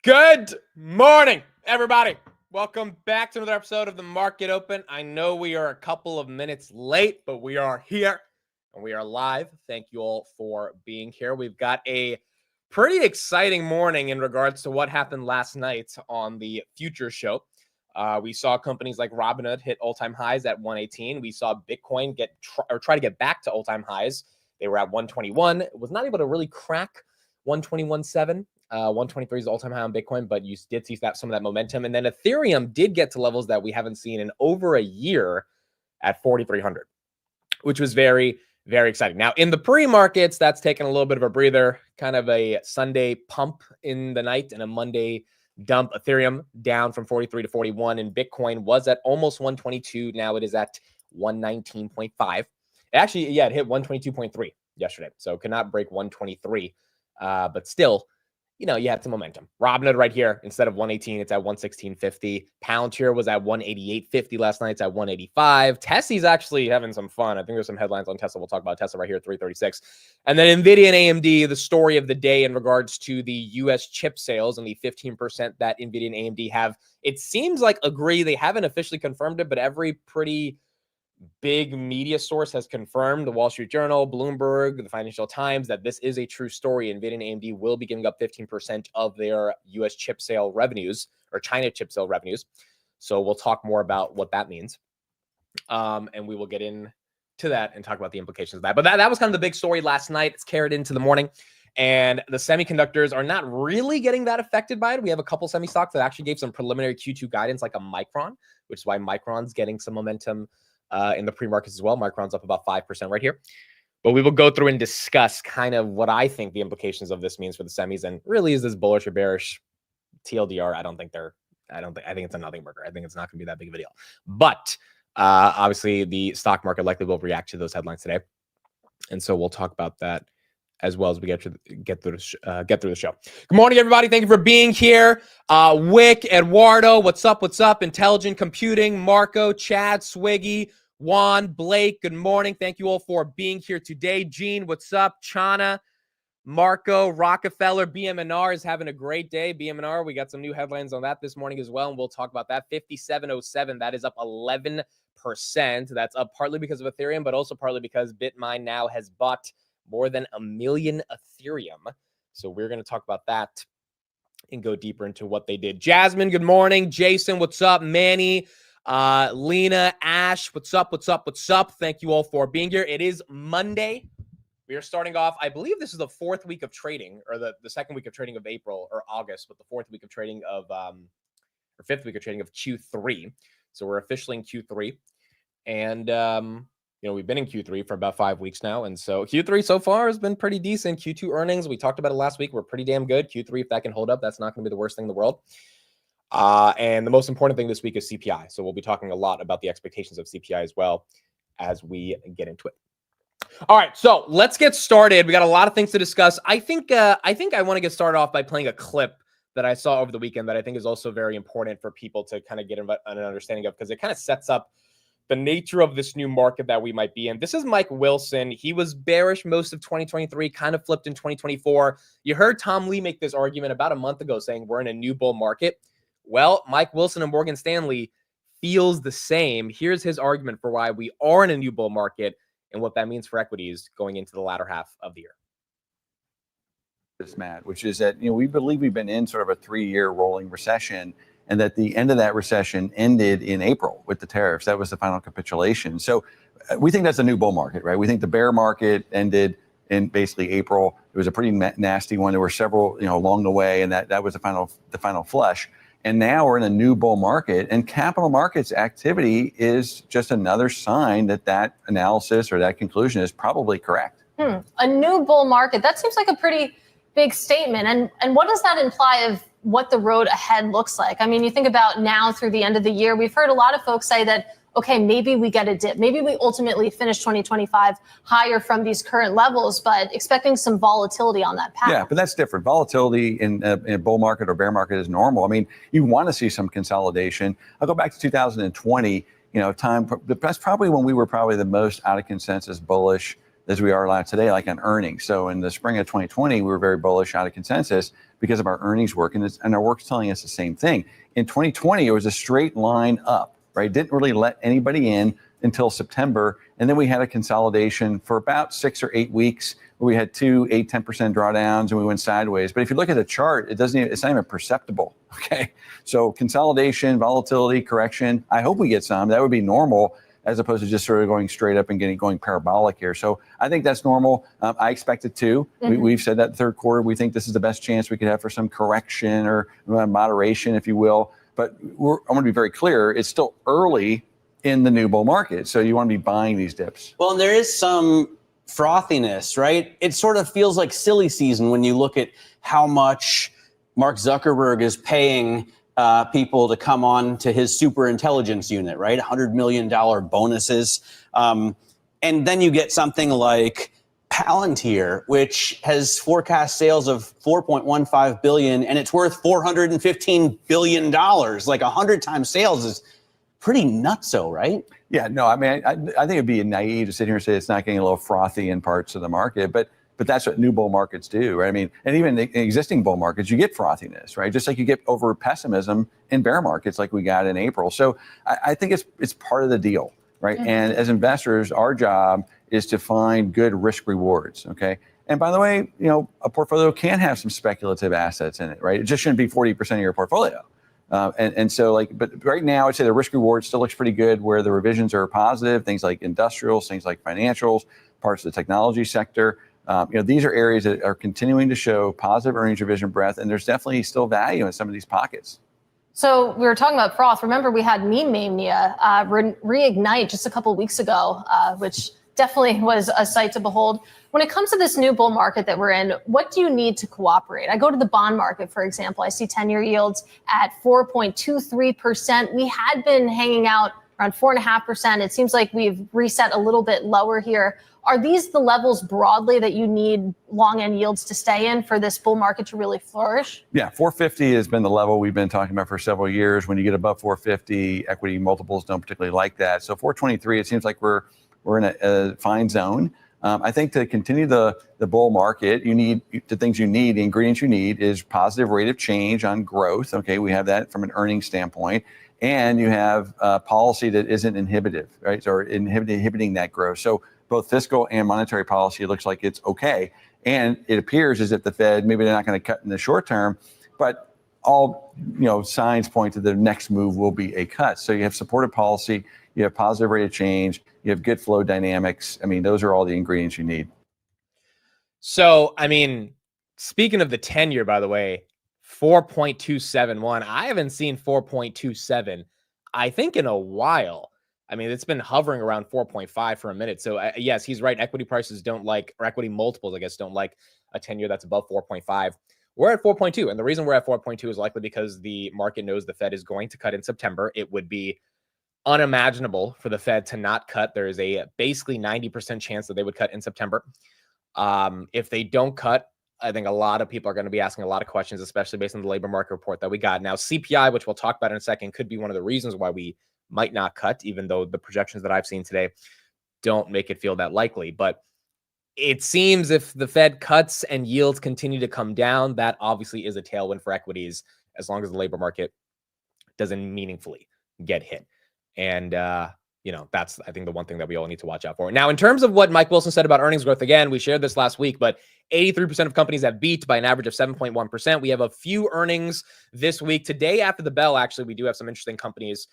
Good morning, everybody. Welcome back to another episode of the Market Open. I know we are a couple of minutes late, but we are here and we are live. Thank you all for being here. We've got a pretty exciting morning in regards to what happened last night on the Futures show. We saw companies like Robinhood hit all-time highs at 118. We saw Bitcoin try to get back to all-time highs. They were at 121. It was not able to really crack 121.7. 123 is the all-time high on Bitcoin, but you did see some of that momentum. And then Ethereum did get to levels that we haven't seen in over a year at 4,300, which was very, very exciting. Now, in the pre-markets, that's taken a little bit of a breather, kind of a Sunday pump in the night and a Monday dump. Ethereum down from 43 to 41, and Bitcoin was at almost 122. Now it is at 119.5. Actually, it hit 122.3 yesterday, so it could not break 123, but still, you had some momentum. Robinhood right here, instead of 118, it's at 116.50. Palantir was at 188.50 last night. It's at 185. Tesla's actually having some fun. I think there's some headlines on Tesla. We'll talk about Tesla right here at 336. And then Nvda and AMD, the story of the day in regards to the U.S. chip sales and the 15% that Nvda and AMD have. It seems like agree. They haven't officially confirmed it, but every pretty big media source has confirmed, the Wall Street Journal, Bloomberg, the Financial Times, that this is a true story. Nvidia and AMD will be giving up 15% of their U.S. chip sale revenues or China chip sale revenues. So we'll talk more about what that means. And we will get into that and talk about the implications of that. But that was kind of the big story last night. It's carried into the morning. And the semiconductors are not really getting that affected by it. We have a couple semi stocks that actually gave some preliminary Q2 guidance, like a Micron, which is why Micron's getting some momentum in the pre-markets as well. Micron's up about 5% right here. But we will go through and discuss kind of what I think the implications of this means for the semis. And really, is this bullish or bearish? TLDR, I think it's a nothing burger. I think it's not going to be that big of a deal. But obviously, the stock market likely will react to those headlines today. And so we'll talk about that as well as we get through the show. Good morning, everybody. Thank you for being here. Wick, Eduardo, what's up? What's up? Intelligent Computing, Marco, Chad, Swiggy, Juan, Blake, good morning. Thank you all for being here today. Gene, what's up? Chana, Marco, Rockefeller, BMNR is having a great day. BMNR, we got some new headlines on that this morning as well, and we'll talk about that. 5707, that is up 11%. That's up partly because of Ethereum, but also partly because BitMine now has bought more than 1 million Ethereum. So we're going to talk about that and go deeper into what they did. Jasmine, good morning. Jason, what's up? Manny, Lena, Ash, what's up? What's up? What's up? Thank you all for being here. It is Monday. We are starting off, I believe this is the fourth week of trading, or the second week of trading of April or August, but the fourth week of trading of, or fifth week of trading of Q3. So we're officially in Q3. And, we've been in Q3 for about 5 weeks now. And so Q3 so far has been pretty decent. Q2 earnings, we talked about it last week, were pretty damn good. Q3, if that can hold up, that's not going to be the worst thing in the world. And the most important thing this week is CPI. So we'll be talking a lot about the expectations of CPI as well as we get into it. All right, so let's get started. We got a lot of things to discuss. I think I want to get started off by playing a clip that I saw over the weekend that I think is also very important for people to kind of get an understanding of, because it kind of sets up the nature of this new market that we might be in. This is Mike Wilson. He was bearish most of 2023, kind of flipped in 2024. You heard Tom Lee make this argument about a month ago saying we're in a new bull market. Well, Mike Wilson of Morgan Stanley feels the same. Here's his argument for why we are in a new bull market and what that means for equities going into the latter half of the year. Matt, which is that we believe we've been in sort of a 3-year rolling recession, and that the end of that recession ended in April with the tariffs. That was the final capitulation. So we think that's a new bull market, right? We think the bear market ended in basically April. It was a pretty nasty one. There were several, along the way, and that was the final flush. And now we're in a new bull market, and capital markets activity is just another sign that analysis or that conclusion is probably correct. A new bull market. That seems like a pretty big statement. And what does that imply of what the road ahead looks like? I mean, you think about now through the end of the year, we've heard a lot of folks say that, okay, maybe we get a dip. Maybe we ultimately finish 2025 higher from these current levels, but expecting some volatility on that path. Yeah, but that's different. Volatility in a bull market or bear market is normal. I mean, you want to see some consolidation. I'll go back to 2020, that's probably when we were probably the most out of consensus bullish as we are today, like on earnings. So in the spring of 2020, we were very bullish out of consensus because of our earnings work, and our work's telling us the same thing. In 2020, it was a straight line up, right? Didn't really let anybody in until September, and then we had a consolidation for about 6 or 8 weeks where we had 2 8 10% drawdowns and we went sideways. But if you look at the chart, it's not even perceptible. Okay, so consolidation, volatility, correction, I hope we get some. That would be normal, as opposed to just sort of going straight up and going parabolic here. So I think that's normal. I expect it too. We've said that third quarter, we think this is the best chance we could have for some correction or moderation, if you will. But I want to be very clear, it's still early in the new bull market. So you want to be buying these dips. Well, and there is some frothiness, right? It sort of feels like silly season when you look at how much Mark Zuckerberg is paying people to come on to his super intelligence unit, right? $100 million bonuses. And then you get something like Palantir, which has forecast sales of $4.15 billion, and it's worth $415 billion. Like 100 times sales is pretty nutso, right? Yeah, no, I mean, I think it'd be naive to sit here and say it's not getting a little frothy in parts of the market, but that's what new bull markets do, right? I mean, and even in existing bull markets, you get frothiness, right? Just like you get over pessimism in bear markets like we got in April. So I think it's part of the deal, right? Mm-hmm. And as investors, our job is to find good risk rewards, okay? And by the way, a portfolio can have some speculative assets in it, right? It just shouldn't be 40% of your portfolio. But right now, I'd say the risk reward still looks pretty good where the revisions are positive, things like industrials, things like financials, parts of the technology sector. These are areas that are continuing to show positive earnings revision breadth, and there's definitely still value in some of these pockets. So we were talking about froth. Remember, we had meme mania reignite just a couple of weeks ago, which definitely was a sight to behold. When it comes to this new bull market that we're in, what do you need to cooperate? I go to the bond market, for example. I see 10-year yields at 4.23%. We had been hanging out around 4.5%. It seems like we've reset a little bit lower here. Are these the levels broadly that you need long end yields to stay in for this bull market to really flourish? Yeah, 450 has been the level we've been talking about for several years. When you get above 450, equity multiples don't particularly like that. So 423, it seems like we're in a fine zone. I think to continue the bull market, you need the things you need, the ingredients you need is positive rate of change on growth. Okay, we have that from an earnings standpoint. And you have policy that isn't inhibitive, right? Or inhibiting that growth. So both fiscal and monetary policy looks like it's okay. And it appears as if the Fed, maybe they're not going to cut in the short term, but all signs point to the next move will be a cut. So you have supportive policy, you have positive rate of change, you have good flow dynamics. I mean, those are all the ingredients you need. So, I mean, speaking of the 10-year, by the way, 4.271. I haven't seen 4.27, I think, in a while. I mean, it's been hovering around 4.5 for a minute. So, yes, he's right. Equity prices don't like, or equity multiples, I guess, don't like a 10-year that's above 4.5. We're at 4.2. And the reason we're at 4.2 is likely because the market knows the Fed is going to cut in September. It would be unimaginable for the Fed to not cut. There is a basically 90% chance that they would cut in September. If they don't cut, I think a lot of people are going to be asking a lot of questions, especially based on the labor market report that we got. Now, CPI, which we'll talk about in a second, could be one of the reasons why we might not cut, even though the projections that I've seen today don't make it feel that likely. But it seems if the Fed cuts and yields continue to come down, that obviously is a tailwind for equities as long as the labor market doesn't meaningfully get hit. And, that's, I think, the one thing that we all need to watch out for. Now, in terms of what Mike Wilson said about earnings growth, again, we shared this last week, but 83% of companies have beat by an average of 7.1%. We have a few earnings this week. Today, after the bell, actually, we do have some interesting companies.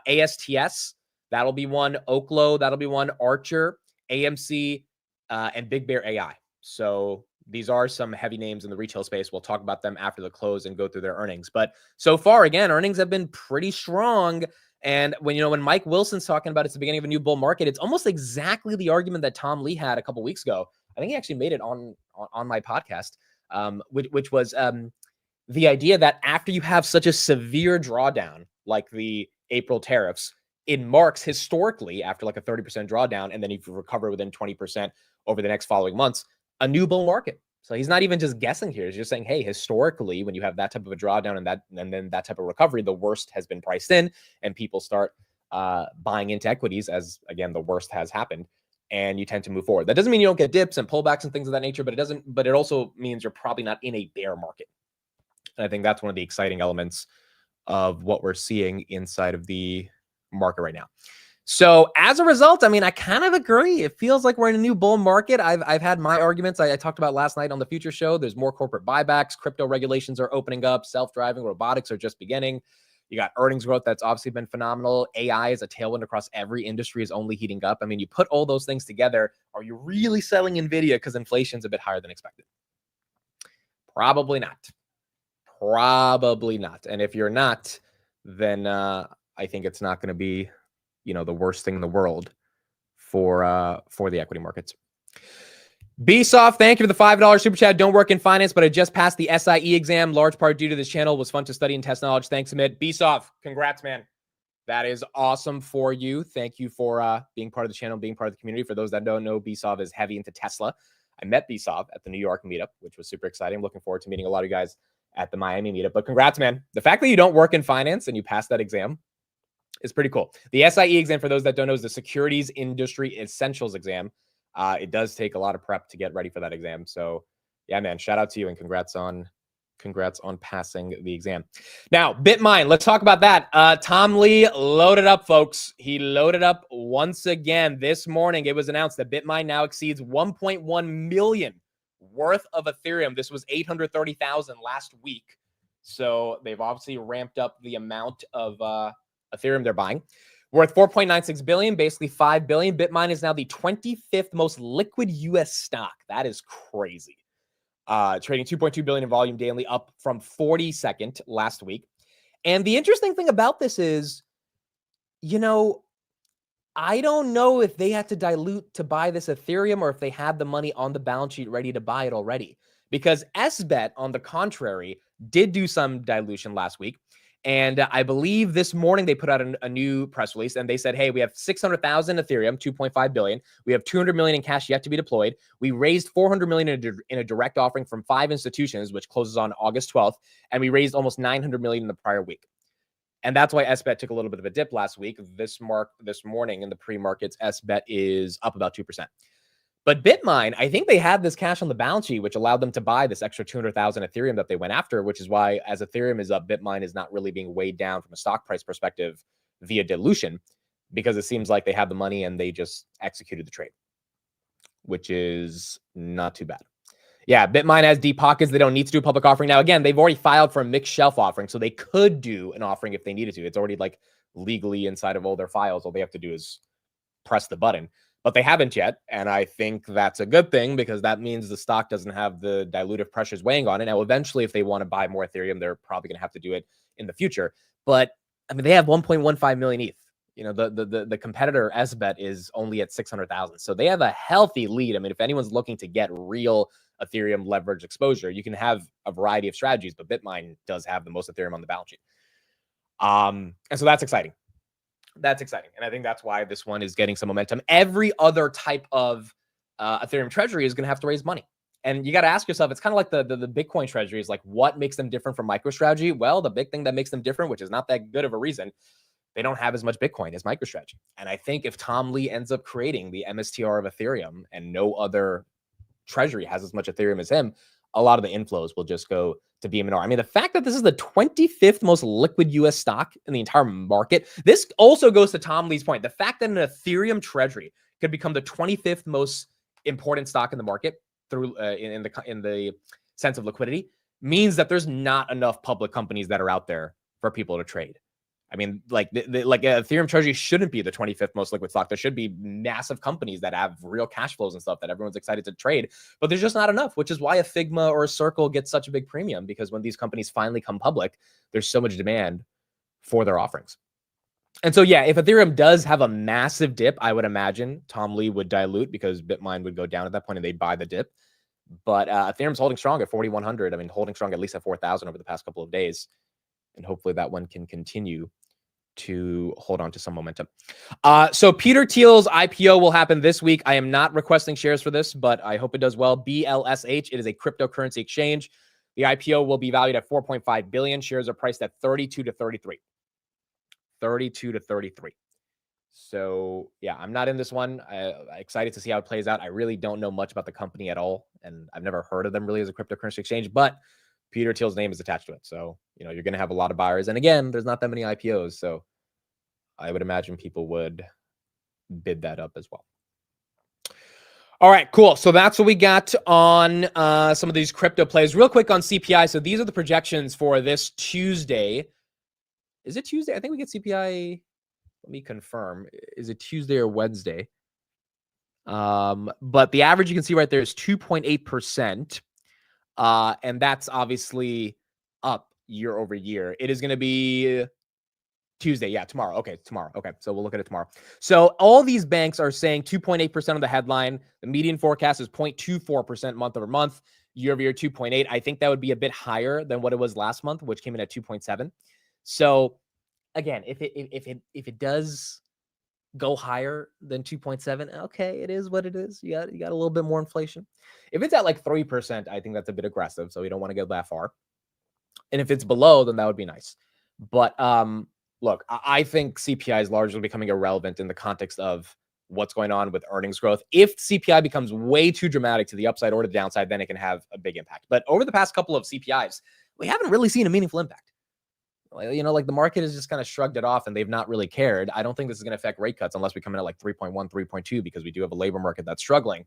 ASTS, that'll be one. Oklo, that'll be one. Archer, AMC, and Big Bear AI. So these are some heavy names in the retail space. We'll talk about them after the close and go through their earnings. But so far, again, earnings have been pretty strong. And when Mike Wilson's talking about it's the beginning of a new bull market, it's almost exactly the argument that Tom Lee had a couple weeks ago. I think he actually made it on my podcast, which was the idea that after you have such a severe drawdown like the April tariffs, it marks historically after like a 30% drawdown, and then if you recover within 20% over the next following months, a new bull market. So he's not even just guessing here. He's just saying, hey, historically, when you have that type of a drawdown and then that type of recovery, the worst has been priced in and people start buying into equities as, again, the worst has happened. and you tend to move forward. That doesn't mean you don't get dips and pullbacks and things of that nature, but it also means you're probably not in a bear market. And I think that's one of the exciting elements of what we're seeing inside of the market right now. So as a result, I mean, I kind of agree. It feels like we're in a new bull market. I've had my arguments. I talked about last night on the Future Show. There's more corporate buybacks. Crypto regulations are opening up. Self-driving robotics are just beginning. You got earnings growth that's obviously been phenomenal. AI is a tailwind across every industry, is only heating up. I mean, you put all those things together. Are you really selling Nvidia because inflation's a bit higher than expected? Probably not. Probably not. And if you're not, then I think it's not going to be, the worst thing in the world for the equity markets. Bsoft, thank you for the $5 super chat. Don't work in finance, but I just passed the SIE exam. Large part due to this channel. It was fun to study and test knowledge. Thanks, Amit. Bsoft, congrats, man. That is awesome for you. Thank you for being part of the channel, being part of the community. For those that don't know, Bsoft is heavy into Tesla. I met Bsoft at the New York meetup, which was super exciting. I'm looking forward to meeting a lot of you guys at the Miami meetup. But congrats, man. The fact that you don't work in finance and you passed that exam is pretty cool. The SIE exam, for those that don't know, is the Securities Industry Essentials exam. It does take a lot of prep to get ready for that exam. So yeah, man, shout out to you and congrats on passing the exam. Now, BitMine, let's talk about that. Tom Lee loaded up, folks. He loaded up once again this morning. It was announced that BitMine now exceeds 1.1 million worth of Ethereum. This was 830,000 last week. So they've obviously ramped up the amount of Ethereum they're buying. Worth 4.96 billion, basically 5 billion. BitMine is now the 25th most liquid US stock. That is crazy. Trading 2.2 billion in volume daily, up from 42nd last week. And the interesting thing about this is, I don't know if they had to dilute to buy this Ethereum or if they had the money on the balance sheet ready to buy it already. Because SBET, on the contrary, did do some dilution last week. And I believe this morning they put out a new press release and they said, hey, we have 600,000 Ethereum, 2.5 billion. We have 200 million in cash yet to be deployed. We raised 400 million in a direct offering from 5 institutions, which closes on August 12th. And we raised almost 900 million in the prior week. And that's why SBET took a little bit of a dip last week. This morning in the pre-markets, SBET is up about 2%. But BitMine, I think they had this cash on the balance sheet, which allowed them to buy this extra 200,000 Ethereum that they went after, which is why as Ethereum is up, BitMine is not really being weighed down from a stock price perspective via dilution, because it seems like they have the money and they just executed the trade, which is not too bad. Yeah, BitMine has deep pockets. They don't need to do a public offering. Now, again, they've already filed for a mixed shelf offering, so they could do an offering if they needed to. It's already like legally inside of all their files. All they have to do is press the button. But they haven't yet, and I think that's a good thing because that means the stock doesn't have the dilutive pressures weighing on it. Now, eventually, if they want to buy more Ethereum, they're probably going to have to do it in the future. But, I mean, they have 1.15 million ETH. The competitor SBET is only at 600,000. So they have a healthy lead. I mean, if anyone's looking to get real Ethereum leverage exposure, you can have a variety of strategies, but BitMine does have the most Ethereum on the balance sheet. And so that's exciting. That's exciting. And I think that's why this one is getting some momentum. Every other type of Ethereum treasury is going to have to raise money. And you got to ask yourself, it's kind of like the Bitcoin treasury is like, what makes them different from MicroStrategy? Well, the big thing that makes them different, which is not that good of a reason, they don't have as much Bitcoin as MicroStrategy. And I think if Tom Lee ends up creating the MSTR of Ethereum and no other treasury has as much Ethereum as him, a lot of the inflows will just go to BMNR. I mean, the fact that this is the 25th most liquid US stock in the entire market, this also goes to Tom Lee's point. The fact that an Ethereum treasury could become the 25th most important stock in the market through in the sense of liquidity means that there's not enough public companies that are out there for people to trade. I mean, like Ethereum treasury shouldn't be the 25th most liquid stock. There should be massive companies that have real cash flows and stuff that everyone's excited to trade, but there's just not enough, which is why a Figma or a Circle gets such a big premium, because when these companies finally come public, there's so much demand for their offerings. And so, yeah, if Ethereum does have a massive dip, I would imagine Tom Lee would dilute because BitMine would go down at that point and they'd buy the dip. But Ethereum's holding strong at 4,100. I mean, holding strong at least at 4,000 over the past couple of days. And hopefully that one can continue to hold on to some momentum. So Peter Thiel's IPO will happen this week. I am not requesting shares for this, but I hope it does well. BLSH, it is a cryptocurrency exchange. The IPO will be valued at 4.5 billion. Shares are priced at 32 to 33. 32 to 33. So yeah, I'm not in this one. I'm excited to see how it plays out. I really don't know much about the company at all, and I've never heard of them really as a cryptocurrency exchange, but Peter Thiel's name is attached to it. So, you're going to have a lot of buyers. And again, there's not that many IPOs. So I would imagine people would bid that up as well. All right, cool. So that's what we got on some of these crypto plays. Real quick on CPI. So these are the projections for this Tuesday. Is it Tuesday? I think we get CPI. Let me confirm. Is it Tuesday or Wednesday? But the average you can see right there is 2.8%. And that's obviously up year over year. It is going to be Tuesday. Yeah, tomorrow. Okay, tomorrow. Okay, so we'll look at it tomorrow. So all these banks are saying 2.8% of the headline. The median forecast is 0.24% month over month. Year over year, 2.8. I think that would be a bit higher than what it was last month, which came in at 2.7. So again, if it does go higher than 2.7, okay, it is what it is. You got a little bit more inflation. If it's at like 3%, I think that's a bit aggressive, so we don't want to go that far. And if it's below, then that would be nice. But look, I think CPI is largely becoming irrelevant in the context of what's going on with earnings growth. If CPI becomes way too dramatic to the upside or to the downside, then it can have a big impact. But over the past couple of CPIs, we haven't really seen a meaningful impact. Like the market has just kind of shrugged it off and they've not really cared. I don't think this is going to affect rate cuts unless we come in at like 3.1, 3.2, because we do have a labor market that's struggling.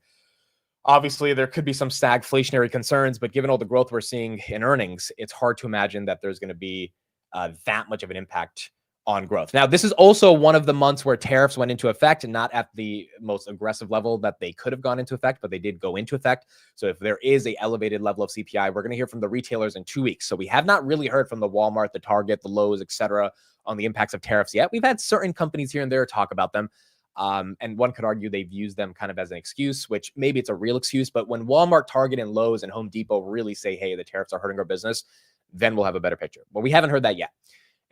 Obviously, there could be some stagflationary concerns, but given all the growth we're seeing in earnings, it's hard to imagine that there's going to be that much of an impact on growth. Now, this is also one of the months where tariffs went into effect, not at the most aggressive level that they could have gone into effect, but they did go into effect. So if there is a elevated level of CPI, we're going to hear from the retailers in 2 weeks. So we have not really heard from the Walmart, the Target, the Lowe's, etc., on the impacts of tariffs yet. We've had certain companies here and there talk about them. And one could argue they've used them kind of as an excuse, which maybe it's a real excuse. But when Walmart, Target, and Lowe's and Home Depot really say, hey, the tariffs are hurting our business, then we'll have a better picture. But we haven't heard that yet.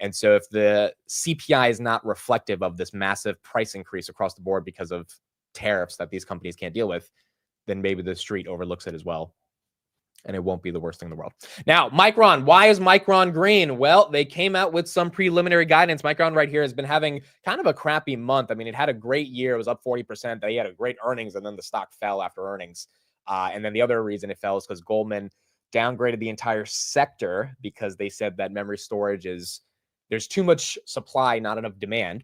And so if the CPI is not reflective of this massive price increase across the board because of tariffs that these companies can't deal with, then maybe the street overlooks it as well. And it won't be the worst thing in the world. Now, Micron, why is Micron green? Well, they came out with some preliminary guidance. Micron right here has been having kind of a crappy month. I mean, it had a great year. It was up 40%. They had a great earnings, and then the stock fell after earnings. And then the other reason it fell is because Goldman downgraded the entire sector because they said that memory storage there's too much supply, not enough demand.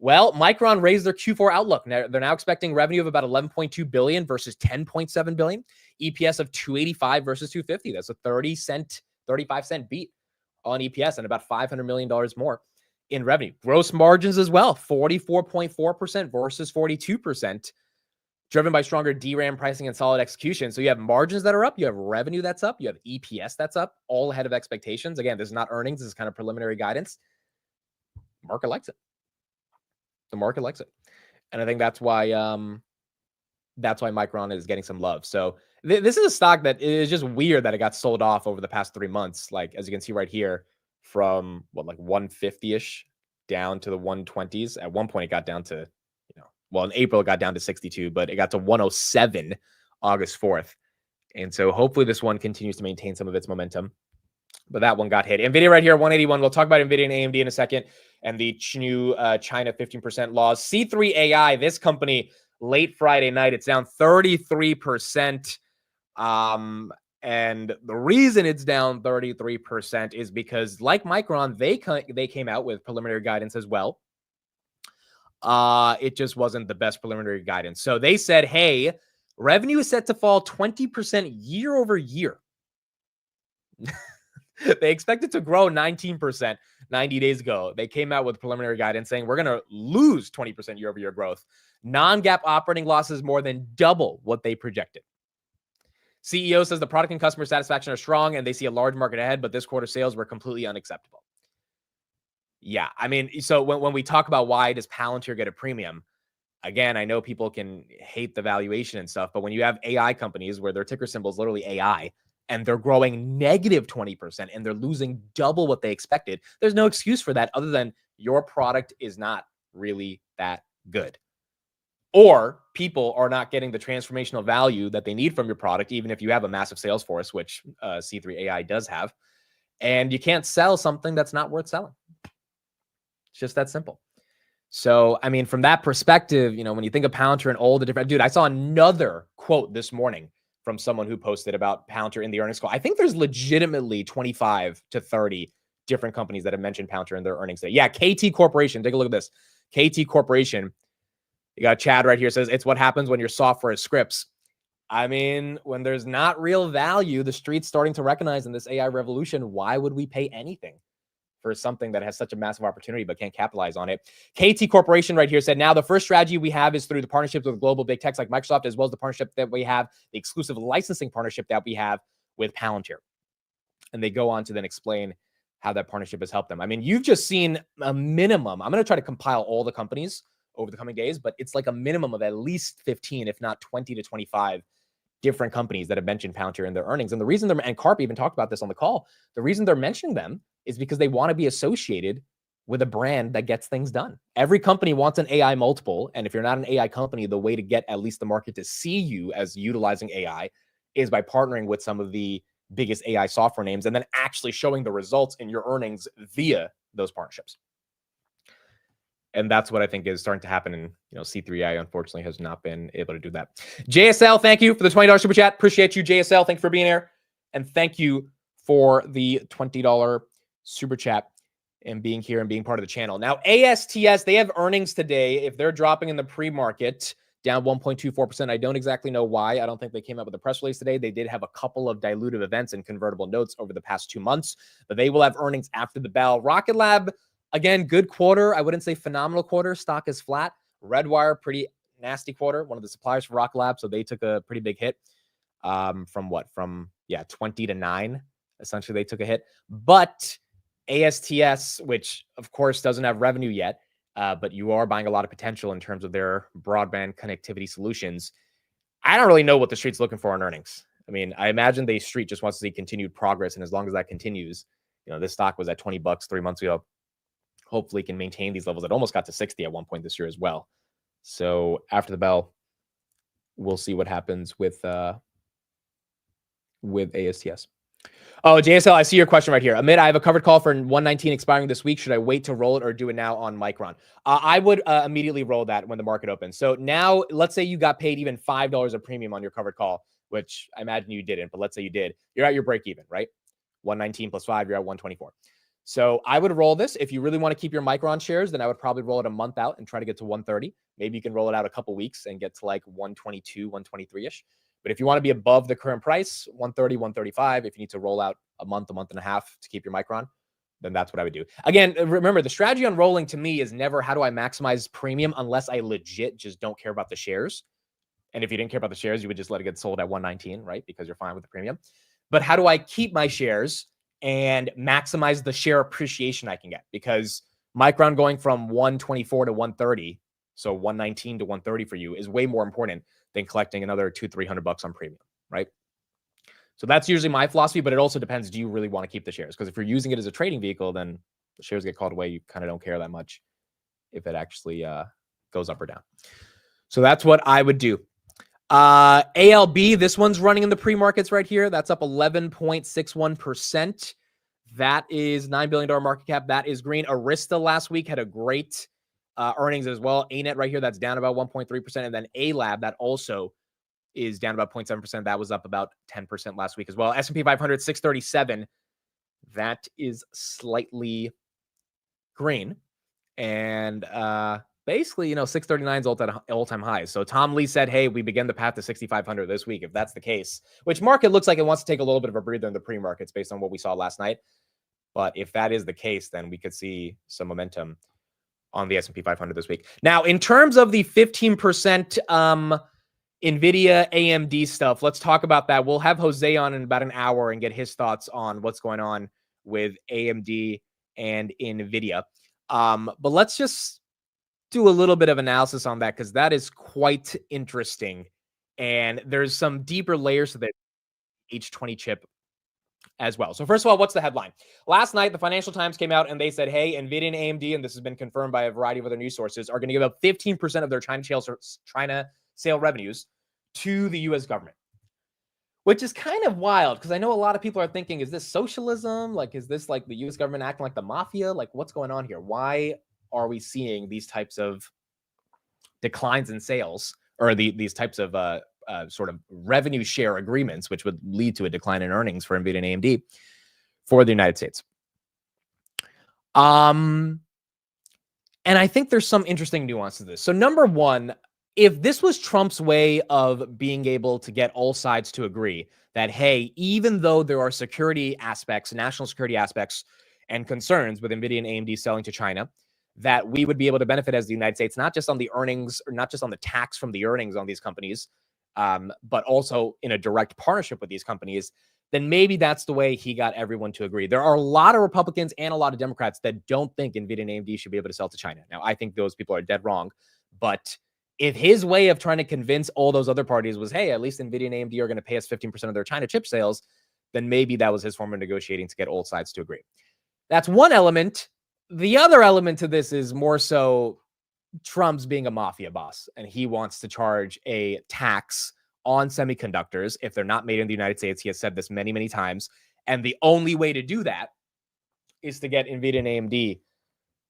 Well, Micron raised their Q4 outlook. Now, they're now expecting revenue of about $11.2 billion versus $10.7 billion. EPS of $2.85 versus $2.50. That's a 35-cent beat on EPS and about $500 million more in revenue. Gross margins as well, 44.4% versus 42%, driven by stronger DRAM pricing and solid execution. So you have margins that are up, you have revenue that's up, you have EPS that's up, all ahead of expectations. Again, this is not earnings, this is kind of preliminary guidance. Market likes it. The market likes it. And I think that's why Micron is getting some love. So this is a stock that is just weird that it got sold off over the past 3 months. Like, as you can see right here, from like 150-ish down to the 120s. At one point, it got down to, well, in April, it got down to 62, but it got to 107 August 4th. And so hopefully this one continues to maintain some of its momentum. But that one got hit. Nvidia right here, 181. We'll talk about Nvidia and AMD in a second. And the new China 15% laws. C3 AI, this company, late Friday night, it's down 33%. And the reason it's down 33% is because, like Micron, they came out with preliminary guidance as well. It just wasn't the best preliminary guidance. So they said, hey, revenue is set to fall 20% year over year. They expected to grow 19% 90 days ago. They came out with preliminary guidance saying we're going to lose 20% year over year growth. Non-GAAP operating losses more than double what they projected. CEO says the product and customer satisfaction are strong and they see a large market ahead, but this quarter sales were completely unacceptable. Yeah, I mean, so when we talk about why does Palantir get a premium, again, I know people can hate the valuation and stuff, but when you have AI companies where their ticker symbol is literally AI and they're growing negative 20% and they're losing double what they expected, there's no excuse for that other than your product is not really that good. Or people are not getting the transformational value that they need from your product, even if you have a massive sales force, which C3 AI does have, and you can't sell something that's not worth selling. It's just that simple. So, I mean, from that perspective, when you think of Palantir and all the different, dude, I saw another quote this morning from someone who posted about Palantir in the earnings call. I think there's legitimately 25 to 30 different companies that have mentioned Palantir in their earnings today. Yeah, KT Corporation. Take a look at this. KT Corporation. You got Chad right here, says it's what happens when your software is scripts. I mean, when there's not real value, the street's starting to recognize in this AI revolution, why would we pay anything for something that has such a massive opportunity but can't capitalize on it? KT Corporation right here said, now the first strategy we have is through the partnerships with global big techs like Microsoft, as well as the partnership that we have, the exclusive licensing partnership that we have with Palantir. And they go on to then explain how that partnership has helped them. I mean, you've just seen a minimum. I'm going to try to compile all the companies over the coming days, but it's like a minimum of at least 15, if not 20 to 25 different companies that have mentioned Palantir in their earnings. And the reason and Karp even talked about this on the call, the reason they're mentioning them is because they want to be associated with a brand that gets things done. Every company wants an AI multiple. And if you're not an AI company, the way to get at least the market to see you as utilizing AI is by partnering with some of the biggest AI software names and then actually showing the results in your earnings via those partnerships. And that's what I think is starting to happen. And, C3AI, unfortunately, has not been able to do that. JSL, thank you for the $20 super chat. Appreciate you, JSL. Thank you for being here. And thank you for the $20 super chat and being here and being part of the channel. Now, ASTS, they have earnings today. If they're dropping in the pre-market, down 1.24%. I don't exactly know why. I don't think they came up with a press release today. They did have a couple of dilutive events and convertible notes over the past 2 months, but they will have earnings after the bell. Rocket Lab, again, good quarter. I wouldn't say phenomenal quarter. Stock is flat. Redwire, pretty nasty quarter. One of the suppliers for Rocket Lab, so they took a pretty big hit. From 20 to 9. Essentially, they took a hit. But ASTS, which of course doesn't have revenue yet, but you are buying a lot of potential in terms of their broadband connectivity solutions. I don't really know what the street's looking for on earnings. I mean, I imagine the street just wants to see continued progress, and as long as that continues, this stock was at $20 3 months ago. Hopefully can maintain these levels. It almost got to 60 at one point this year as well. So after the bell, we'll see what happens with ASTS. Oh, JSL, I see your question right here. Amit, I have a covered call for 119 expiring this week. Should I wait to roll it or do it now on Micron? I would immediately roll that when the market opens. So now, let's say you got paid even $5 a premium on your covered call, which I imagine you didn't, but let's say you did. You're at your break even, right? 119 plus 5, you're at 124. So I would roll this. If you really want to keep your Micron shares, then I would probably roll it a month out and try to get to 130. Maybe you can roll it out a couple weeks and get to like 122, 123-ish. But if you want to be above the current price, 130, 135, if you need to roll out a month and a half to keep your Micron, then that's what I would do. Again, remember, the strategy on rolling to me is never how do I maximize premium unless I legit just don't care about the shares. And if you didn't care about the shares, you would just let it get sold at 119, right? Because you're fine with the premium. But how do I keep my shares and maximize the share appreciation I can get? Because Micron going from 124 to 130, so 119 to 130 for you, is way more important than collecting another $200-300 on premium, right? So that's usually my philosophy, but it also depends. Do you really want to keep the shares? Because if you're using it as a trading vehicle, then the shares get called away. You kind of don't care that much if it actually goes up or down. So that's what I would do. ALB, this one's running in the pre-markets right here. That's up 11.61%. That is $9 billion market cap. That is green. Arista last week had a great earnings as well. ANET right here, that's down about 1.3%. And then A-Lab, that also is down about 0.7%. That was up about 10% last week as well. S&P 500, 637. That is slightly green. And basically, 639 is all-time highs. So Tom Lee said, hey, we begin the path to 6,500 this week. If that's the case, which market looks like it wants to take a little bit of a breather in the pre-markets based on what we saw last night. But if that is the case, then we could see some momentum on the S&P 500 this week. Now, in terms of the 15% Nvda AMD stuff, let's talk about that. We'll have Jose on in about an hour and get his thoughts on what's going on with AMD and Nvidia. But let's just do a little bit of analysis on that, because that is quite interesting. And there's some deeper layers to the H20 chip as well. So first of all, what's the headline? Last night, the Financial Times came out and they said, hey, Nvidia and AMD, and this has been confirmed by a variety of other news sources, are going to give up 15% of their China sale revenues to the U.S. government, which is kind of wild, because I know a lot of people are thinking, is this socialism? Like, is this like the U.S. government acting like the mafia? Like, what's going on here? Why are we seeing these types of declines in sales, or these types of sort of revenue share agreements, which would lead to a decline in earnings for Nvidia and AMD for the United States. And I think there's some interesting nuance to this. So number one, if this was Trump's way of being able to get all sides to agree that, hey, even though there are security aspects, national security aspects and concerns with Nvidia and AMD selling to China, that we would be able to benefit as the United States, not just on the earnings, or not just on the tax from the earnings on these companies, but also in a direct partnership with these companies, then maybe that's the way he got everyone to agree. There are a lot of Republicans and a lot of Democrats that don't think Nvidia and AMD should be able to sell to China. Now, I think those people are dead wrong. But if his way of trying to convince all those other parties was, hey, at least Nvidia and AMD are going to pay us 15% of their China chip sales, then maybe that was his form of negotiating to get all sides to agree. That's one element. The other element to this is more so Trump's being a mafia boss, and he wants to charge a tax on semiconductors if they're not made in the United States. He has said this many, many times. And the only way to do that is to get Nvidia and AMD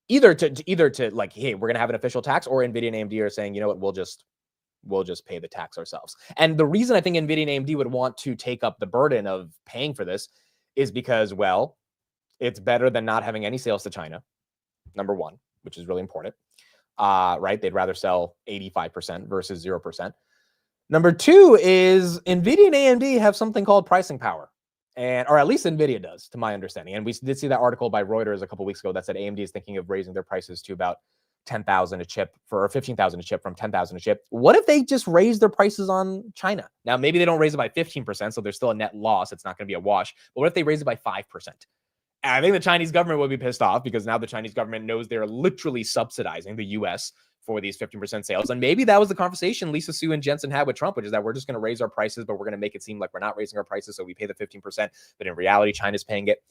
either to like, hey, we're going to have an official tax, or Nvidia and AMD are saying, you know what, we'll just pay the tax ourselves. And the reason I think Nvidia and AMD would want to take up the burden of paying for this is because, well, it's better than not having any sales to China, number one, which is really important, right? They'd rather sell 85% versus 0%. Number two is Nvidia and AMD have something called pricing power, or at least Nvidia does, to my understanding. And we did see that article by Reuters a couple weeks ago that said AMD is thinking of raising their prices to about 10,000 a chip or 15,000 a chip from 10,000 a chip. What if they just raise their prices on China? Now, maybe they don't raise it by 15%, so there's still a net loss. It's not going to be a wash. But what if they raise it by 5%? And I think the Chinese government would be pissed off, because now the Chinese government knows they're literally subsidizing the U.S. for these 15% sales. And maybe that was the conversation Lisa Su and Jensen had with Trump, which is that we're just going to raise our prices, but we're going to make it seem like we're not raising our prices, so we pay the 15%, but in reality, China's paying it.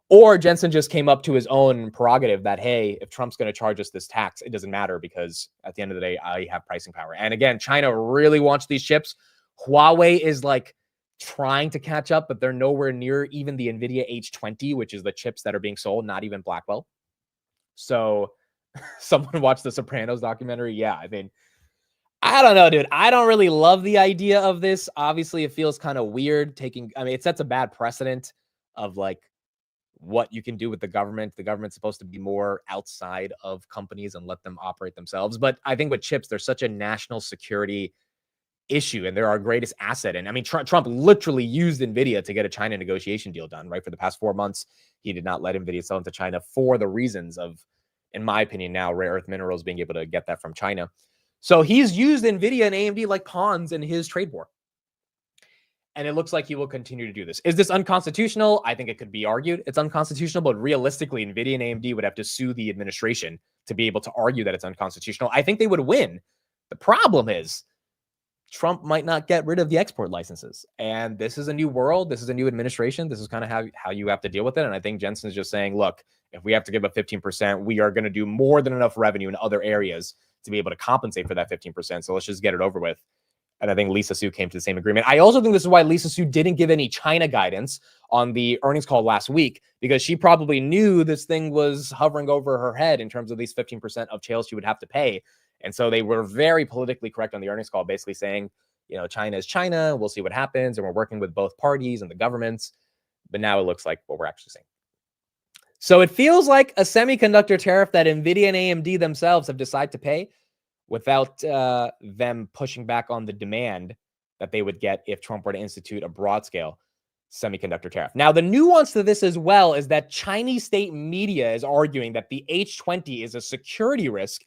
Or Jensen just came up to his own prerogative that, hey, if Trump's going to charge us this tax, it doesn't matter, because at the end of the day, I have pricing power. And again, China really wants these chips. Huawei is like trying to catch up, but they're nowhere near even the Nvidia H20, which is the chips that are being sold, not even Blackwell. So someone watched the Sopranos documentary. Yeah, I mean, I don't know, dude. I don't really love the idea of this. Obviously, it feels kind of weird it sets a bad precedent of like what you can do with the government. The government's supposed to be more outside of companies and let them operate themselves. But I think with chips, there's such a national security issue, and they're our greatest asset. And I mean, Trump literally used Nvidia to get a China negotiation deal done, right? For the past 4 months, he did not let Nvidia sell into China for the reasons of, in my opinion, now rare earth minerals, being able to get that from China. So he's used Nvidia and AMD like pawns in his trade war. And it looks like he will continue to do this. Is this unconstitutional? I think it could be argued it's unconstitutional, but realistically, Nvidia and AMD would have to sue the administration to be able to argue that it's unconstitutional. I think they would win. The problem is Trump might not get rid of the export licenses. And this is a new world. This is a new administration. This is kind of how you have to deal with it. And I think Jensen's just saying, look, if we have to give up 15%, we are going to do more than enough revenue in other areas to be able to compensate for that 15%. So let's just get it over with. And I think Lisa Su came to the same agreement. I also think this is why Lisa Su didn't give any China guidance on the earnings call last week, because she probably knew this thing was hovering over her head in terms of these 15% of sales she would have to pay. And so they were very politically correct on the earnings call, basically saying, you know, China is China. We'll see what happens. And we're working with both parties and the governments. But now it looks like what we're actually saying. So it feels like a semiconductor tariff that Nvidia and AMD themselves have decided to pay without them pushing back on the demand that they would get if Trump were to institute a broad scale semiconductor tariff. Now, the nuance to this as well is that Chinese state media is arguing that the H20 is a security risk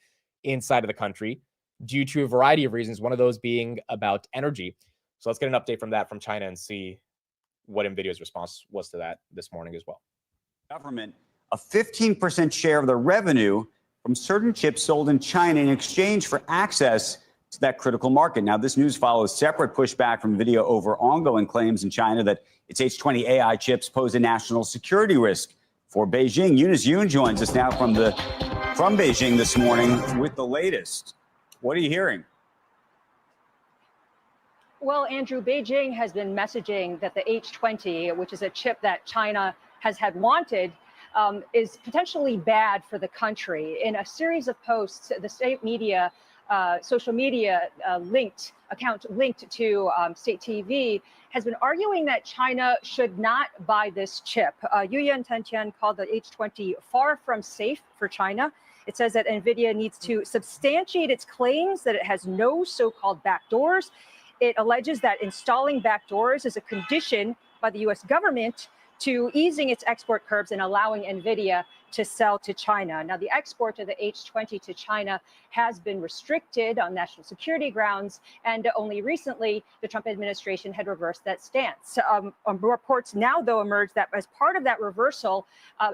inside of the country due to a variety of reasons, one of those being about energy. So let's get an update from China and see what NVIDIA's response was to that this morning as well. Government, a 15% share of the revenue from certain chips sold in China in exchange for access to that critical market. Now, this news follows separate pushback from NVIDIA over ongoing claims in China that its H20 AI chips pose a national security risk for Beijing. Eunice Yoon joins us now from Beijing this morning with the latest. What are you hearing? Well, Andrew, Beijing has been messaging that the H20, which is a chip that China has had wanted, is potentially bad for the country. In a series of posts, the state media, social media account linked to state TV has been arguing that China should not buy this chip. Yuyan Tentian called the H20 far from safe for China. It says that Nvidia needs to substantiate its claims that it has no so-called backdoors. It alleges that installing backdoors is a condition by the U.S. government to easing its export curbs and allowing Nvidia to sell to China. Now, the export of the H20 to China has been restricted on national security grounds, and only recently the Trump administration had reversed that stance. Reports now, though, emerge that as part of that reversal,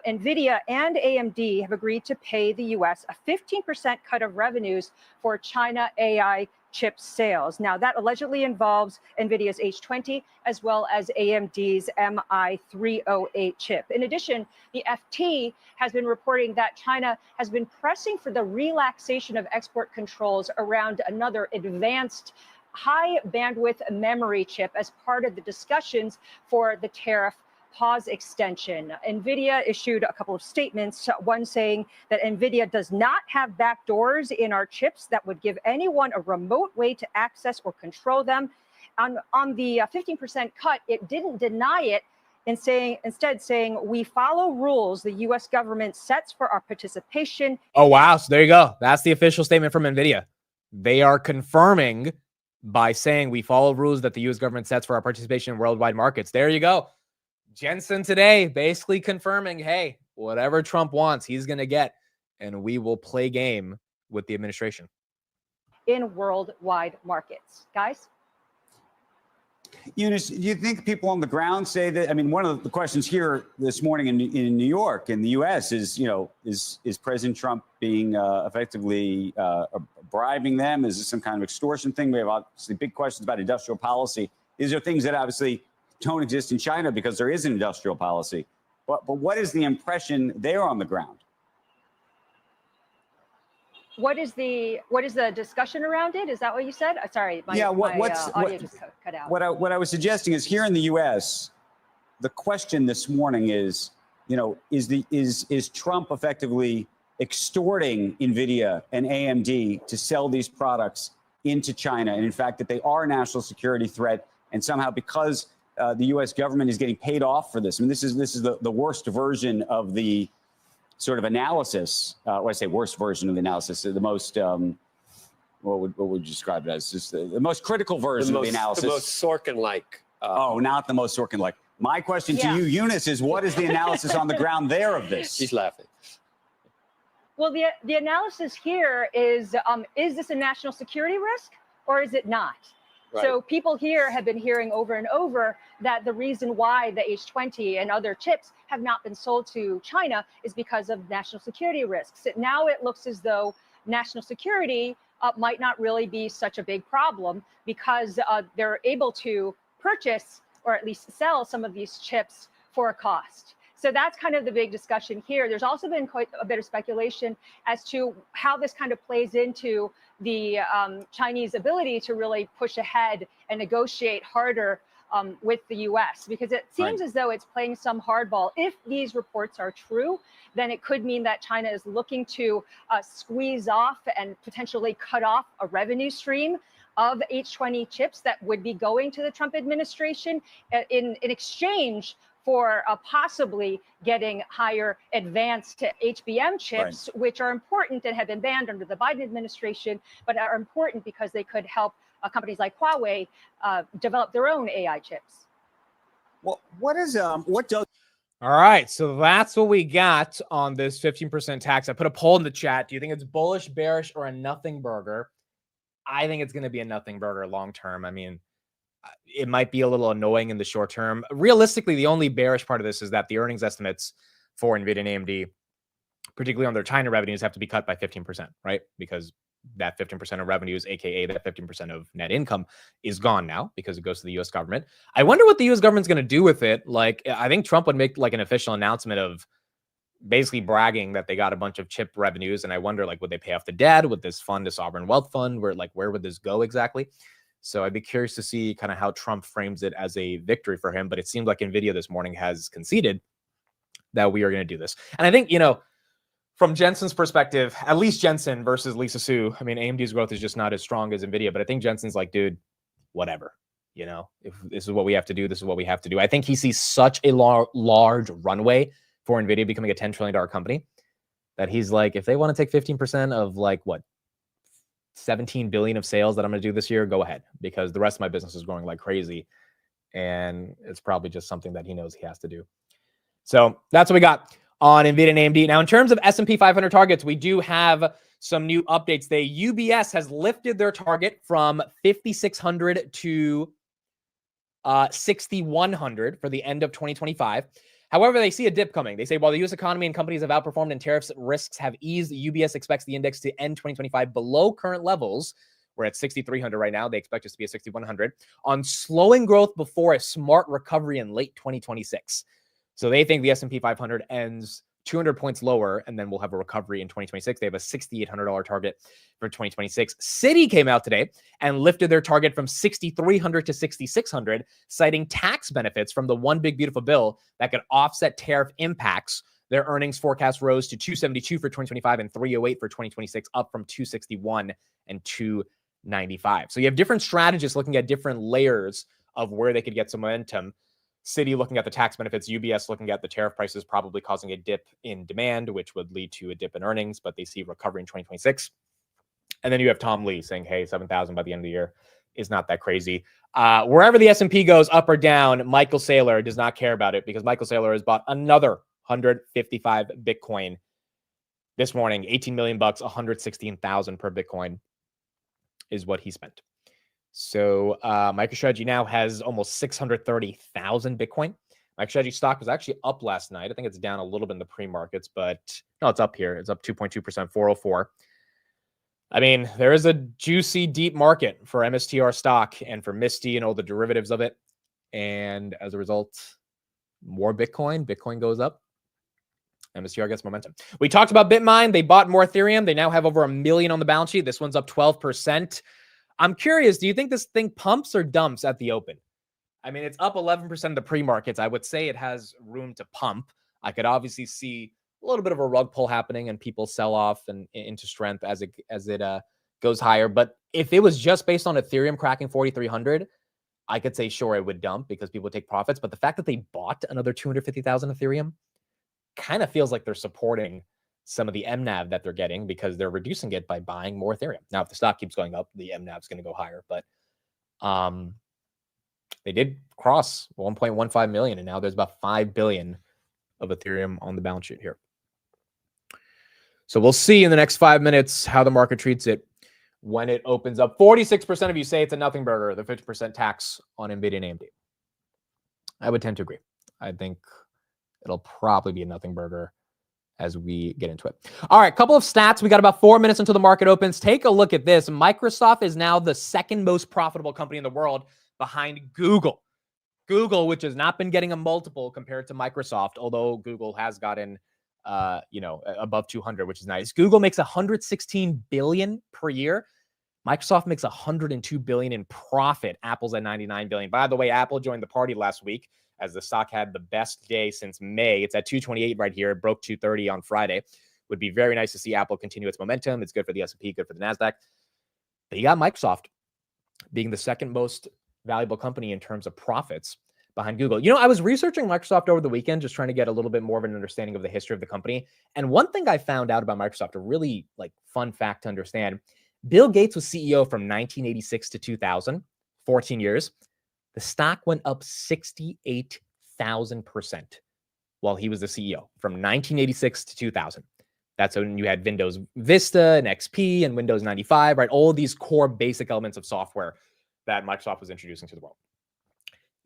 Nvidia and AMD have agreed to pay the U.S. a 15% cut of revenues for China AI chip sales. Now, that allegedly involves NVIDIA's H20 as well as AMD's MI308 chip. In addition, the FT has been reporting that China has been pressing for the relaxation of export controls around another advanced high bandwidth memory chip as part of the discussions for the tariff pause extension. NVIDIA issued a couple of statements, one saying that NVIDIA does not have backdoors in our chips that would give anyone a remote way to access or control them. On the 15% cut, it didn't deny it, instead saying, we follow rules the U.S. government sets for our participation. Oh, wow. So there you go. That's the official statement from NVIDIA. They are confirming by saying we follow rules that the U.S. government sets for our participation in worldwide markets. There you go. Jensen today basically confirming, hey, whatever Trump wants, he's going to get, and we will play game with the administration. In worldwide markets. Guys? Eunice, do you think people on the ground say that? I mean, one of the questions here this morning in New York, in the U.S., is, is President Trump being effectively bribing them? Is this some kind of extortion thing? We have obviously big questions about industrial policy. These are things that obviously don't exist in China because there is an industrial policy. But what is the impression there on the ground? What is the discussion around it? Is that what you said? Sorry, my audio just cut out. What I was suggesting is here in the U.S., the question this morning is, is Trump effectively extorting Nvidia and AMD to sell these products into China, and in fact that they are a national security threat, and somehow because the U.S. government is getting paid off for this. I mean, this is the worst version of the sort of analysis. When I say worst version of the analysis, the most what would you describe it as? Just the most critical version of the analysis. The most Sorkin-like. Not the most Sorkin-like. My question to you, Eunice, is what is the analysis on the ground there of this? She's laughing. Well, the analysis here is this a national security risk or is it not? Right. So people here have been hearing over and over that the reason why the H20 and other chips have not been sold to China is because of national security risks. Now it looks as though national security might not really be such a big problem because they're able to purchase or at least sell some of these chips for a cost. So that's kind of the big discussion here. There's also been quite a bit of speculation as to how this kind of plays into the Chinese ability to really push ahead and negotiate harder with the U.S. because it seems as though it's playing some hardball. If these reports are true, then it could mean that China is looking to squeeze off and potentially cut off a revenue stream of H20 chips that would be going to the Trump administration in exchange for possibly getting higher advanced HBM chips, which are important and have been banned under the Biden administration, but are important because they could help companies like Huawei develop their own AI chips. Well, what does? All right, so that's what we got on this 15% tax. I put a poll in the chat. Do you think it's bullish, bearish, or a nothing burger? I think it's going to be a nothing burger long term. I mean, it might be a little annoying in the short term. Realistically, the only bearish part of this is that the earnings estimates for NVIDIA and AMD, particularly on their China revenues, have to be cut by 15%, right? Because that 15% of revenues, aka that 15% of net income, is gone now because it goes to the U.S. government. I wonder what the U.S. government's going to do with it. Like, I think Trump would make like an official announcement of basically bragging that they got a bunch of chip revenues, and I wonder, like, would they pay off the debt? Would this fund a sovereign wealth fund? Where would this go exactly? So I'd be curious to see kind of how Trump frames it as a victory for him. But it seemed like NVIDIA this morning has conceded that we are going to do this. And I think, from Jensen's perspective, at least Jensen versus Lisa Su, I mean, AMD's growth is just not as strong as NVIDIA, but I think Jensen's like, dude, whatever. If this is what we have to do, this is what we have to do. I think he sees such a large runway for NVIDIA becoming a $10 trillion company that he's like, if they want to take 15% of like what, 17 billion of sales that I'm going to do this year, go ahead, because the rest of my business is growing like crazy. And it's probably just something that he knows he has to do. So that's what we got on NVIDIA and AMD. Now, in terms of S&P 500 targets, we do have some new updates. UBS has lifted their target from 5,600 to 6,100 for the end of 2025. However, they see a dip coming. They say, while the U.S. economy and companies have outperformed and tariffs risks have eased, UBS expects the index to end 2025 below current levels. We're at 6,300 right now. They expect us to be at 6,100 on slowing growth before a smart recovery in late 2026. So they think the S&P 500 ends 200 points lower, and then we'll have a recovery in 2026. They have a $6,800 target for 2026. Citi came out today and lifted their target from 6,300 to 6,600, citing tax benefits from the One Big Beautiful Bill that could offset tariff impacts. Their earnings forecast rose to 272 for 2025 and 308 for 2026, up from 261 and 295. So you have different strategists looking at different layers of where they could get some momentum. Citi looking at the tax benefits, UBS looking at the tariff prices probably causing a dip in demand, which would lead to a dip in earnings, but they see recovery in 2026. And then you have Tom Lee saying, hey, 7,000 by the end of the year is not that crazy. Wherever the S&P goes up or down, Michael Saylor does not care about it because Michael Saylor has bought another 155 Bitcoin this morning, 18 million bucks, 116,000 per Bitcoin is what he spent. So MicroStrategy now has almost 630,000 Bitcoin. MicroStrategy stock was actually up last night. I think it's down a little bit in the pre-markets, but no, it's up here. It's up 2.2%, 404. I mean, there is a juicy, deep market for MSTR stock and for Misty and all the derivatives of it. And as a result, more Bitcoin goes up. MSTR gets momentum. We talked about BitMine. They bought more Ethereum. They now have over 1 million on the balance sheet. This one's up 12%. I'm curious, do you think this thing pumps or dumps at the open? I mean, it's up 11% of the pre-markets. I would say it has room to pump. I could obviously see a little bit of a rug pull happening and people sell off and into strength as it goes higher. But if it was just based on Ethereum cracking 4,300, I could say, sure, it would dump because people would take profits. But the fact that they bought another 250,000 Ethereum kind of feels like they're supporting some of the MNAV that they're getting because they're reducing it by buying more Ethereum. Now, if the stock keeps going up, the MNAV is going to go higher. But they did cross 1.15 million, and now there's about 5 billion of Ethereum on the balance sheet here. So we'll see in the next 5 minutes how the market treats it when it opens up. 46% of you say it's a nothing burger, the 50% tax on NVIDIA and AMD. I would tend to agree. I think it'll probably be a nothing burger as we get into it. All right, couple of stats. We got about 4 minutes until the market opens. Take a look at this. Microsoft is now the second most profitable company in the world behind Google. Google, which has not been getting a multiple compared to Microsoft, although Google has gotten above 200, which is nice. Google makes 116 billion per year. Microsoft makes 102 billion in profit. Apple's at 99 billion. By the way, Apple joined the party last week as the stock had the best day since May. It's at 228 right here. It broke 230 on Friday. Would be very nice to see Apple continue its momentum. It's good for the S&P, good for the NASDAQ. But you got Microsoft being the second most valuable company in terms of profits behind Google. I was researching Microsoft over the weekend, just trying to get a little bit more of an understanding of the history of the company. And one thing I found out about Microsoft, a really fun fact to understand, Bill Gates was CEO from 1986 to 2000, 14 years. The stock went up 68,000% while he was the CEO from 1986 to 2000. That's when you had Windows Vista and XP and Windows 95, right? All of these core basic elements of software that Microsoft was introducing to the world.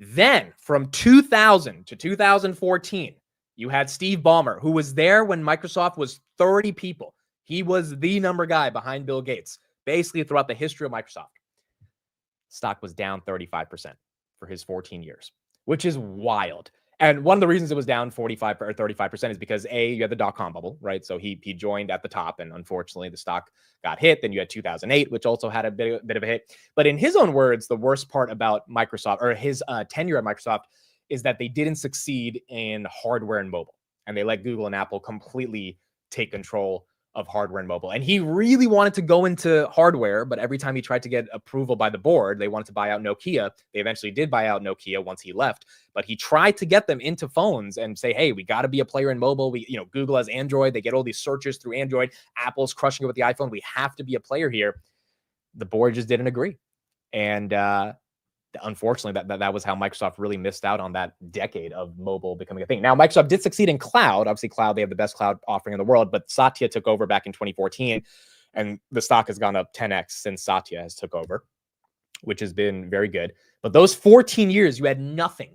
Then from 2000 to 2014, you had Steve Ballmer, who was there when Microsoft was 30 people. He was the number guy behind Bill Gates, basically throughout the history of Microsoft. Stock was down 35% for his 14 years, which is wild. And one of the reasons it was down 45 or 35% is because you had the dot-com bubble, right? So he joined at the top, and unfortunately the stock got hit. Then you had 2008, which also had a bit of a hit. But in his own words, the worst part about Microsoft or his tenure at Microsoft is that they didn't succeed in hardware and mobile. and they let Google and Apple completely take control of hardware and mobile. And he really wanted to go into hardware, but every time he tried to get approval by the board, they wanted to buy out Nokia. They eventually did buy out Nokia once he left, but he tried to get them into phones and say, hey, we got to be a player in mobile. Google has Android. They get all these searches through Android. Apple's crushing it with the iPhone. We have to be a player here. The board just didn't agree. And unfortunately, that was how Microsoft really missed out on that decade of mobile becoming a thing. Now, Microsoft did succeed in cloud. Obviously, cloud, they have the best cloud offering in the world, but Satya took over back in 2014, and the stock has gone up 10x since Satya has took over, which has been very good. But those 14 years, you had nothing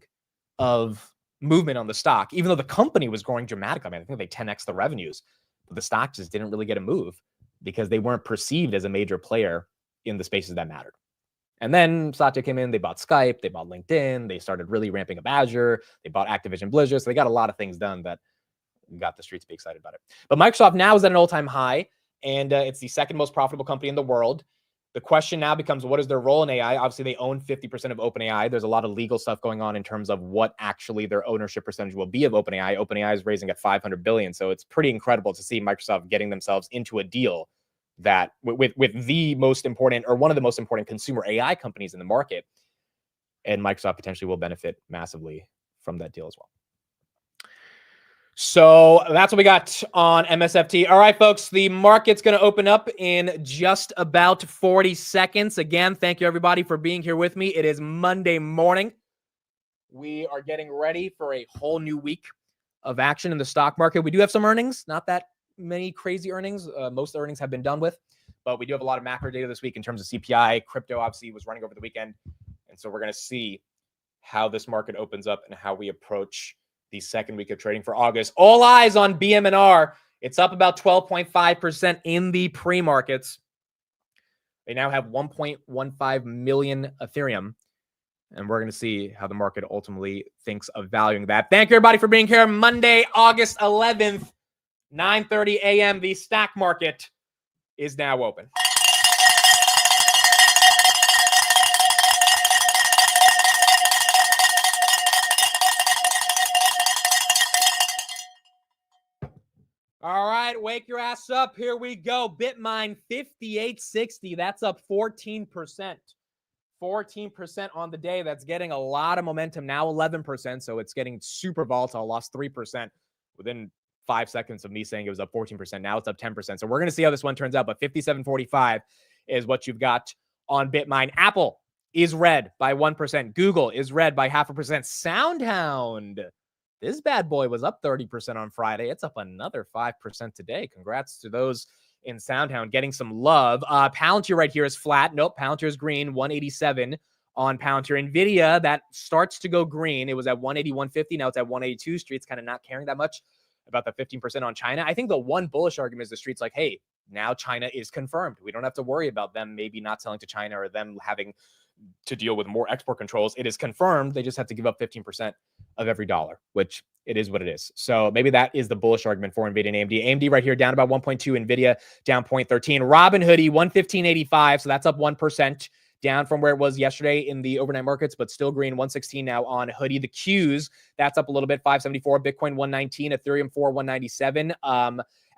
of movement on the stock, even though the company was growing dramatically. I mean, I think they 10x the revenues, but the stock just didn't really get a move because they weren't perceived as a major player in the spaces that mattered. And then Satya came in, they bought Skype, they bought LinkedIn, they started really ramping up Azure, they bought Activision Blizzard. So they got a lot of things done that got the streets to be excited about it. But Microsoft now is at an all-time high, and it's the second most profitable company in the world. The question now becomes, what is their role in AI? Obviously, they own 50% of OpenAI. There's a lot of legal stuff going on in terms of what actually their ownership percentage will be of OpenAI. OpenAI is raising at $500 billion. So it's pretty incredible to see Microsoft getting themselves into a deal that with the most important, or one of the most important consumer AI companies in the market, and Microsoft potentially will benefit massively from that deal as well. So that's what we got on MSFT. All right, folks, the market's going to open up in just about 40 seconds. Again, thank you everybody for being here with me. It is Monday morning. We are getting ready for a whole new week of action in the stock market. We do have some earnings, not that many crazy earnings. Most of the earnings have been done with, but we do have a lot of macro data this week in terms of CPI. Crypto obviously was running over the weekend. And so we're going to see how this market opens up and how we approach the second week of trading for August. All eyes on BMNR. It's up about 12.5% in the pre-markets. They now have 1.15 million Ethereum. And we're going to see how the market ultimately thinks of valuing that. Thank you, everybody, for being here. Monday, August 11th. 9:30 a.m. The stock market is now open. All right, wake your ass up. Here we go. Bitmine 5860. That's up 14%. 14% on the day. That's getting a lot of momentum now, 11%. So it's getting super volatile. Lost 3% within 5 seconds of me saying it was up 14%. Now it's up 10%. So we're going to see how this one turns out. But 57.45 is what you've got on Bitmine. Apple is red by 1%. Google is red by 0.5%. SoundHound, this bad boy was up 30% on Friday. It's up another 5% today. Congrats to those in SoundHound getting some love. Palantir right here is flat. Nope, Palantir is green, 187 on Palantir. Nvidia, that starts to go green. It was at 180, 150. Now it's at 182. Street's kind of not caring that much about the 15% on China. I think the one bullish argument is the street's like, hey, now China is confirmed. We don't have to worry about them maybe not selling to China or them having to deal with more export controls. It is confirmed. They just have to give up 15% of every dollar, which it is what it is. So maybe that is the bullish argument for Nvidia and AMD. AMD right here down about 1.2, Nvidia down 0.13. Robinhood 115.85, so that's up 1%, down from where it was yesterday in the overnight markets, but still green. 116 now on Hoodie. The Qs, that's up a little bit, 574. Bitcoin 119, Ethereum 197.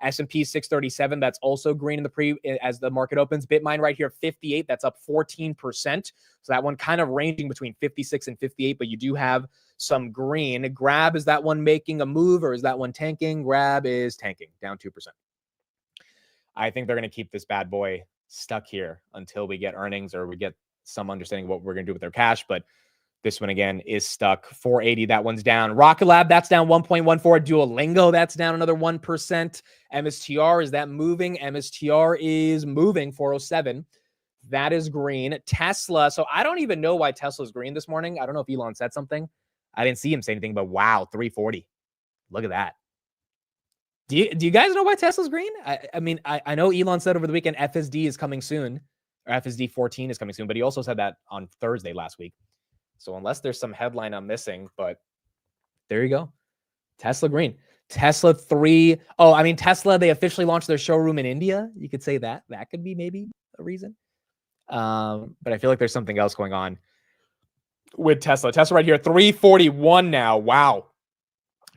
S&P 637, that's also green in the pre as the market opens. Bitmine right here 58, that's up 14%. So that one kind of ranging between 56 and 58, but you do have some green. Grab, is that one making a move or is that one tanking? Grab is tanking, down 2%. I think they're going to keep this bad boy stuck here until we get earnings or we get some understanding of what we're going to do with their cash. But this one, again, is stuck. 480, that one's down. Rocket Lab, that's down 1.14. Duolingo, that's down another 1%. MSTR, is that moving? MSTR is moving, 407. That is green. Tesla, so I don't even know why Tesla's green this morning. I don't know if Elon said something. I didn't see him say anything, but wow, 340. Look at that. Do you guys know why Tesla's green? I mean, I know Elon said over the weekend FSD is coming soon, or FSD 14 is coming soon, but he also said that on Thursday last week. So unless there's some headline I'm missing, but there you go. Tesla green. Tesla 3. Oh, I mean, Tesla, they officially launched their showroom in India. You could say that. That could be maybe a reason. But I feel like there's something else going on with Tesla. Tesla right here, 341 now. Wow.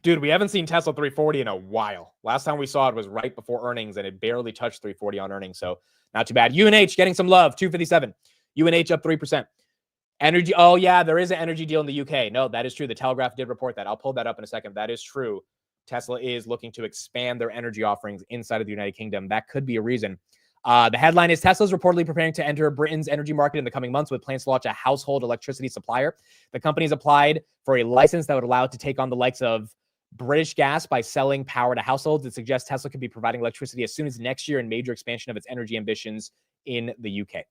Dude, we haven't seen Tesla 340 in a while. Last time we saw it was right before earnings, and it barely touched 340 on earnings, so not too bad. UNH getting some love, 257. UNH up 3%. Energy, oh yeah, there is an energy deal in the UK. No, that is true. The Telegraph did report that. I'll pull that up in a second. That is true. Tesla is looking to expand their energy offerings inside of the United Kingdom. That could be a reason. The headline is Tesla's reportedly preparing to enter Britain's energy market in the coming months with plans to launch a household electricity supplier. The company's applied for a license that would allow it to take on the likes of British Gas by selling power to households. It suggests Tesla could be providing electricity as soon as next year in major expansion of its energy ambitions in the UK.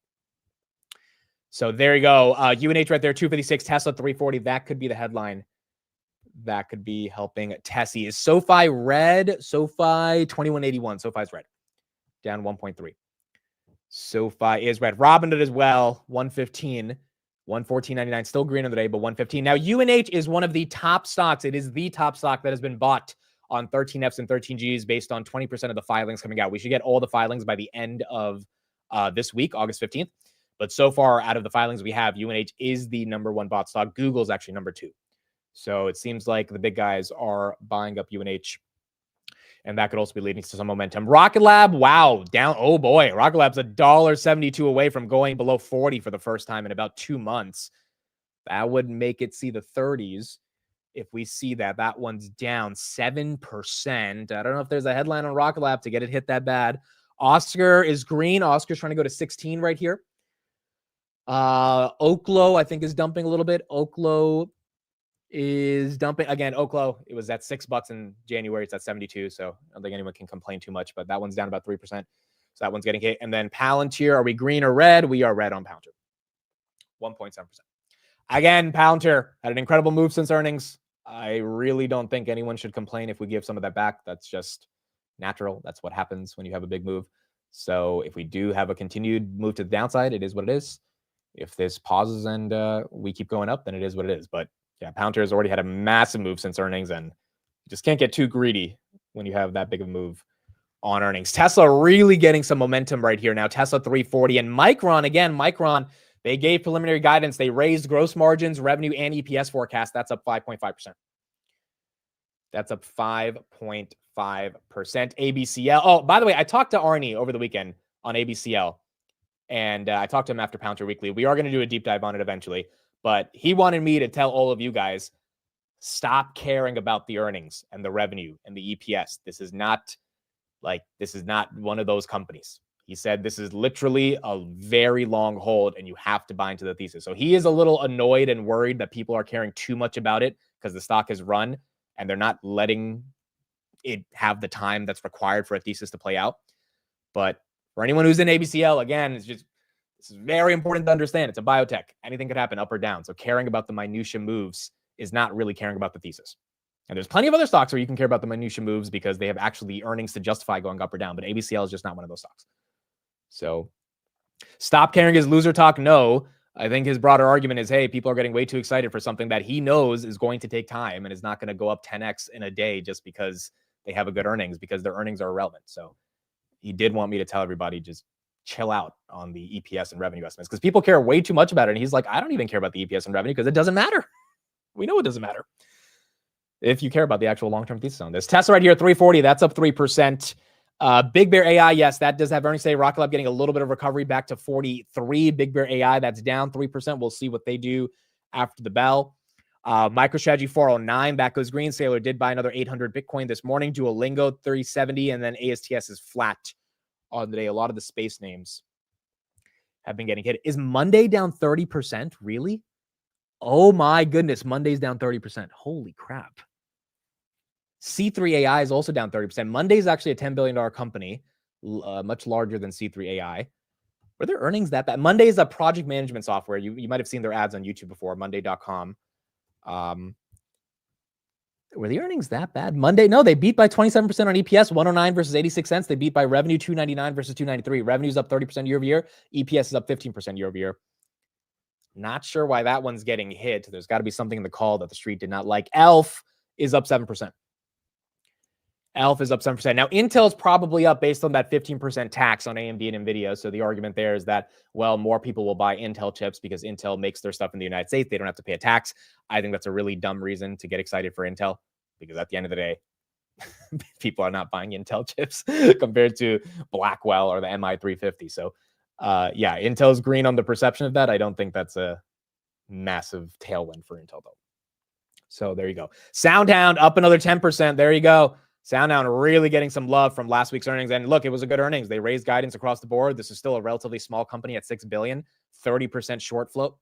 So there you go. UNH right there, 256, Tesla 340. That could be the headline. That could be helping Tessie. Is SoFi red? SoFi 2181. SoFi's red. Down 1.3. SoFi is red. Robinhood as well. 115. 114.99. Still green on the day, but 115. Now, UNH is one of the top stocks. It is the top stock that has been bought on 13Fs and 13Gs based on 20% of the filings coming out. We should get all the filings by the end of this week, August 15th. But so far, out of the filings we have, UNH is the number one bought stock. Google's actually number 2. So it seems like the big guys are buying up UNH. And that could also be leading to some momentum. Rocket Lab, wow, down. Oh boy, Rocket Lab's $1.72 away from going below 40 for the first time in about 2 months. That would make it see the 30s. If we see that, that one's down 7%. I don't know if there's a headline on Rocket Lab to get it hit that bad. Oscar is green. Oscar's trying to go to 16 right here. Oklo, I think, is dumping a little bit. Oklo is dumping again. Oklo, it was at $6 in January. It's at 72. So I don't think anyone can complain too much, but that one's down about 3%. So that one's getting hit. And then Palantir, are we green or red? We are red on Palantir. 1.7%. Again, Palantir had an incredible move since earnings. I really don't think anyone should complain if we give some of that back. That's just natural. That's what happens when you have a big move. So if we do have a continued move to the downside, it is what it is. If this pauses and we keep going up, then it is what it is. But yeah, Palantir has already had a massive move since earnings, and you just can't get too greedy when you have that big of a move on earnings. Tesla really getting some momentum right here now. Tesla 340 and Micron, again, Micron, they gave preliminary guidance. They raised gross margins, revenue, and EPS forecast. That's up 5.5%. That's up 5.5%. ABCL. Oh, by the way, I talked to Arnie over the weekend on ABCL. And I talked to him after Palantir Weekly. We are going to do a deep dive on it eventually. But he wanted me to tell all of you guys, stop caring about the earnings and the revenue and the EPS. This is not one of those companies. He said this is literally a very long hold and you have to buy into the thesis. So he is a little annoyed and worried that people are caring too much about it because the stock has run and they're not letting it have the time that's required for a thesis to play out. But for anyone who's in ABCL, again, this is very important to understand. It's a biotech. Anything could happen up or down. So caring about the minutia moves is not really caring about the thesis. And there's plenty of other stocks where you can care about the minutia moves because they have actually earnings to justify going up or down. But ABCL is just not one of those stocks. So stop caring his loser talk. No, I think his broader argument is, hey, people are getting way too excited for something that he knows is going to take time and is not going to go up 10x in a day just because they have a good earnings, because their earnings are irrelevant. So he did want me to tell everybody, just chill out on the EPS and revenue estimates because people care way too much about it. And he's like, I don't even care about the EPS and revenue because it doesn't matter. We know it doesn't matter if you care about the actual long-term thesis on this. Tesla right here, 340, that's up 3%. Big Bear AI, yes, that does have earnings today. Rocket Lab getting a little bit of recovery back to 43. Big Bear AI, that's down 3%. We'll see what they do after the bell. MicroStrategy 409, that goes green. Sailor did buy another 800 Bitcoin this morning. Duolingo 370, and then ASTS is flat on the day. A lot of the space names have been getting hit. Is Monday down 30%? Really? Oh my goodness, Monday's down 30%. Holy crap. C3 AI is also down 30%. Monday is actually a $10 billion company, much larger than C3 AI. Were their earnings that bad? Monday is a project management software. You might have seen their ads on YouTube before, monday.com. Were the earnings that bad? Monday, no, they beat by 27% on EPS, 109 versus 86 cents. They beat by revenue, 299 versus 293. Revenue's up 30% year over year. EPS is up 15% year over year. Not sure why that one's getting hit. There's got to be something in the call that the street did not like. ELF is up 7%. ELF is up 7%. Now, Intel's probably up based on that 15% tax on AMD and Nvidia. So the argument there is that, well, more people will buy Intel chips because Intel makes their stuff in the United States. They don't have to pay a tax. I think that's a really dumb reason to get excited for Intel. because at the end of the day, people are not buying Intel chips compared to Blackwell or the MI350. So yeah, Intel's green on the perception of that. I don't think that's a massive tailwind for Intel though. So there you go. SoundHound up another 10%. There you go. SoundHound really getting some love from last week's earnings. And look, it was a good earnings. They raised guidance across the board. This is still a relatively small company at $6 billion, 30% short float.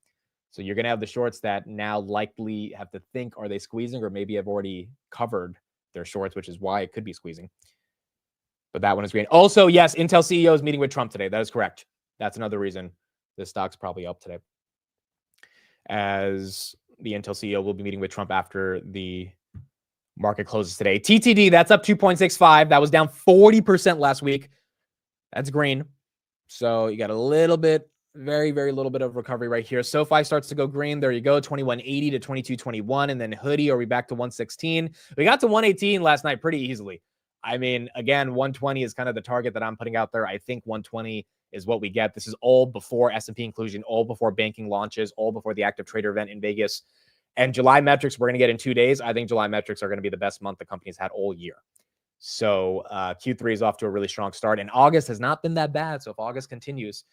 So you're going to have the shorts that now likely have to think, are they squeezing, or maybe have already covered their shorts, which is why it could be squeezing. But that one is green. Also, yes, Intel CEO is meeting with Trump today. That is correct. That's another reason this stock's probably up today, as the Intel CEO will be meeting with Trump after the market closes today. TTD, that's up 2.65. That was down 40% last week. That's green. So you got a little bit, very, very little bit of recovery right here. SoFi starts to go green. There you go, 2180 to 2221. And then Hoodie, are we back to 116? We got to 118 last night pretty easily. I mean, again, 120 is kind of the target that I'm putting out there. I think 120 is what we get. This is all before S&P inclusion, all before banking launches, all before the active trader event in Vegas. And July metrics we're going to get in 2 days. I think July metrics are going to be the best month the company's had all year. So Q3 is off to a really strong start. And August has not been that bad. So if August continues,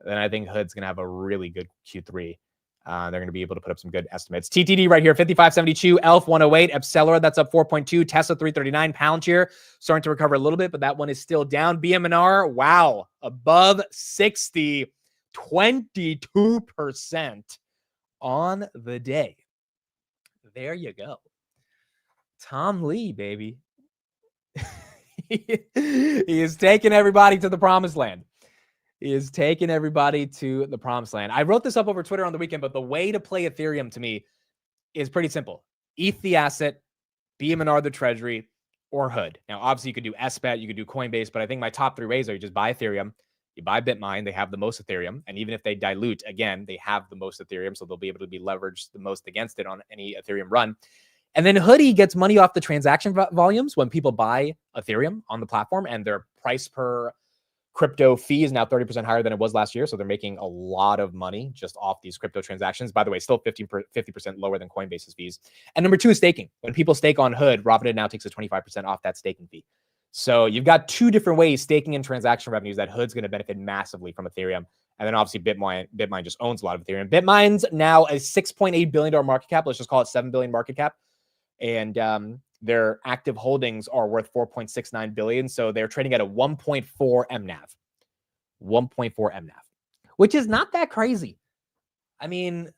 then I think Hood's going to have a really good Q3. They're going to be able to put up some good estimates. TTD right here, 55.72, ELF 108, Epsilon, that's up 4.2, Tesla 339, Palantir starting to recover a little bit, but that one is still down. BMNR, wow, above 60, 22% on the day. There you go. Tom Lee, baby. He is taking everybody to the promised land. He is taking everybody to the promised land. I wrote this up over Twitter on the weekend, but the way to play Ethereum to me is pretty simple. ETH the asset, BMNR the treasury, or Hood. Now, obviously, you could do SBET, you could do Coinbase, but I think my top 3 ways are you just buy Ethereum, you buy Bitmine, they have the most Ethereum, and even if they dilute, again, they have the most Ethereum, so they'll be able to be leveraged the most against it on any Ethereum run. And then Hoodie gets money off the transaction volumes when people buy Ethereum on the platform, and their price per crypto fee is now 30% higher than it was last year. So they're making a lot of money just off these crypto transactions. By the way, still 50% lower than Coinbase's fees. And number 2 is staking. When people stake on Hood, Robinhood now takes a 25% off that staking fee. So you've got 2 different ways, staking and transaction revenues, that Hood's going to benefit massively from Ethereum. And then obviously Bitmine just owns a lot of Ethereum. Bitmine's now a $6.8 billion market cap. Let's just call it $7 billion market cap. And their active holdings are worth $4.69 billion. So they're trading at a 1.4 MNAV. 1.4 MNAV, which is not that crazy. I mean,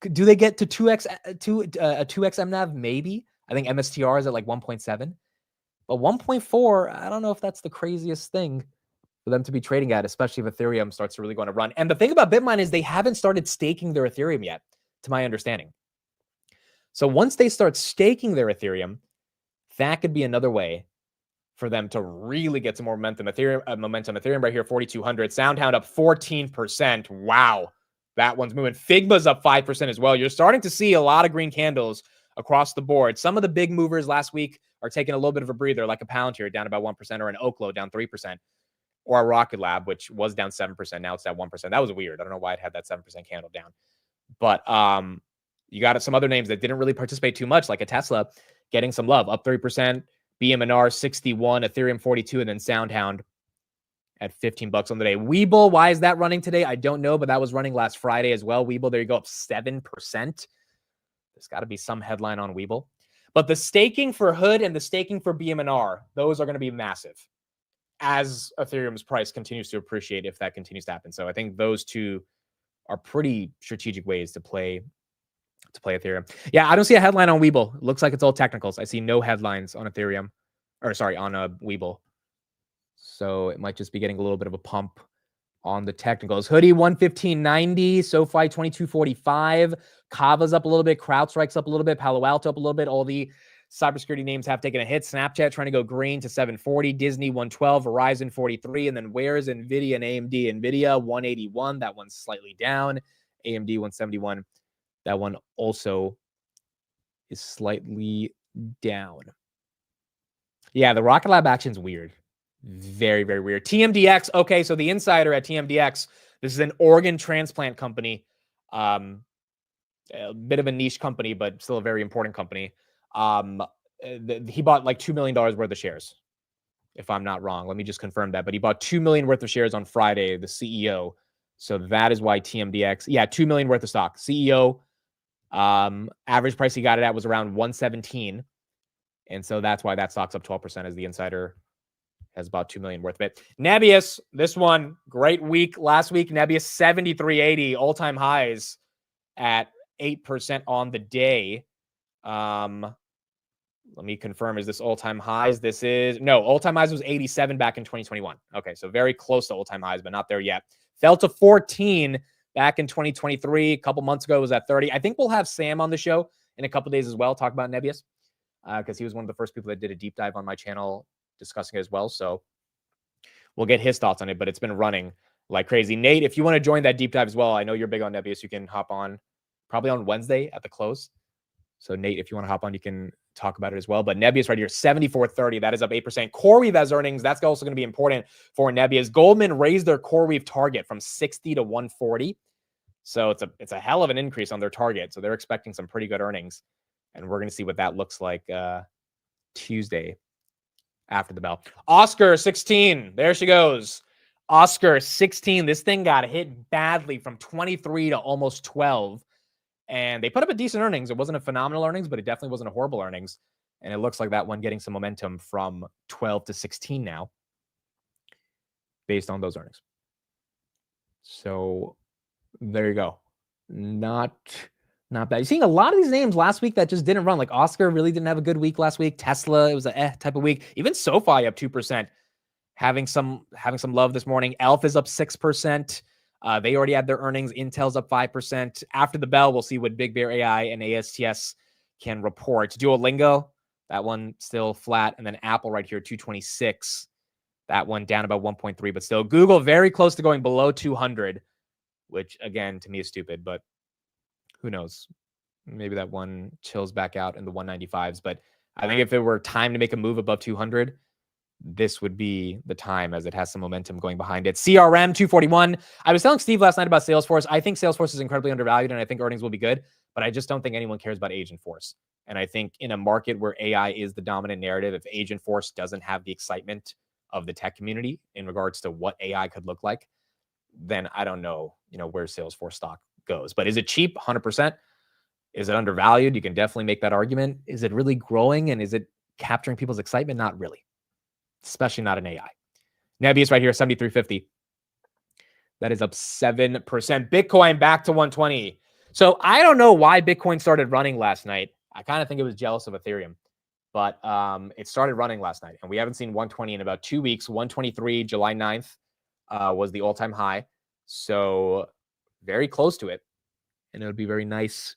do they get to 2x MNAV? Maybe. I think MSTR is at like 1.7. But 1.4, I don't know if that's the craziest thing for them to be trading at, especially if Ethereum starts to really go on a run. And the thing about Bitmine is they haven't started staking their Ethereum yet, to my understanding. So once they start staking their Ethereum, that could be another way for them to really get some more momentum. Ethereum right here, 4,200. SoundHound up 14%. Wow, that one's moving. Figma's up 5% as well. You're starting to see a lot of green candles across the board. Some of the big movers last week are taking a little bit of a breather, like a Palantir down about 1%, or an Oklo down 3%, or a Rocket Lab, which was down 7%. Now it's at 1%. That was weird. I don't know why it had that 7% candle down. But you got some other names that didn't really participate too much, like a Tesla, getting some love, up 3%, BMNR 61, Ethereum 42, and then SoundHound at $15 on the day. Webull, why is that running today? I don't know, but that was running last Friday as well. Webull, there you go, up 7%. There's got to be some headline on Webull. But the staking for Hood and the staking for BMNR, those are going to be massive as Ethereum's price continues to appreciate, if that continues to happen. So I think those 2 are pretty strategic ways to play Ethereum. Yeah, I don't see a headline on Webull. It looks like it's all technicals. I see no headlines on Ethereum, or sorry, on Webull. So it might just be getting a little bit of a pump on the technicals. Hoodie 115.90, SoFi 22.45, Kava's up a little bit, CrowdStrike's up a little bit, Palo Alto up a little bit. All the cybersecurity names have taken a hit. Snapchat trying to go green to 740, Disney 112, Verizon 43, and then where's Nvidia and AMD? Nvidia 181, that one's slightly down. AMD 171. That one also is slightly down. Yeah, the Rocket Lab action's weird. Very, very weird. TMDX. Okay, so the insider at TMDX, this is an organ transplant company. A bit of a niche company, but still a very important company. he bought like $2 million worth of shares, if I'm not wrong. Let me just confirm that. But he bought $2 million worth of shares on Friday, the CEO. So that is why TMDX, $2 million worth of stock. CEO, average price he got it at was around 117. And so that's why that stock's up 12% as the insider has about $2 million worth of it. Nebius, this one, great week. Last week, Nebius 73.80, all-time highs at 8% on the day. Let me confirm, is this all-time highs? All-time highs was 87 back in 2021. Okay, so very close to all-time highs, but not there yet. Fell to 14 back in 2023. A couple months ago, it was at 30. I think we'll have Sam on the show in a couple days as well, talk about Nebius, because he was one of the first people that did a deep dive on my channel discussing it as well. So we'll get his thoughts on it, but it's been running like crazy. Nate, if you want to join that deep dive as well, I know you're big on Nebius. You can hop on probably on Wednesday at the close. So Nate, if you want to hop on, you can talk about it as well. But Nebius right here, 74.30. That is up 8%. CoreWeave has earnings. That's also going to be important for Nebius. Goldman raised their CoreWeave target from 60 to 140. So it's a hell of an increase on their target. So they're expecting some pretty good earnings. And we're going to see what that looks like Tuesday after the bell. Oscar 16. There she goes. Oscar 16. This thing got hit badly from 23 to almost 12. And they put up a decent earnings. It wasn't a phenomenal earnings, but it definitely wasn't a horrible earnings. And it looks like that one getting some momentum from 12 to 16 now based on those earnings. So there you go. Not bad. You're seeing a lot of these names last week that just didn't run. Like Oscar really didn't have a good week last week. Tesla, it was a type of week. Even SoFi up 2%, having some love this morning. Elf is up 6%. They already had their earnings. Intel's up 5%. After the bell, we'll see what Big Bear AI and ASTS can report. Duolingo, that one still flat. And then Apple right here, 226. That one down about 1.3, but still. Google very close to going below 200, which again, to me is stupid, but who knows? Maybe that one chills back out in the 195s. But I think if it were time to make a move above 200, this would be the time, as it has some momentum going behind it. CRM 241. I was telling Steve last night about Salesforce. I think Salesforce is incredibly undervalued, and I think earnings will be good, but I just don't think anyone cares about Agentforce. And I think in a market where AI is the dominant narrative, if Agentforce doesn't have the excitement of the tech community in regards to what AI could look like, then I don't know, where Salesforce stock goes. But is it cheap? 100%. Is it undervalued? You can definitely make that argument. Is it really growing, and is it capturing people's excitement? Not really. Especially not in AI. Nebius right here, 73.50. That is up 7%. Bitcoin back to 120. So I don't know why Bitcoin started running last night. I kind of think it was jealous of Ethereum, but it started running last night, and we haven't seen 120 in about 2 weeks. 123, July 9th was the all-time high. So very close to it, and it would be very nice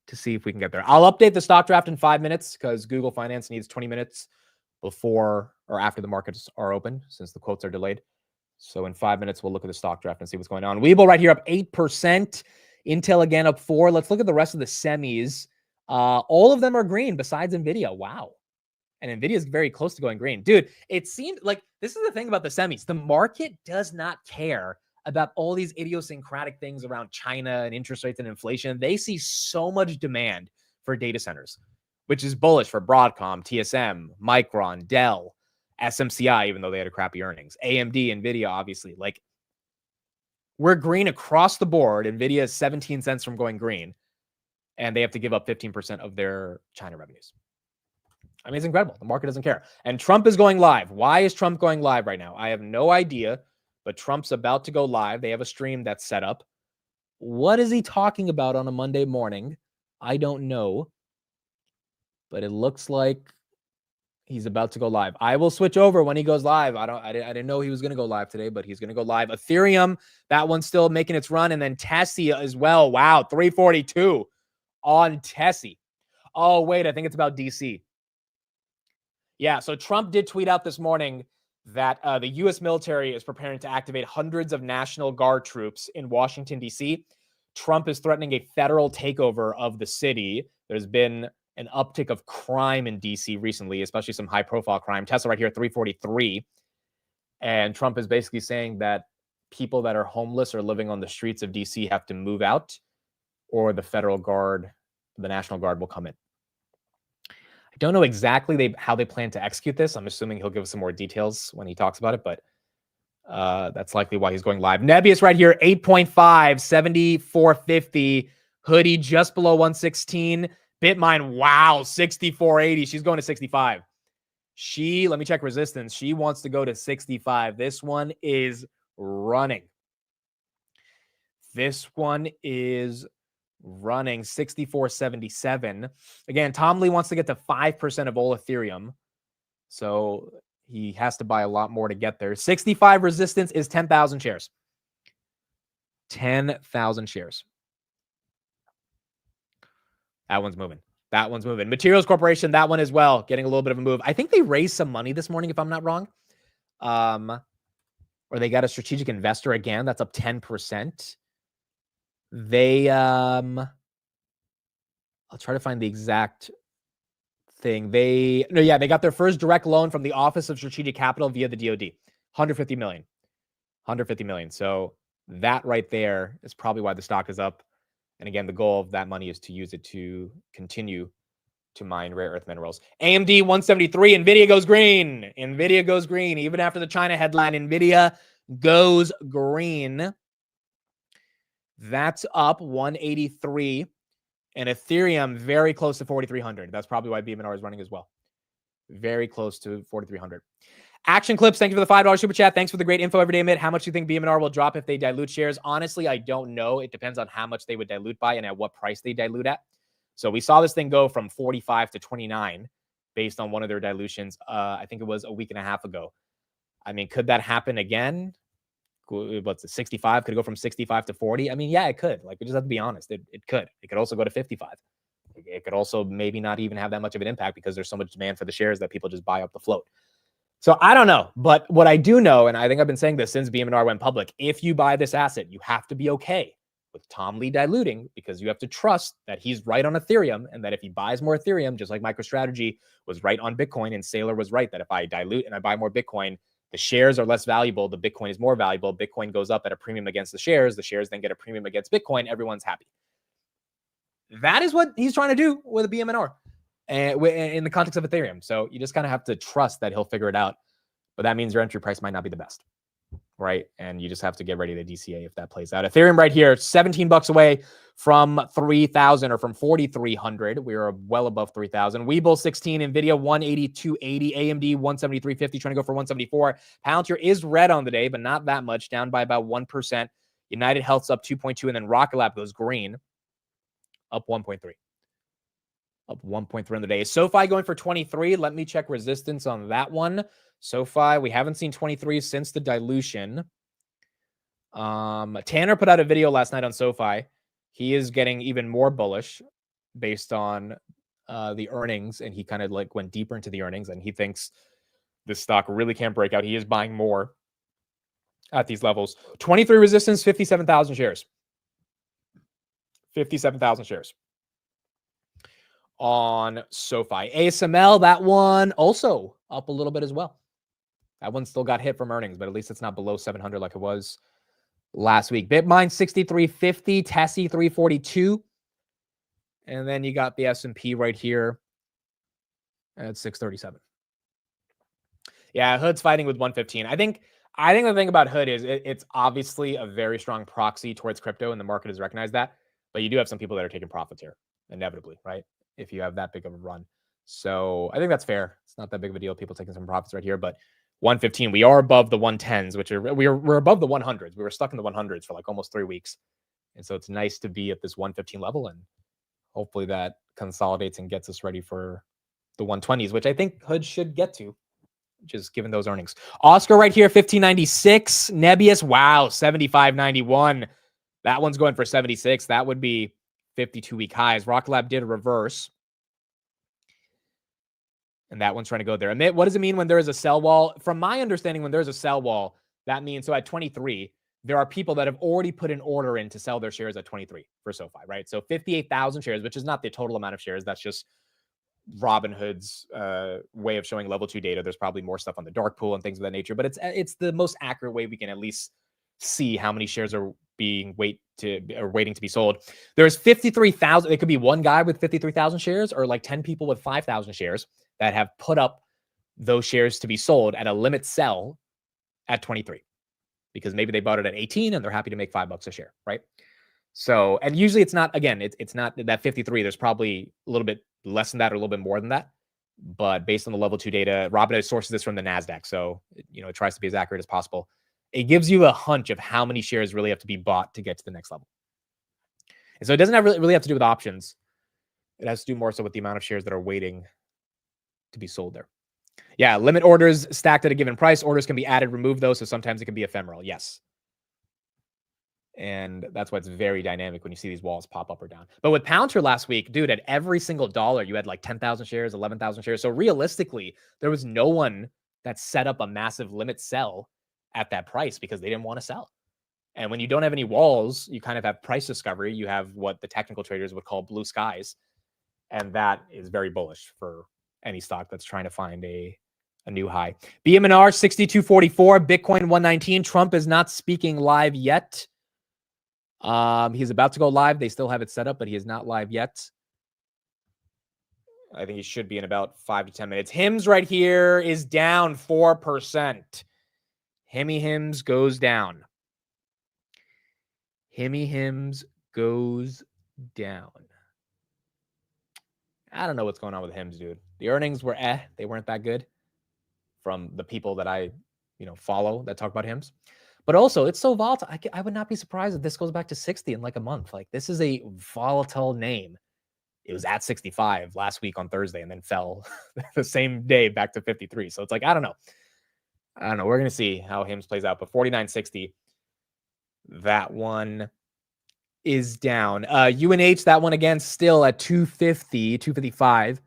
to see if we can get there. I'll update the stock draft in 5 minutes because Google Finance needs 20 minutes before or after the markets are open, since the quotes are delayed. So in 5 minutes, we'll look at the stock draft and see what's going on. Webull right here up 8%. Intel again up 4%. Let's look at the rest of the semis. All of them are green besides Nvidia. Wow. And Nvidia is very close to going green. Dude, it seemed like this is the thing about the semis. The market does not care about all these idiosyncratic things around China and interest rates and inflation. They see so much demand for data centers, which is bullish for Broadcom, TSM, Micron, Dell, SMCI, even though they had a crappy earnings, AMD, Nvidia, obviously. Like, we're green across the board. Nvidia is 17 cents from going green, and they have to give up 15% of their China revenues. I mean, it's incredible. The market doesn't care. And Trump is going live. Why is Trump going live right now? I have no idea, but Trump's about to go live. They have a stream that's set up. What is he talking about on a Monday morning? I don't know, but it looks like he's about to go live. I will switch over when he goes live. I didn't know he was going to go live today, but he's going to go live. Ethereum, that one's still making its run. And then Tessie as well. Wow, 342 on Tessie. Oh, wait, I think it's about DC. Yeah, so Trump did tweet out this morning that the U.S. military is preparing to activate hundreds of National Guard troops in Washington, D.C. Trump is threatening a federal takeover of the city. There's been an uptick of crime in D.C. recently, especially some high-profile crime. Tesla right here, 343. And Trump is basically saying that people that are homeless or living on the streets of D.C. have to move out, or the federal guard, the National Guard, will come in. I don't know exactly how they plan to execute this. I'm assuming he'll give us some more details when he talks about it, but that's likely why he's going live. Nebius right here, 8.5, 74.50. Hoodie just below 116. Bitmine, wow, 64.80. She's going to 65. Let me check resistance. She wants to go to 65. This one is running. This one is running 64.77. Again, Tom Lee wants to get to 5% of all Ethereum. So he has to buy a lot more to get there. 65 resistance is 10,000 shares. 10,000 shares. That one's moving. That one's moving. Materials Corporation, that one as well, getting a little bit of a move. I think they raised some money this morning, if I'm not wrong. Or they got a strategic investor again. That's up 10%. They, I'll try to find the exact thing. They got their first direct loan from the Office of Strategic Capital via the DoD. 150 million. 150 million. So that right there is probably why the stock is up. And again, the goal of that money is to use it to continue to mine rare earth minerals. AMD 173, Nvidia goes green. Nvidia goes green. Even after the China headline, Nvidia goes green. That's up 183. And Ethereum very close to 4,300. That's probably why BMNR is running as well. Very close to 4,300. Action Clips, thank you for the $5 super chat. Thanks for the great info every day, Amit. How much do you think BMNR will drop if they dilute shares? Honestly, I don't know. It depends on how much they would dilute by and at what price they dilute at. So we saw this thing go from 45 to 29 based on one of their dilutions. I think it was a week and a half ago. I mean, could that happen again? What's it, 65? Could it go from 65 to 40? I mean, yeah, it could. Like, we just have to be honest. It could. It could also go to 55. It could also maybe not even have that much of an impact because there's so much demand for the shares that people just buy up the float. So I don't know. But what I do know, and I think I've been saying this since BMNR went public, if you buy this asset, you have to be okay with Tom Lee diluting because you have to trust that he's right on Ethereum and that if he buys more Ethereum, just like MicroStrategy was right on Bitcoin and Saylor was right that if I dilute and I buy more Bitcoin, the shares are less valuable. The Bitcoin is more valuable. Bitcoin goes up at a premium against the shares. The shares then get a premium against Bitcoin. Everyone's happy. That is what he's trying to do with a BMNR and in the context of Ethereum. So you just kind of have to trust that he'll figure it out. But that means your entry price might not be the best, right? And you just have to get ready to DCA if that plays out. Ethereum right here, $17 away from 3,000 or from 4,300. We are well above 3,000. Webull 16, Nvidia 182.80, AMD 173.50, trying to go for 174. Palantir is red on the day, but not that much, down by about 1%. United Health's up 2.2, and then Rocket Lab goes green, up 1.3. Up 1.3 on the day. SoFi going for 23. Let me check resistance on that one. SoFi, we haven't seen 23 since the dilution. Tanner put out a video last night on SoFi. He is getting even more bullish based on the earnings, and he kind of like went deeper into the earnings, and he thinks this stock really can't break out. He is buying more at these levels. 23 resistance, 57,000 shares. 57,000 shares on SoFi. ASML, that one also up a little bit as well. That one still got hit from earnings, but at least it's not below 700 like it was last week. Bitmine 63.50, Tessie 342. And then you got the S&P right here at 637. Yeah, Hood's fighting with 115. I think the thing about Hood is it's obviously a very strong proxy towards crypto, and the market has recognized that. But you do have some people that are taking profits here, inevitably, right? If you have that big of a run. So I think that's fair. It's not that big of a deal. People taking some profits right here, but 115, we are above the 110s, which are we're above the 100s. We were stuck in the 100s for like almost 3 weeks. And so it's nice to be at this 115 level, and hopefully that consolidates and gets us ready for the 120s, which I think Hood should get to, just given those earnings. Oscar right here, 1596. Nebius, wow, 7591. That one's going for 76. That would be 52-week highs. Rocket Lab did a reverse. And that one's trying to go there. Amit, what does it mean when there is a sell wall? From my understanding, when there's a sell wall, that means, so at 23, there are people that have already put an order in to sell their shares at 23 for SoFi, right? So 58,000 shares, which is not the total amount of shares. That's just Robinhood's way of showing level 2 data. There's probably more stuff on the dark pool and things of that nature, but it's the most accurate way we can at least see how many shares are waiting to be sold. There's 53,000. It could be one guy with 53,000 shares or like 10 people with 5,000 shares that have put up those shares to be sold at a limit sell at 23, because maybe they bought it at 18 and they're happy to make $5 a share, right? So, and usually it's not, again, it's not that 53. There's probably a little bit less than that or a little bit more than that. But based on the level 2 data, Robinhood sources this from the NASDAQ. So, it tries to be as accurate as possible. It gives you a hunch of how many shares really have to be bought to get to the next level. And so it doesn't really have to do with options. It has to do more so with the amount of shares that are waiting to be sold there. Yeah, limit orders stacked at a given price. Orders can be added, removed though, so sometimes it can be ephemeral. Yes. And that's why it's very dynamic when you see these walls pop up or down. But with Palantir last week, dude, at every single dollar, you had like 10,000 shares, 11,000 shares. So realistically, there was no one that set up a massive limit sell at that price because they didn't want to sell. And when you don't have any walls, you kind of have price discovery. You have what the technical traders would call blue skies. And that is very bullish for any stock that's trying to find a new high. BMNR 6244, Bitcoin 119. Trump is not speaking live yet. He's about to go live. They still have it set up, but he is not live yet. I think he should be in about 5 to 10 minutes. HIMS right here is down 4%. HIMS goes down. HIMS goes down. I don't know what's going on with HIMS, dude. The earnings were they weren't that good from the people that I, follow that talk about HIMS. But also, it's so volatile. I would not be surprised if this goes back to 60 in like a month. Like, this is a volatile name. It was at 65 last week on Thursday and then fell the same day back to 53. So it's like, I don't know. We're going to see how HIMS plays out. But 49.60, that one is down. UNH, that one again, still at 250, 255.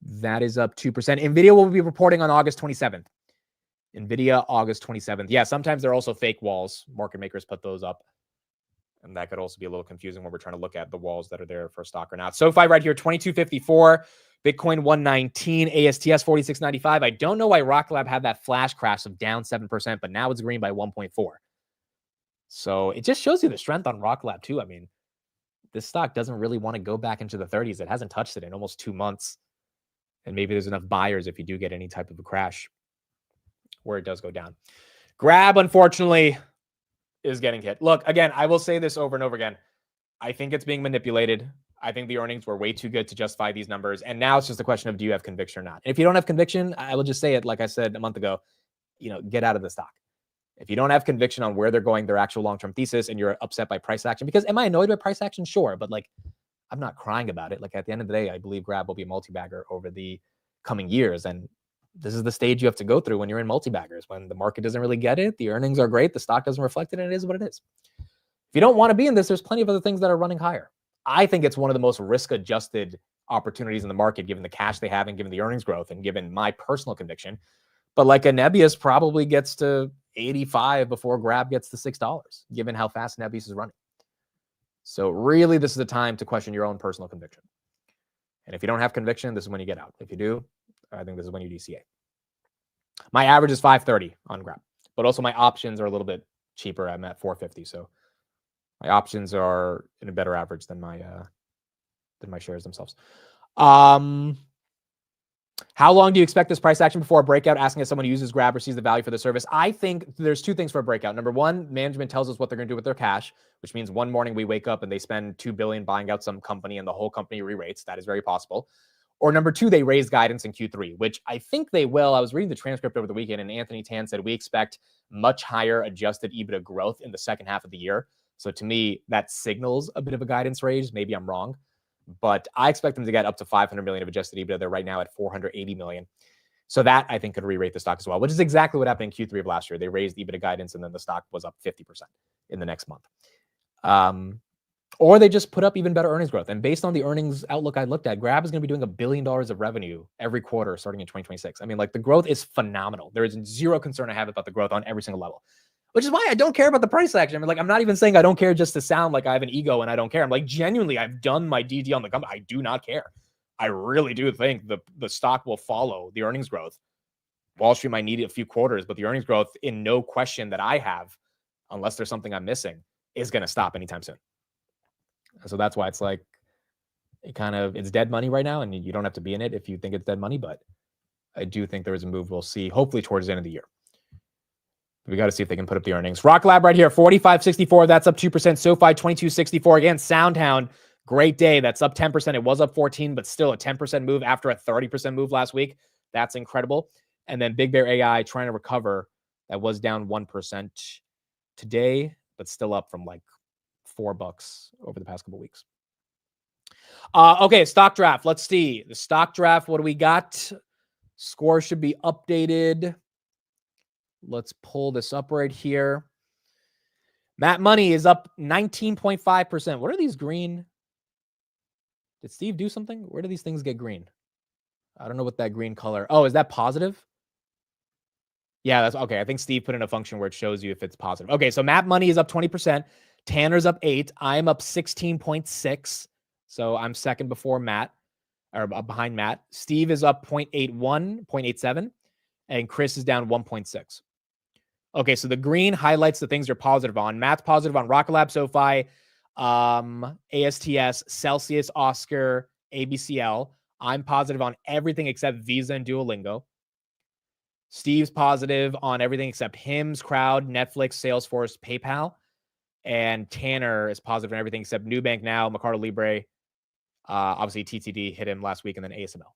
That is up 2%. Nvidia will be reporting on August 27th. Nvidia, August 27th. Yeah, sometimes they're also fake walls. Market makers put those up. And that could also be a little confusing when we're trying to look at the walls that are there for stock or not. SoFi right here, 2254. Bitcoin 119. ASTS 4695. I don't know why Rocket Lab had that flash crash of down 7%, but now it's green by 1.4. So it just shows you the strength on Rocket Lab too. I mean, this stock doesn't really want to go back into the 30s. It hasn't touched it in almost 2 months. And maybe there's enough buyers if you do get any type of a crash where it does go down. Grab, unfortunately, is getting hit. Look, again, I will say this over and over again. I think it's being manipulated. I think the earnings were way too good to justify these numbers. And now it's just a question of, do you have conviction or not? And if you don't have conviction, I will just say it like I said a month ago, get out of the stock. If you don't have conviction on where they're going, their actual long-term thesis, and you're upset by price action, because am I annoyed by price action? Sure. But like, I'm not crying about it. Like, at the end of the day, I believe Grab will be a multi-bagger over the coming years. And this is the stage you have to go through when you're in multi-baggers, when the market doesn't really get it. The earnings are great. The stock doesn't reflect it. And it is what it is. If you don't want to be in this, there's plenty of other things that are running higher. I think it's one of the most risk-adjusted opportunities in the market, given the cash they have and given the earnings growth and given my personal conviction. But like a Nebius probably gets to 85 before Grab gets to $6, given how fast Nebius is running. So really, this is the time to question your own personal conviction. And if you don't have conviction, this is when you get out. If you do, I think this is when you DCA. My average is 530 on Grab, but also my options are a little bit cheaper. I'm at 450, so my options are in a better average than my shares themselves. How long do you expect this price action before a breakout? Asking if someone who uses Grab or sees the value for the service. I think there's 2 things for a breakout. Number one, management tells us what they're going to do with their cash, which means one morning we wake up and they spend $2 billion buying out some company and the whole company re-rates. That is very possible. Or number 2, they raise guidance in Q3, which I think they will. I was reading the transcript over the weekend, and Anthony Tan said we expect much higher adjusted EBITDA growth in the second half of the year. So to me, that signals a bit of a guidance raise. Maybe I'm wrong, but I expect them to get up to 500 million of adjusted EBITDA. They're right now at 480 million. So that I think could re-rate the stock as well, which is exactly what happened in Q3 of last year. They raised EBITDA guidance and then the stock was up 50% in the next month. Or they just put up even better earnings growth. And based on the earnings outlook I looked at, Grab is going to be doing $1 billion of revenue every quarter starting in 2026. I mean, like, the growth is phenomenal. There is zero concern I have about the growth on every single level, which is why I don't care about the price action. I mean, like, I'm not even saying I don't care just to sound like I have an ego and I don't care. I'm like, genuinely, I've done my DD on the company. I do not care. I really do think the stock will follow the earnings growth. Wall Street might need a few quarters, but the earnings growth, in no question that I have, unless there's something I'm missing, is going to stop anytime soon. So that's why it's like, it's dead money right now, and you don't have to be in it if you think it's dead money, but I do think there is a move we'll see hopefully towards the end of the year. We got to see if they can put up the earnings. Rock Lab right here, 45.64. That's up 2%. SoFi 22.64. Again, SoundHound, great day. That's up 10%. It was up 14, but still a 10% move after a 30% move last week. That's incredible. And then Big Bear AI trying to recover. That was down 1% today, but still up from like $4 over the past couple weeks. Okay, stock draft. Let's see. The stock draft, what do we got? Score should be updated. Let's pull this up right here. Matt Money is up 19.5%. What are these green? Did Steve do something? Where do these things get green? I don't know what that green color. Oh, is that positive? Yeah, that's okay. I think Steve put in a function where it shows you if it's positive. Okay, so Matt Money is up 20%. Tanner's up 8. I'm up 16.6. So I'm second before Matt, or behind Matt. Steve is up 0.81, 0.87, and Chris is down 1.6. Okay, so the green highlights the things you're positive on. Matt's positive on Rocket Lab, SoFi, ASTS, Celsius, Oscar, ABCL. I'm positive on everything except Visa and Duolingo. Steve's positive on everything except Hims, Crowd, Netflix, Salesforce, PayPal. And Tanner is positive on everything except Nubank Now, Mercado Libre. Obviously, TTD hit him last week, and then ASML.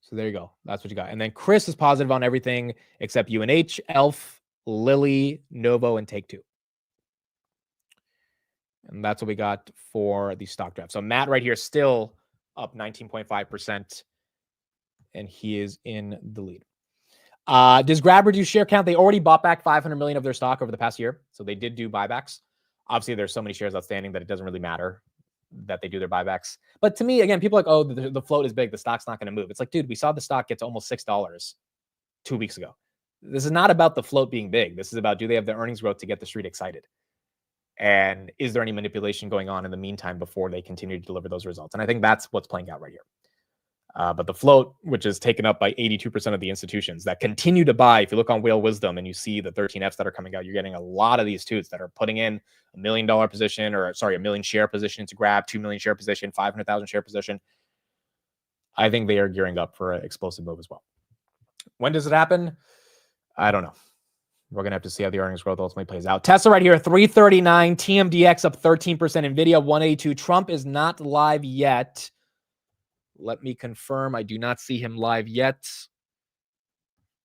So there you go. That's what you got. And then Chris is positive on everything except UNH, Elf, Lilly, Novo, and Take-Two. And that's what we got for the stock draft. So Matt right here still up 19.5%, and he is in the lead. Does Grab reduce share count? They already bought back 500 million of their stock over the past year. So they did do buybacks. Obviously, there's so many shares outstanding that it doesn't really matter that they do their buybacks. But to me, again, people are like, oh, the float is big. The stock's not going to move. It's like, dude, we saw the stock get to almost $6 2 weeks ago. This is not about the float being big. This is about, do they have the earnings growth to get the street excited? And is there any manipulation going on in the meantime before they continue to deliver those results? And I think that's what's playing out right here. But the float, which is taken up by 82% of the institutions that continue to buy, if you look on Whale Wisdom and you see the 13Fs that are coming out, you're getting a lot of these toots that are putting in $1 million position, or sorry, 1 million share position to Grab, 2 million share position, 500,000 share position. I think they are gearing up for an explosive move as well. When does it happen? I don't know. We're going to have to see how the earnings growth ultimately plays out. Tesla right here, 339, TMDX up 13%, Nvidia 182. Trump is not live yet. Let me confirm. I do not see him live yet,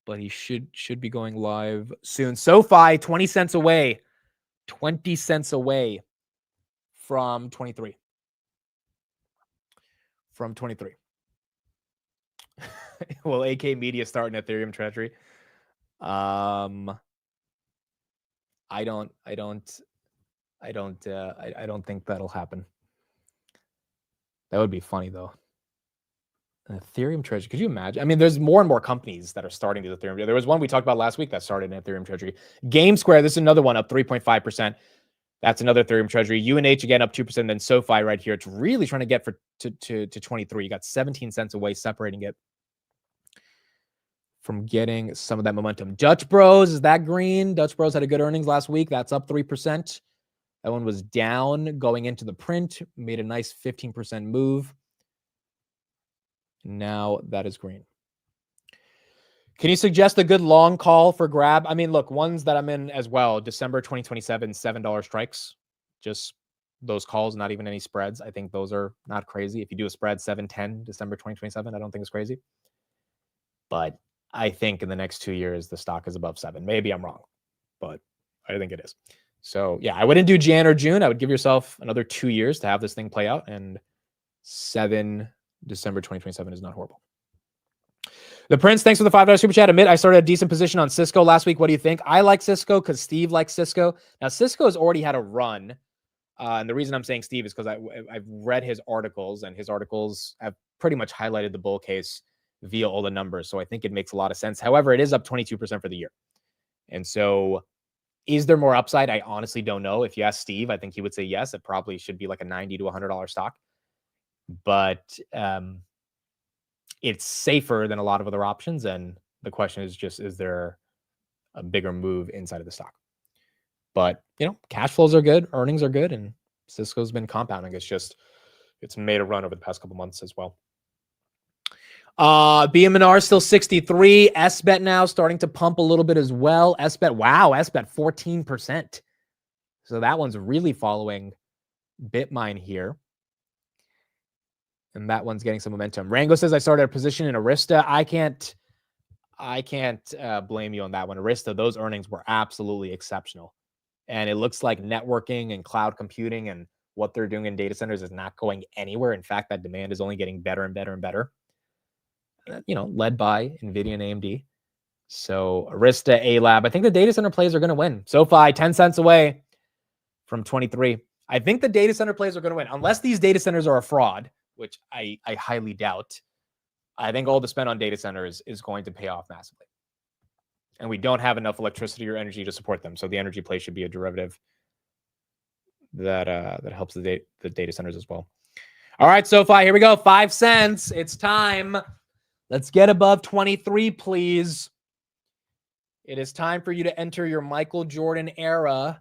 but he should be going live soon. SoFi, 20 cents away. 20 cents away from 23. From 23. Will AK Media start an Ethereum treasury? I don't think that'll happen. That would be funny though. An Ethereum treasury. Could you imagine? I mean, there's more and more companies that are starting these Ethereum. There was one we talked about last week that started an Ethereum treasury. GameSquare, this is another one up 3.5%. That's another Ethereum treasury. UNH again up 2%. Then SoFi right here. It's really trying to get to 23. You got 17 cents away, separating it from getting some of that momentum. Dutch Bros, is that green? Dutch Bros had a good earnings last week. That's up 3%. That one was down going into the print. Made a nice 15% move. Now that is green. Can you suggest a good long call for Grab? I mean, look, ones that I'm in as well. December 2027, $7 strikes. Just those calls, not even any spreads. I think those are not crazy. If you do a spread 7-10 December 2027, I don't think it's crazy. But I think in the next 2 years, the stock is above 7. Maybe I'm wrong, but I think it is. So yeah, I wouldn't do Jan or June. I would give yourself another 2 years to have this thing play out, and 7 December 2027 is not horrible. The Prince, thanks for the $5 super chat. Admit I started a decent position on Cisco last week. What do you think? I like Cisco because Steve likes Cisco. Now, Cisco has already had a run. And the reason I'm saying Steve is because I've read his articles, and his articles have pretty much highlighted the bull case via all the numbers. So I think it makes a lot of sense. However, it is up 22% for the year. And so is there more upside? I honestly don't know. If you ask Steve, I think he would say yes. It probably should be like a $90 to $100 stock. But it's safer than a lot of other options. And the question is just, is there a bigger move inside of the stock? But, cash flows are good, earnings are good, and Cisco's been compounding. It's made a run over the past couple months as well. BMNR still 63. SBET now starting to pump a little bit as well. SBET 14%. So that one's really following Bitmine here. And that one's getting some momentum. Rango says I started a position in Arista. I can't blame you on that one. Arista, those earnings were absolutely exceptional. And it looks like networking and cloud computing and what they're doing in data centers is not going anywhere. In fact, that demand is only getting better and better and better. Led by Nvda and AMD. So Arista, A-Lab. I think the data center plays are going to win. SoFi, 10 cents away from 23. I think the data center plays are going to win. Unless these data centers are a fraud, which I highly doubt. I think all the spend on data centers is going to pay off massively. And we don't have enough electricity or energy to support them. So the energy play should be a derivative that helps the data centers as well. All right, SoFi, here we go. 5 cents. It's time. Let's get above 23, please. It is time for you to enter your Michael Jordan era.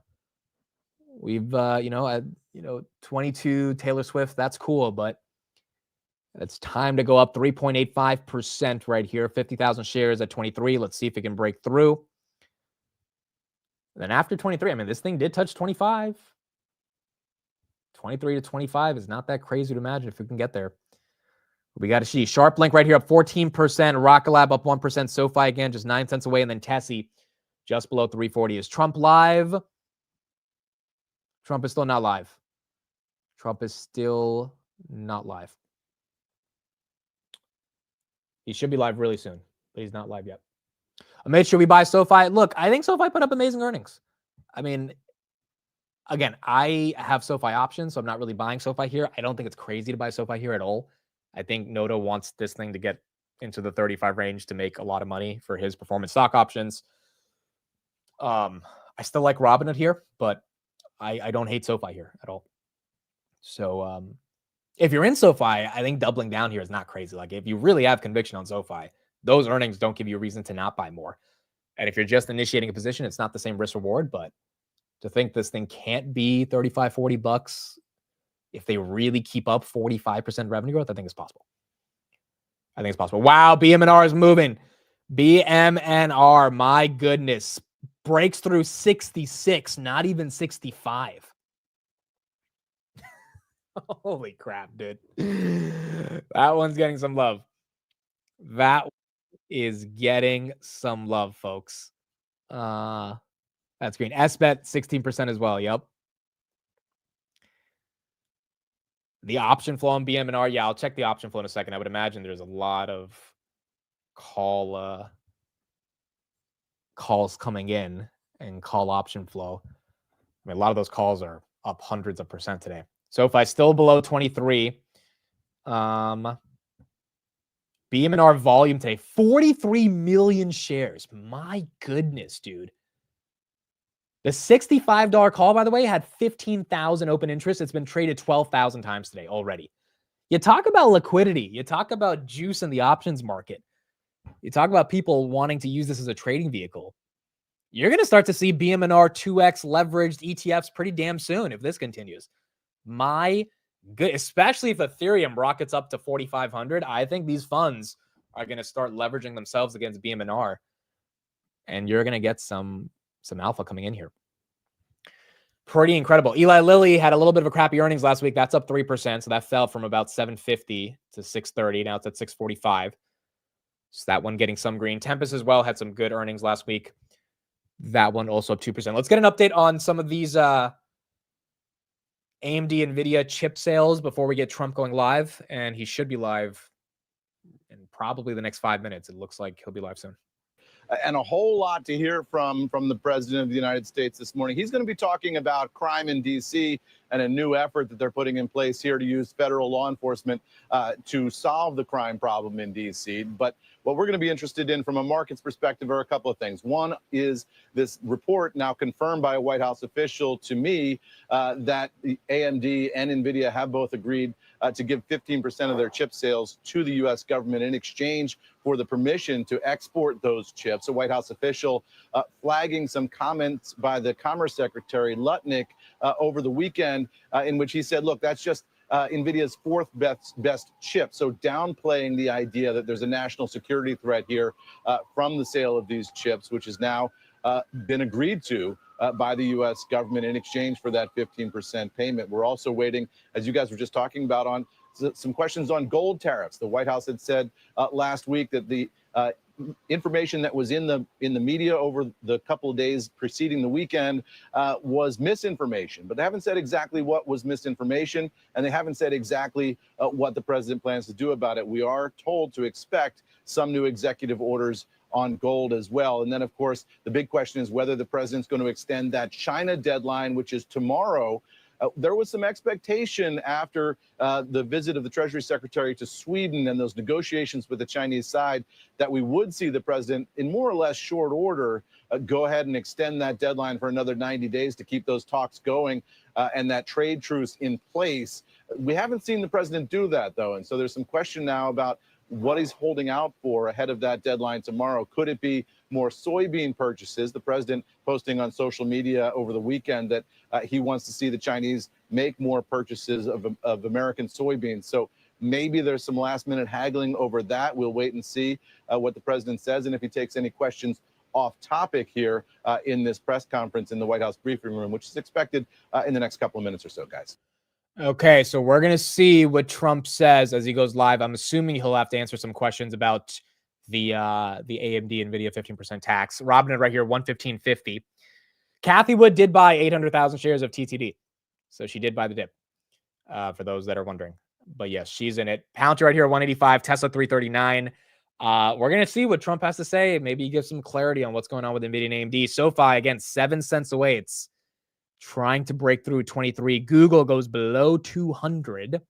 We've, 22 Taylor Swift. That's cool, but it's time to go up 3.85% right here. 50,000 shares at 23. Let's see if it can break through. And then after 23, this thing did touch 25. 23 to 25 is not that crazy to imagine if we can get there. We got to see Sharp Link right here up 14%. Rocket Lab up 1%. SoFi again just 9 cents away. And then Tessie just below 340. Is Trump live? Trump is still not live. Trump is still not live. He should be live really soon, but he's not live yet. Amit, should we buy SoFi? Look, I think SoFi put up amazing earnings. Again, I have SoFi options, so I'm not really buying SoFi here. I don't think it's crazy to buy SoFi here at all. I think Noto wants this thing to get into the 35 range to make a lot of money for his performance stock options. I still like Robinhood here, but I don't hate SoFi here at all. So if you're in SoFi, I think doubling down here is not crazy. Like if you really have conviction on SoFi, those earnings don't give you a reason to not buy more. And if you're just initiating a position, it's not the same risk reward, but to think this thing can't be 35, 40 bucks if they really keep up 45% revenue growth, I think it's possible. Wow, BMNR is moving. BMNR, my goodness, breaks through 66, not even 65. Holy crap, dude. That one's getting some love. That is getting some love, folks. That's green. SBET, 16% as well. Yep. The option flow on BMNR. Yeah, I'll check the option flow in a second. I would imagine there's a lot of calls coming in and call option flow. A lot of those calls are up hundreds of percent today. SoFi still below 23. BMNR volume today, 43 million shares. My goodness, dude. The $65 call, by the way, had 15,000 open interest. It's been traded 12,000 times today already. You talk about liquidity. You talk about juice in the options market. You talk about people wanting to use this as a trading vehicle. You're going to start to see BMNR 2x leveraged ETFs pretty damn soon if this continues. My good, especially if Ethereum rockets up to 4,500, I think these funds are going to start leveraging themselves against BMNR, and you're going to get some alpha coming in here. Pretty incredible. Eli Lilly had a little bit of a crappy earnings last week. That's up 3%. So that fell from about 750 to 630. Now it's at 645. So that one getting some green. Tempest as well had some good earnings last week. That one also up 2%. Let's get an update on some of these AMD, Nvidia chip sales before we get Trump going live. And he should be live in probably the next 5 minutes. It looks like he'll be live soon. And a whole lot to hear from the president of the United States this morning. He's going to be talking about crime in D.C. and a new effort that they're putting in place here to use federal law enforcement to solve the crime problem in D.C. But what we're going to be interested in from a market's perspective are a couple of things. One is this report now confirmed by a White House official to me that the AMD and Nvidia have both agreed to give 15% of their chip sales to the U.S. government in exchange for the permission to export those chips. A White House official flagging some comments by the Commerce Secretary Lutnick over the weekend in which he said, look, that's just NVIDIA's fourth best chip. So downplaying the idea that there's a national security threat here from the sale of these chips, which has now been agreed to by the U.S. government in exchange for that 15% payment. We're also waiting, as you guys were just talking about, on some questions on gold tariffs. The White House had said last week that the information that was in the media over the couple of days preceding the weekend was misinformation, but they haven't said exactly what was misinformation, and they haven't said exactly what the president plans to do about it. We are told to expect some new executive orders on gold as well. And then, of course, the big question is whether the president's going to extend that China deadline, which is tomorrow. There was some expectation after the visit of the Treasury Secretary to Sweden and those negotiations with the Chinese side that we would see the president in more or less short order go ahead and extend that deadline for another 90 days to keep those talks going and that trade truce in place. We haven't seen the president do that, though. And so there's some question now about what he's holding out for ahead of that deadline tomorrow. Could it be more soybean purchases? The president posting on social media over the weekend that he wants to see the Chinese make more purchases of American soybeans. So maybe there's some last minute haggling over that. We'll wait and see what the president says and if he takes any questions off topic here in this press conference in the White House briefing room, which is expected in the next couple of minutes or so, guys. Okay, so we're going to see what Trump says as he goes live. I'm assuming he'll have to answer some questions about the AMD NVIDIA 15% tax. Robin right here, 115.50. Kathy Wood did buy 800,000 shares of TTD. So she did buy the dip, for those that are wondering. But yes, she's in it. Pounce right here, 185. Tesla, 339. We're going to see what Trump has to say. Maybe he gives some clarity on what's going on with NVIDIA and AMD. SoFi, again, 7 cents away. It's trying to break through 23. Google goes below 200.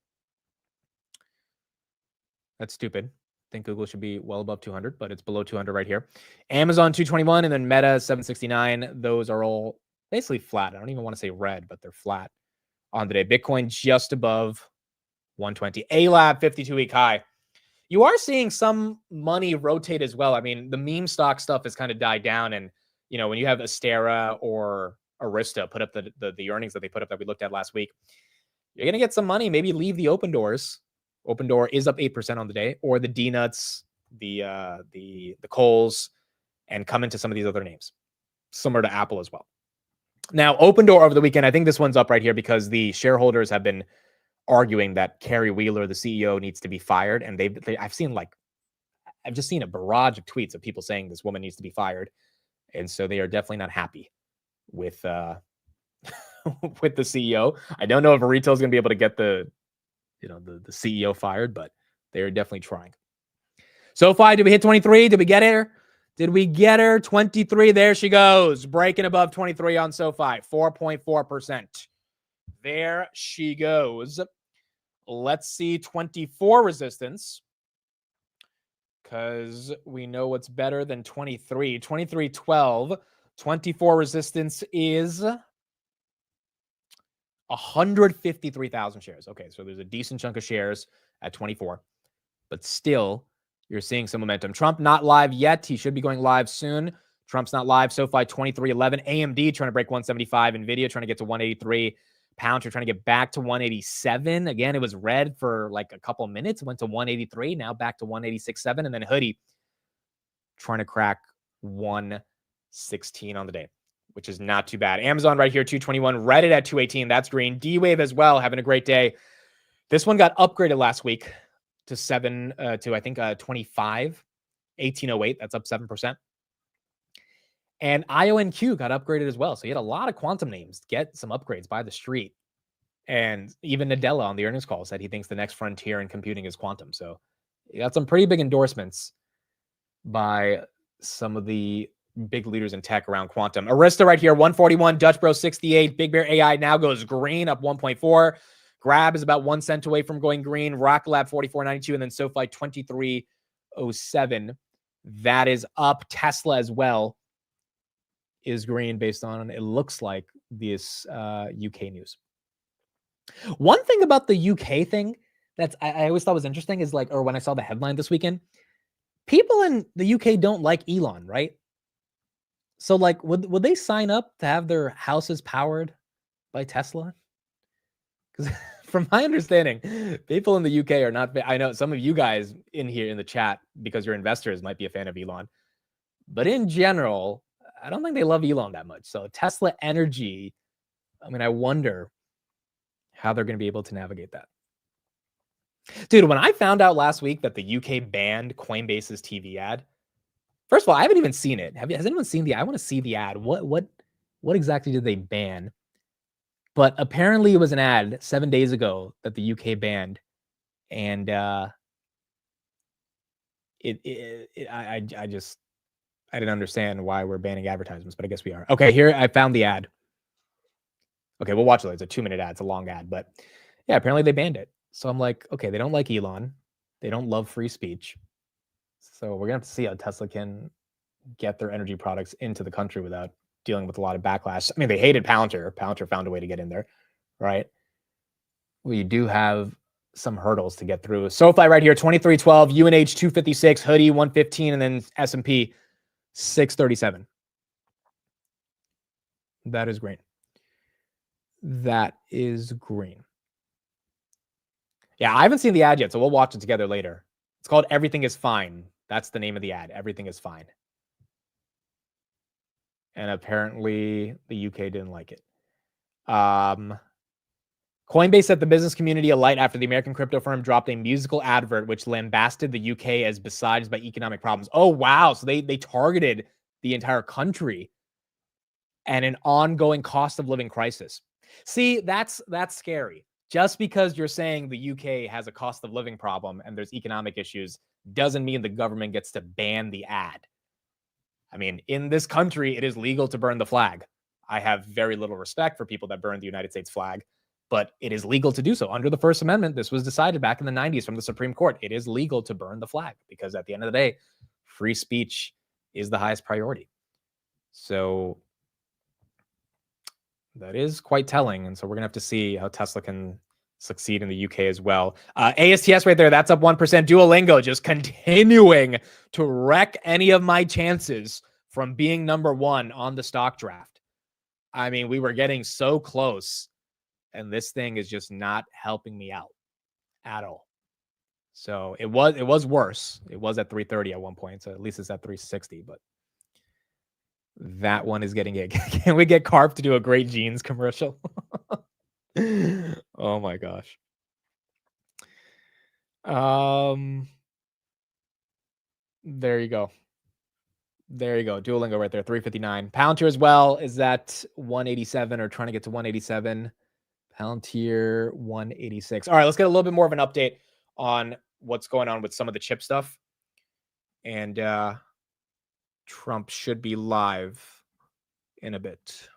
That's stupid. I think Google should be well above 200, but it's below 200 right here. Amazon 221 and then Meta 769. Those are all basically flat. I don't even want to say red, but they're flat on the day. Bitcoin just above 120. A-Lab 52-week high. You are seeing some money rotate as well. I mean, the meme stock stuff has kind of died down. And, you know, when you have Astera or Arista put up the earnings that they put up that we looked at last week, you're going to get some money. Maybe leave the open doors. Open Door is up 8% on the day, or the D-Nuts, the Coles, and come into some of these other names, similar to Apple as well. Now, Open Door over the weekend, I think this one's up right here because the shareholders have been arguing that Carrie Wheeler, the CEO, needs to be fired. And I've just seen a barrage of tweets of people saying this woman needs to be fired. And so they are definitely not happy with with the CEO. I don't know if retail is going to be able to get the CEO fired, but they're definitely trying. SoFi, did we hit 23? Did we get her? Did we get her? 23. There she goes. Breaking above 23 on SoFi. 4.4%. There she goes. Let's see 24 resistance, because we know what's better than 23. 23.12. 24 resistance is 153,000 shares. Okay, so there's a decent chunk of shares at 24, but still you're seeing some momentum. Trump not live yet. He should be going live soon. Trump's not live. SoFi 23.11. AMD trying to break 175. Nvidia trying to get to 183. Pounds are trying to get back to 187. Again, it was red for like a couple minutes. Went to 183. Now back to 186.7. And then Hoodie trying to crack 116 on the day, which is not too bad. Amazon right here, 221. Reddit at 218. That's green. D-Wave as well, having a great day. This one got upgraded last week to 25. 1808. That's up 7%. And IONQ got upgraded as well. So you had a lot of quantum names get some upgrades by the street. And even Nadella on the earnings call said he thinks the next frontier in computing is quantum. So you got some pretty big endorsements by some of the big leaders in tech around quantum. Arista right here, 141. Dutch Bro 68. Big Bear AI now goes green, up 1.4. Grab is about 1 cent away from going green. Rocket Lab 44.92, and then SoFi 23.07. That is up. Tesla as well is green based on, it looks like, this UK news. One thing about the UK thing that's I always thought was interesting is like, or when I saw the headline this weekend, people in the UK don't like Elon, right? So like, would they sign up to have their houses powered by Tesla? Because from my understanding, people in the UK are not. I know some of you guys in here in the chat, because you're investors, might be a fan of Elon, but in general, I don't think they love Elon that much. So Tesla Energy, I mean, I wonder how they're going to be able to navigate that. Dude, when I found out last week that the UK banned Coinbase's TV ad, first of all, I haven't even seen it. Has anyone seen the? I want to see the ad. What exactly did they ban? But apparently, it was an ad 7 days ago that the UK banned, and I didn't understand why we're banning advertisements, but I guess we are. Okay, here I found the ad. Okay, we'll watch it. It's a 2-minute ad. It's a long ad, but yeah, apparently they banned it. So I'm like, okay, they don't like Elon. They don't love free speech. So we're going to have to see how Tesla can get their energy products into the country without dealing with a lot of backlash. I mean, they hated Palantir. Palantir found a way to get in there, right? We do have some hurdles to get through. SoFi right here, 23.12, UNH 256, Hoodie 115, and then S&P 637. That is green. That is green. Yeah, I haven't seen the ad yet, so we'll watch it together later. It's called Everything is Fine. That's the name of the ad. Everything is fine. And apparently the UK didn't like it. Coinbase set the business community alight after the American crypto firm dropped a musical advert which lambasted the UK as besieged by economic problems. Oh, wow. So they targeted the entire country and an ongoing cost of living crisis. See, that's scary. Just because you're saying the UK has a cost of living problem and there's economic issues doesn't mean the government gets to ban the ad. I mean, in this country, it is legal to burn the flag. I have very little respect for people that burn the United States flag, but it is legal to do so. Under the First Amendment, this was decided back in the 90s from the Supreme Court. It is legal to burn the flag because at the end of the day, free speech is the highest priority. So that is quite telling. And so we're going to have to see how Tesla can succeed in the UK as well. ASTS right there, that's up 1%. Duolingo just continuing to wreck any of my chances from being number one on the stock draft. I mean, we were getting so close, and this thing is just not helping me out at all. So it was worse. It was at 330 at one point, so at least it's at 360, but that one is getting it. Can we get Carp to do a Great Jeans commercial? Oh my gosh. There you go. There you go. Duolingo right there, 359. Palantir as well is at 187 or trying to get to 187. Palantir 186. All right, let's get a little bit more of an update on what's going on with some of the chip stuff. And Trump should be live in a bit.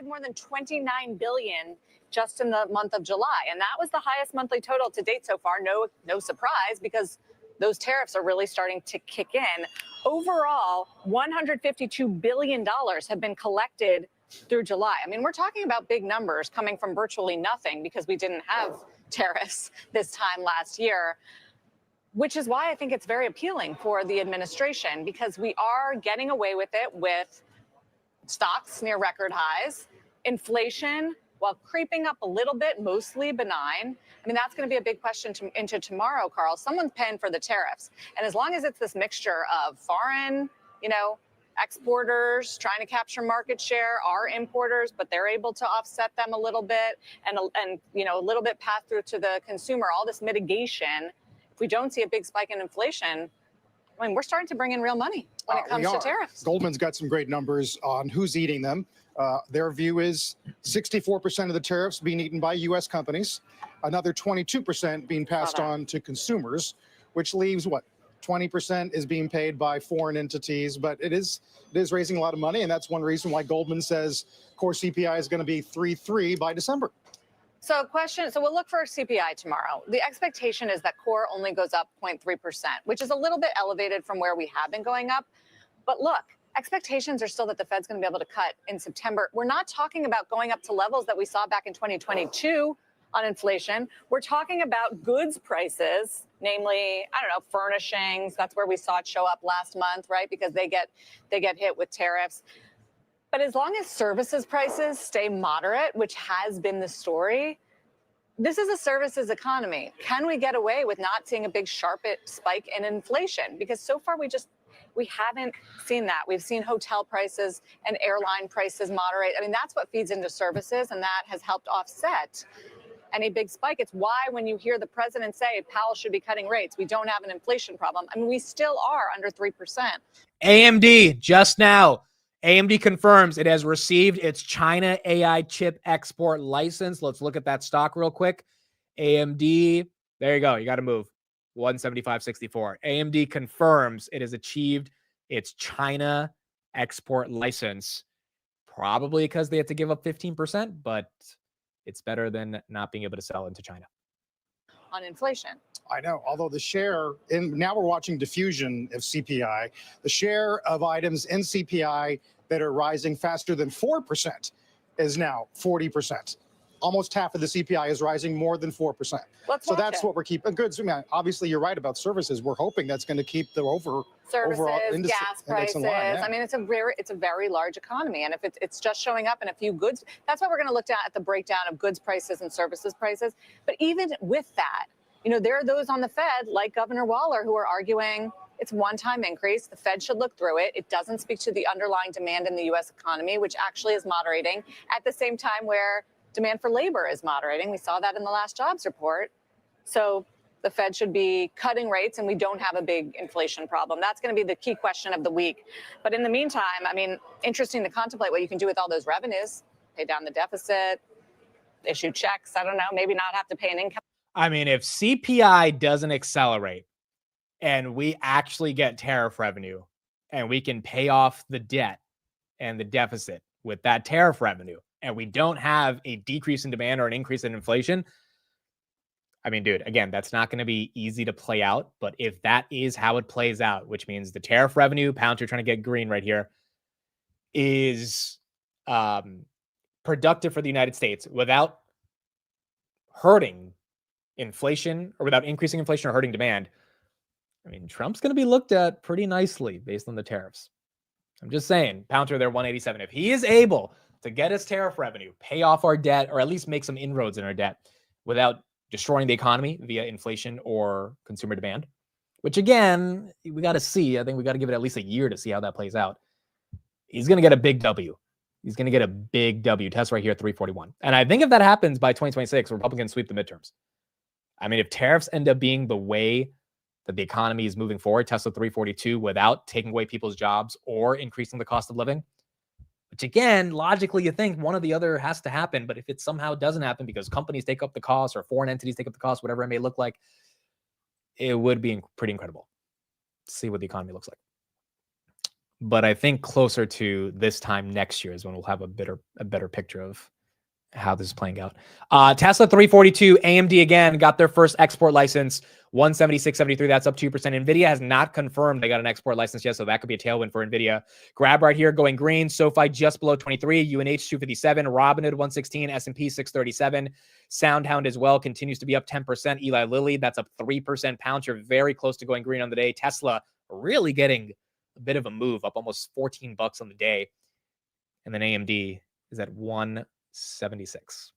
More than 29 billion just in the month of July, and that was the highest monthly total to date so far. No surprise, because those tariffs are really starting to kick in. Overall, $152 billion have been collected through July. I mean, we're talking about big numbers coming from virtually nothing because we didn't have tariffs this time last year, which is why I think it's very appealing for the administration, because we are getting away with it with stocks near record highs, inflation, while creeping up a little bit, mostly benign. I mean, that's going to be a big question into tomorrow, Carl. Someone's paying for the tariffs. And as long as it's this mixture of foreign, exporters trying to capture market share, our importers, but they're able to offset them a little bit and a little bit pass through to the consumer, all this mitigation, if we don't see a big spike in inflation, I mean, we're starting to bring in real money when it comes to tariffs. Goldman's got some great numbers on who's eating them. Their view is 64% of the tariffs being eaten by U.S. companies, another 22% being passed on to consumers, which leaves what? 20% is being paid by foreign entities, but it is raising a lot of money, and that's one reason why Goldman says core CPI is going to be 3.3 by December. So we'll look for CPI tomorrow. The expectation is that core only goes up 0.3%, which is a little bit elevated from where we have been going up. But look, expectations are still that the Fed's going to be able to cut in September. We're not talking about going up to levels that we saw back in 2022 on inflation. We're talking about goods prices, namely, I don't know, furnishings. That's where we saw it show up last month, right? Because they get hit with tariffs. But as long as services prices stay moderate, which has been the story, this is a services economy. Can we get away with not seeing a big sharp spike in inflation? Because so far we haven't seen that. We've seen hotel prices and airline prices moderate. I mean, that's what feeds into services, and that has helped offset any big spike. It's why when you hear the president say Powell should be cutting rates, we don't have an inflation problem. I mean, we still are under 3%. AMD just now. AMD confirms it has received its China AI chip export license. Let's look at that stock real quick. AMD, there you go. You got to move. 175.64. AMD confirms it has achieved its China export license. Probably because they had to give up 15%, but it's better than not being able to sell into China. On inflation. I know, although the share, now we're watching diffusion of CPI, the share of items in CPI that are rising faster than 4% is now 40%. Almost half of the CPI is rising more than 4%. So that's what we're keeping. Goods, I mean, obviously, you're right about services. We're hoping that's going to keep the overall industry, gas prices. in line, yeah. I mean, it's a very large economy, and if it's just showing up in a few goods, that's what we're going to look at the breakdown of goods prices and services prices. But even with that, there are those on the Fed, like Governor Waller, who are arguing it's a one-time increase. The Fed should look through it. It doesn't speak to the underlying demand in the U.S. economy, which actually is moderating at the same time where demand for labor is moderating. We saw that in the last jobs report. So the Fed should be cutting rates and we don't have a big inflation problem. That's going to be the key question of the week. But in the meantime, I mean, interesting to contemplate what you can do with all those revenues. Pay down the deficit, issue checks. I don't know, maybe not have to pay an income. I mean, if CPI doesn't accelerate and we actually get tariff revenue and we can pay off the debt and the deficit with that tariff revenue, and we don't have a decrease in demand or an increase in inflation, I mean, dude, again, that's not going to be easy to play out. But if that is how it plays out, which means the tariff revenue, pounds, you're trying to get green right here, is productive for the United States without hurting inflation or without increasing inflation or hurting demand, I mean, Trump's going to be looked at pretty nicely based on the tariffs. I'm just saying, Pouncer, they're 187. If he is able to get his tariff revenue, pay off our debt, or at least make some inroads in our debt without destroying the economy via inflation or consumer demand, which again, we got to see. I think we got to give it at least a year to see how that plays out. He's going to get a big W. He's going to get a big W. Test right here, 341. And I think if that happens by 2026, Republicans sweep the midterms. I mean, if tariffs end up being the way that the economy is moving forward, Tesla 342, without taking away people's jobs or increasing the cost of living, which again, logically, you think one or the other has to happen. But if it somehow doesn't happen because companies take up the cost or foreign entities take up the cost, whatever it may look like, it would be pretty incredible to see what the economy looks like. But I think closer to this time next year is when we'll have a better picture of how this is playing out. Tesla 342, AMD again got their first export license, 176.73. That's up 2%. Nvidia has not confirmed they got an export license yet, so that could be a tailwind for Nvidia. Grab right here going green. SoFi just below 23. UNH 257. Robinhood 116. S&P 637. SoundHound as well continues to be up 10%. Eli Lilly, that's up 3%. Pounds, you're very close to going green on the day. Tesla really getting a bit of a move, up almost $14 on the day. And then AMD is at 176.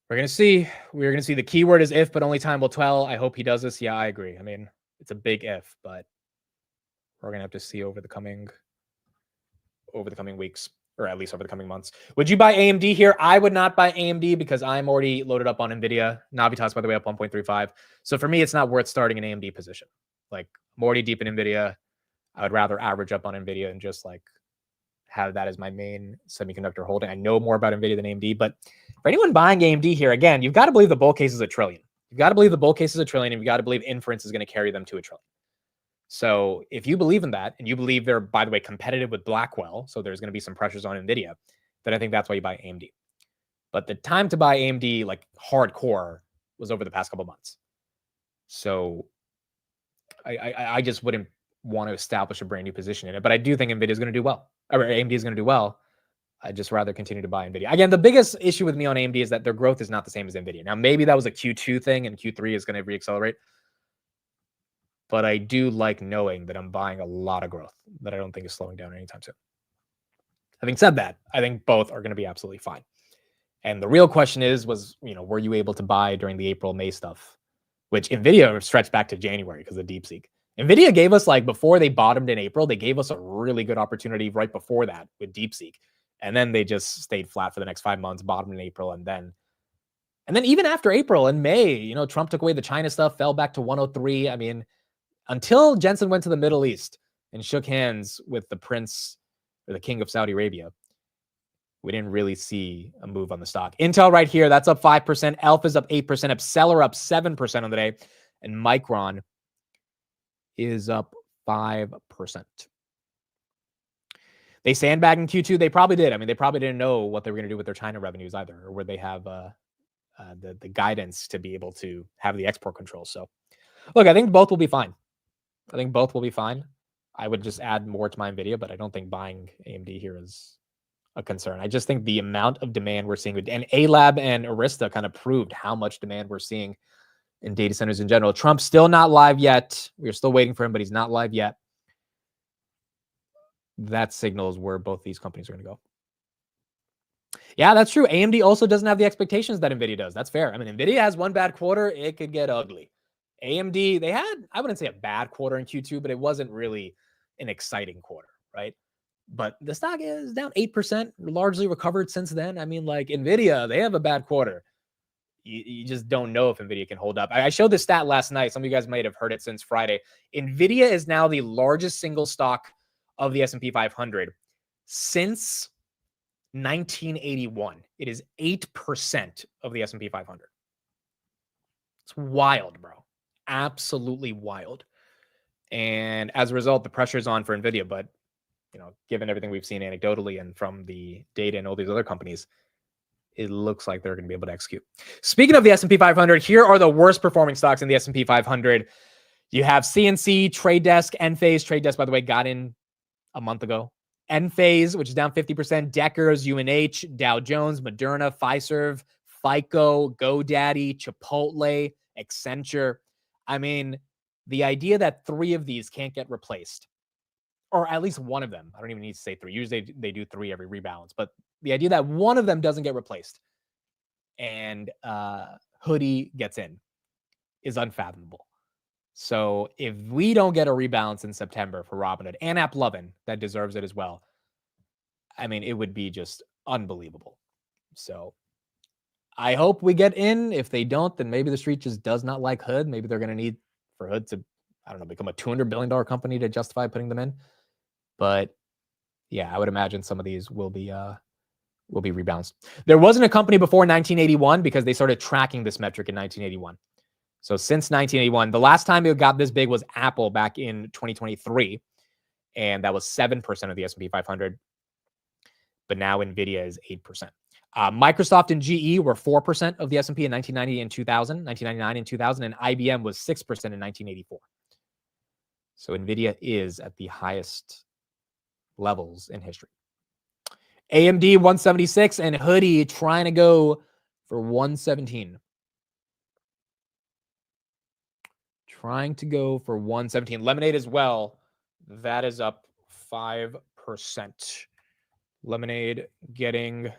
We're going to see. We're going to see. The keyword is if, but only time will tell. I hope he does this. Yeah, I agree. I mean, it's a big if, but we're going to have to see over the coming weeks, or at least over the coming months. Would you buy AMD here? I would not buy AMD because I'm already loaded up on Nvidia. Navitas, by the way, up 1.35. So for me, it's not worth starting an AMD position. Like, I'm already deep in Nvidia. I would rather average up on Nvidia and just like have that as my main semiconductor holding. I know more about Nvidia than AMD, but for anyone buying AMD here, again, you've got to believe the bull case is $1 trillion. You've got to believe the bull case is $1 trillion, and you've got to believe inference is going to carry them to $1 trillion. So if you believe in that, and you believe they're, by the way, competitive with Blackwell, so there's going to be some pressures on Nvidia, then I think that's why you buy AMD. But the time to buy AMD, like hardcore, was over the past couple months. So I just wouldn't want to establish a brand new position in it. But I do think Nvidia is going to do well, or AMD is going to do well. I'd just rather continue to buy Nvidia. Again, the biggest issue with me on AMD is that their growth is not the same as Nvidia. Now, maybe that was a Q2 thing and Q3 is going to reaccelerate. But I do like knowing that I'm buying a lot of growth that I don't think is slowing down anytime soon. Having said that, I think both are going to be absolutely fine. And the real question is, were you able to buy during the April, May stuff, which Nvidia stretched back to January because of DeepSeek. Nvidia gave us, like, before they bottomed in April, they gave us a really good opportunity right before that with DeepSeek. And then they just stayed flat for the next 5 months, bottomed in April. And then even after April and May, Trump took away the China stuff, fell back to 103. I mean, until Jensen went to the Middle East and shook hands with the prince or the king of Saudi Arabia, we didn't really see a move on the stock. Intel right here, that's up 5%. Elf is up 8%. Upseller up 7% on the day. And Micron is up 5%. They sandbagged in Q2. They probably did. I mean, they probably didn't know what they were going to do with their China revenues either, or where they have the guidance to be able to have the export controls. So, look, I think both will be fine. I would just add more to my Nvidia, but I don't think buying AMD here is a concern. I just think the amount of demand we're seeing, and A-Lab and Arista kind of proved how much demand we're seeing in data centers in general. Trump's still not live yet. We're still waiting for him, but he's not live yet. That signals where both these companies are going to go. Yeah, that's true. AMD also doesn't have the expectations that Nvidia does. That's fair. I mean, Nvidia has one bad quarter. It could get ugly. AMD, they had, I wouldn't say a bad quarter in Q2, but it wasn't really an exciting quarter, right? But the stock is down 8%, largely recovered since then. I mean, like Nvidia, they have a bad quarter. You just don't know if Nvidia can hold up. I showed this stat last night. Some of you guys might have heard it since Friday. Nvidia is now the largest single stock of the S&P 500 since 1981. It is 8% of the S&P 500. It's wild, bro. Absolutely wild. And as a result, the pressure is on for Nvidia. But, given everything we've seen anecdotally and from the data and all these other companies, it looks like they're going to be able to execute. Speaking of the S&P 500, here are the worst performing stocks in the S&P 500. You have CNC, Trade Desk, Enphase. Trade Desk, by the way, got in a month ago. Enphase, which is down 50%. Deckers, UNH, Dow Jones, Moderna, Fiserv, FICO, GoDaddy, Chipotle, Accenture. I mean, the idea that 3 of these can't get replaced, or at least one of them, I don't even need to say 3. Usually they do 3 every rebalance, but the idea that one of them doesn't get replaced and Hoodie gets in is unfathomable. So if we don't get a rebalance in September for Robinhood and AppLovin, that deserves it as well, I mean, it would be just unbelievable. So I hope we get in. If they don't, then maybe the street just does not like Hood. Maybe they're going to need for Hood to, I don't know, become a $200 billion company to justify putting them in. But yeah, I would imagine some of these will be rebalanced. There wasn't a company before 1981 because they started tracking this metric in 1981. So since 1981, the last time it got this big was Apple back in 2023, and that was 7% of the S&P 500. But now Nvidia is 8%. Microsoft and GE were 4% of the S&P in 1990 and 2000, 1999 and 2000, and IBM was 6% in 1984. So Nvidia is at the highest levels in history. AMD 176 and Hoodie trying to go for 117. Trying to go for 117. Lemonade as well. That is up 5%. Lemonade getting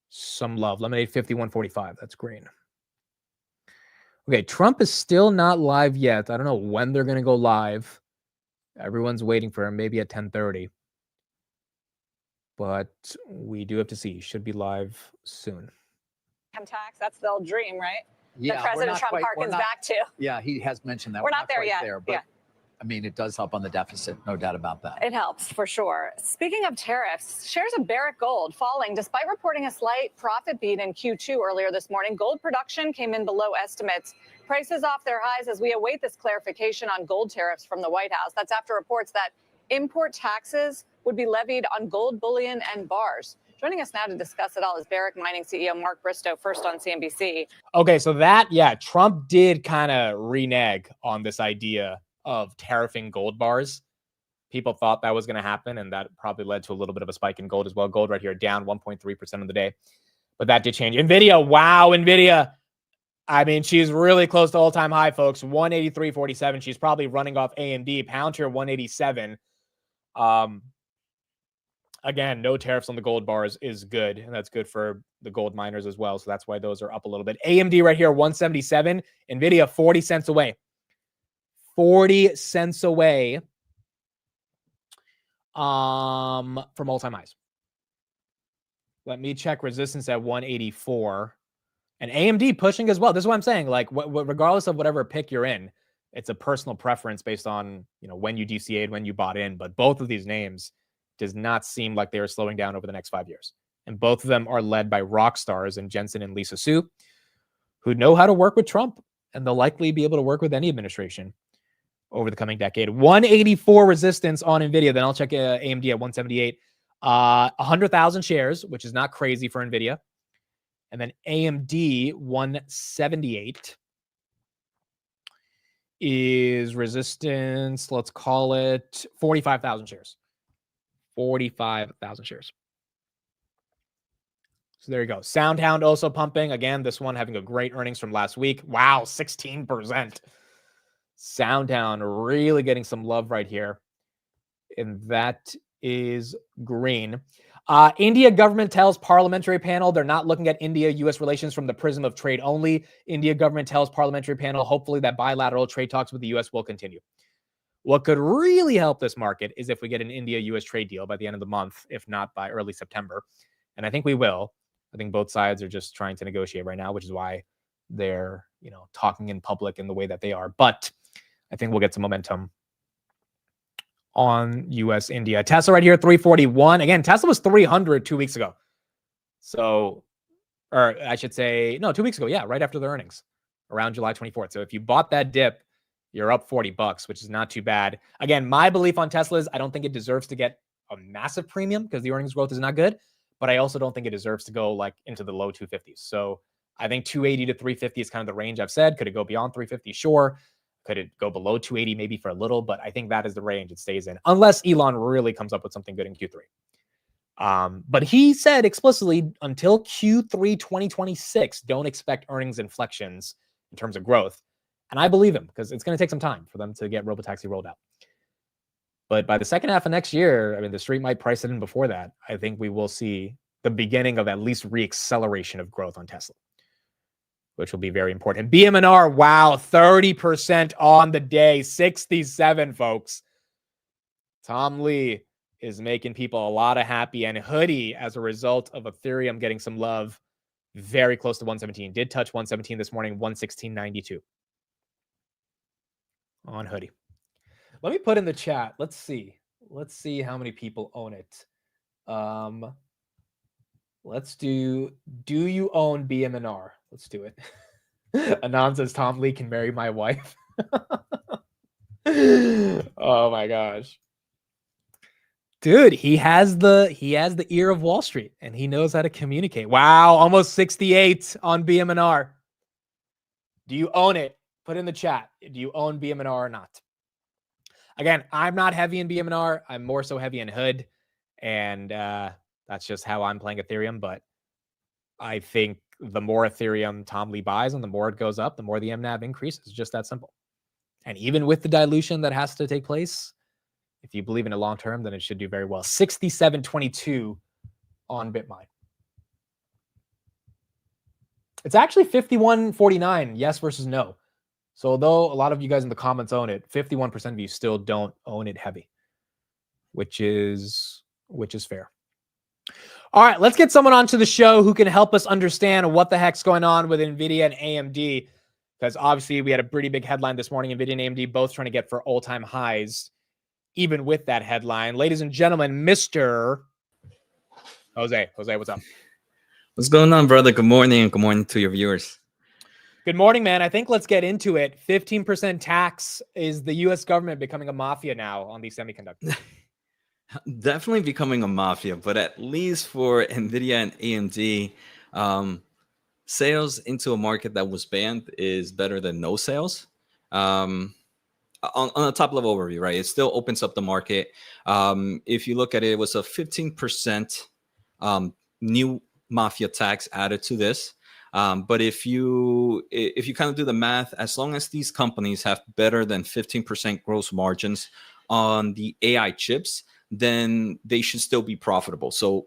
some love. Lemonade 51.45. That's green. Okay, Trump is still not live yet. I don't know when they're going to go live. Everyone's waiting for him, maybe at 10:30. But we do have to see. Should be live soon. Income tax, that's the old dream, right? Yeah, that President Trump harkens back to. Yeah, he has mentioned that. We're not there quite yet. There, but yeah. I mean, it does help on the deficit, no doubt about that. It helps for sure. Speaking of tariffs, shares of Barrick Gold falling despite reporting a slight profit beat in Q2 earlier this morning. Gold production came in below estimates. Prices off their highs as we await this clarification on gold tariffs from the White House. That's after reports that import taxes would be levied on gold bullion and bars. Joining us now to discuss it all is Barrick Mining CEO Mark Bristow, first on CNBC. Okay, so that, yeah, Trump did kind of renege on this idea of tariffing gold bars. People thought that was going to happen, and that probably led to a little bit of a spike in gold as well. Gold right here down 1.3% of the day, but that did change. Nvidia, wow, Nvidia. I mean, she's really close to all-time high, folks. 183.47. She's probably running off AMD. Pound here 187. Again, no tariffs on the gold bars is good, and that's good for the gold miners as well. So that's why those are up a little bit. AMD right here 177. Nvidia 40 cents away. 40 cents away from all-time highs. Let me check resistance at 184. And AMD pushing as well. This is what I'm saying. Like, regardless of whatever pick you're in, it's a personal preference based on, you know, when you DCA'd, when you bought in. But both of these names does not seem like they are slowing down over the next 5 years. And both of them are led by rock stars in Jensen and Lisa Su, who know how to work with Trump, and they'll likely be able to work with any administration over the coming decade. 184 resistance on NVIDIA. Then I'll check AMD at 178. 100,000 shares, which is not crazy for NVIDIA. And then AMD 178 is resistance. Let's call it 45,000 shares. 45,000 shares. So there you go. SoundHound also pumping. Again, this one having a great earnings from last week. Wow, 16%. SoundHound really getting some love right here. And that is green. India government tells parliamentary panel they're not looking at India-U.S. relations from the prism of trade only. India government tells parliamentary panel hopefully that bilateral trade talks with the U.S. will continue. What could really help this market is if we get an India-U.S. trade deal by the end of the month, if not by early September. And I think we will. I think both sides are just trying to negotiate right now, which is why they're, you know, talking in public in the way that they are. But I think we'll get some momentum on US India. Tesla right here, 341. Again, Tesla was 300 2 weeks ago. So, or I should say, no, 2 weeks ago. Yeah, right after the earnings, around July 24th. So if you bought that dip, you're up $40, which is not too bad. Again, my belief on Tesla is I don't think it deserves to get a massive premium because the earnings growth is not good, but I also don't think it deserves to go like into the low 250s. So I think 280 to 350 is kind of the range I've said. Could it go beyond 350? Sure. Could it go below 280 maybe for a little? But I think that is the range it stays in, unless Elon really comes up with something good in Q3. But he said explicitly until Q3 2026, don't expect earnings inflections in terms of growth. And I believe him because it's going to take some time for them to get Robotaxi rolled out. But by the second half of next year, I mean, the street might price it in before that. I think we will see the beginning of at least reacceleration of growth on Tesla, which will be very important. BMNR, wow, 30% on the day, 67, folks. Tom Lee is making people a lot of happy, and Hoodie, as a result of Ethereum getting some love, very close to 117. Did touch 117 this morning, 116.92 on Hoodie. Let me put in the chat. Let's see. Let's see how many people own it. Let's do you own BMNR? Let's do it. Anand says Tom Lee can marry my wife. Oh my gosh. Dude, he has the ear of Wall Street and he knows how to communicate. Wow, almost 68 on BMNR. Do you own it? Put in the chat. Do you own BMNR or not? Again, I'm not heavy in BMNR. I'm more so heavy in Hood. And that's just how I'm playing Ethereum. But I think the more Ethereum Tom Lee buys and the more it goes up, the more the MNAV increases. Just that simple. And even with the dilution that has to take place, if you believe in it long term, then it should do very well. 67.22 on BitMine. It's actually 51.49, yes versus no. So although a lot of you guys in the comments own it, 51% of you still don't own it heavy, which is fair. All right, let's get someone onto the show who can help us understand what the heck's going on with NVIDIA and AMD. because obviously we had a pretty big headline this morning. Nvidia and AMD both trying to get for all-time highs, even with that headline. Ladies and gentlemen, Mr. Jose. Jose, what's up? What's going on, brother? Good morning, and good morning to your viewers. Good morning, man. I think let's get into it. 15% tax. Is the U.S. government becoming a mafia now on these semiconductors? Definitely becoming a mafia, but at least for Nvidia and AMD, sales into a market that was banned is better than no sales. On a top level overview, right? It still opens up the market. If you look at it, it was a 15% new mafia tax added to this. But if you kind of do the math, as long as these companies have better than 15% gross margins on the AI chips, then they should still be profitable. So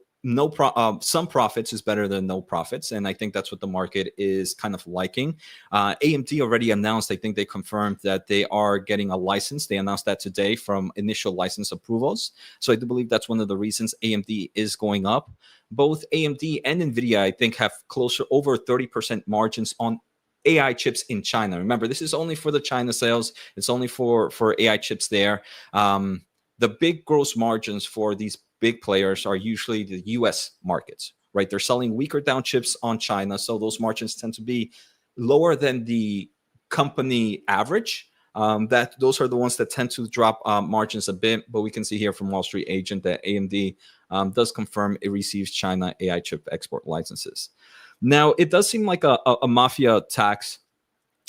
some profits is better than no profits, and I think that's what the market is kind of liking. AMD already announced, I think they confirmed that they are getting a license. They announced that today from initial license approvals. So I do believe that's one of the reasons AMD is going up. Both AMD and Nvidia, I think, have closer over 30% margins on AI chips in China. Remember, this is only for the China sales. It's only for AI chips there. The big gross margins for these big players are usually the US markets, right? They're selling weaker down chips on China, so those margins tend to be lower than the company average. Those are the ones that tend to drop margins a bit, but we can see here from Wall Street Agent that AMD does confirm it receives China AI chip export licenses. Now, it does seem like a mafia tax,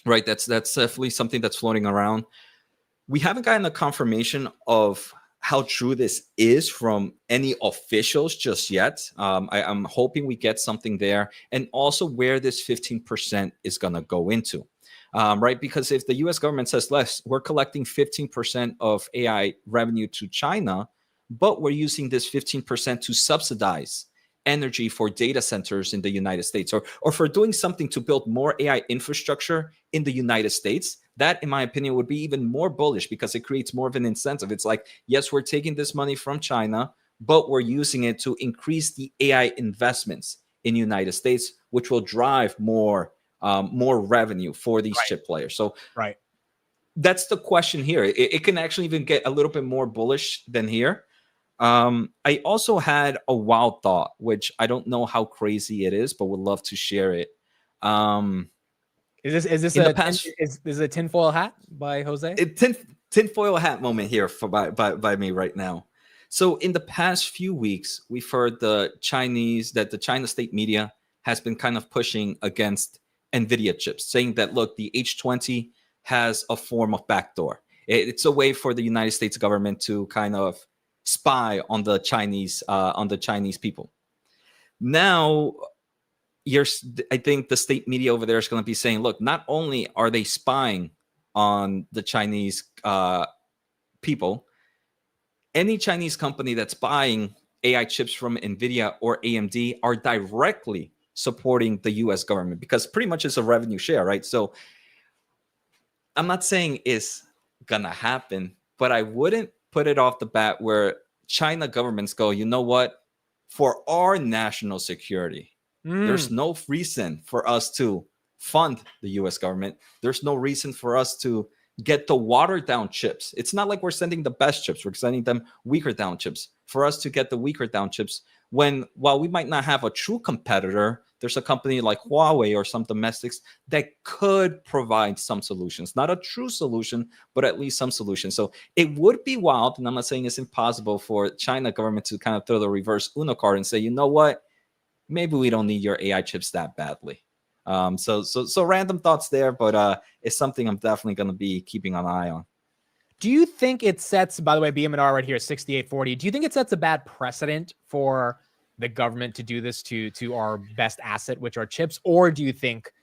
right? That's definitely something that's floating around. We haven't gotten a confirmation of how true this is from any officials just yet. I'm hoping we get something there, and also where this 15% is going to go into, right? Because if the U.S. government says, less, we're collecting 15% of AI revenue to China, but we're using this 15% to subsidize energy for data centers in the United States, or for doing something to build more AI infrastructure in the United States, that, in my opinion, would be even more bullish because it creates more of an incentive. It's like, yes, we're taking this money from China, but we're using it to increase the AI investments in the United States, which will drive more revenue for these chip players. So that's the question here. It can actually even get a little bit more bullish than here. I also had a wild thought, which I don't know how crazy it is, but would love to share it. Is this a tinfoil hat by Jose? Tinfoil hat moment here by me right now. So in the past few weeks, we've heard the China state media has been kind of pushing against Nvidia chips, saying that, look, the H20 has a form of backdoor. It's a way for the United States government to kind of spy on the Chinese people. Now, I think the state media over there is going to be saying, look, not only are they spying on the Chinese people, any Chinese company that's buying AI chips from Nvidia or AMD are directly supporting the US government, because pretty much it's a revenue share, right? So I'm not saying it's going to happen, but I wouldn't put it off the bat where China governments go, you know what, for our national security, there's no reason for us to fund the US government. There's no reason for us to get the watered down chips. It's not like we're sending the best chips. We're sending them weaker down chips. For us to get the weaker down chips, while we might not have a true competitor, there's a company like Huawei or some domestics that could provide some solutions. Not a true solution, but at least some solutions. So it would be wild, and I'm not saying it's impossible for China government to kind of throw the reverse Uno card and say, you know what, maybe we don't need your AI chips that badly. So random thoughts there, but it's something I'm definitely going to be keeping an eye on. Do you think it sets, by the way, BMNR right here, 6840, do you think it sets a bad precedent for the government to do this to our best asset, which are chips? Or do you think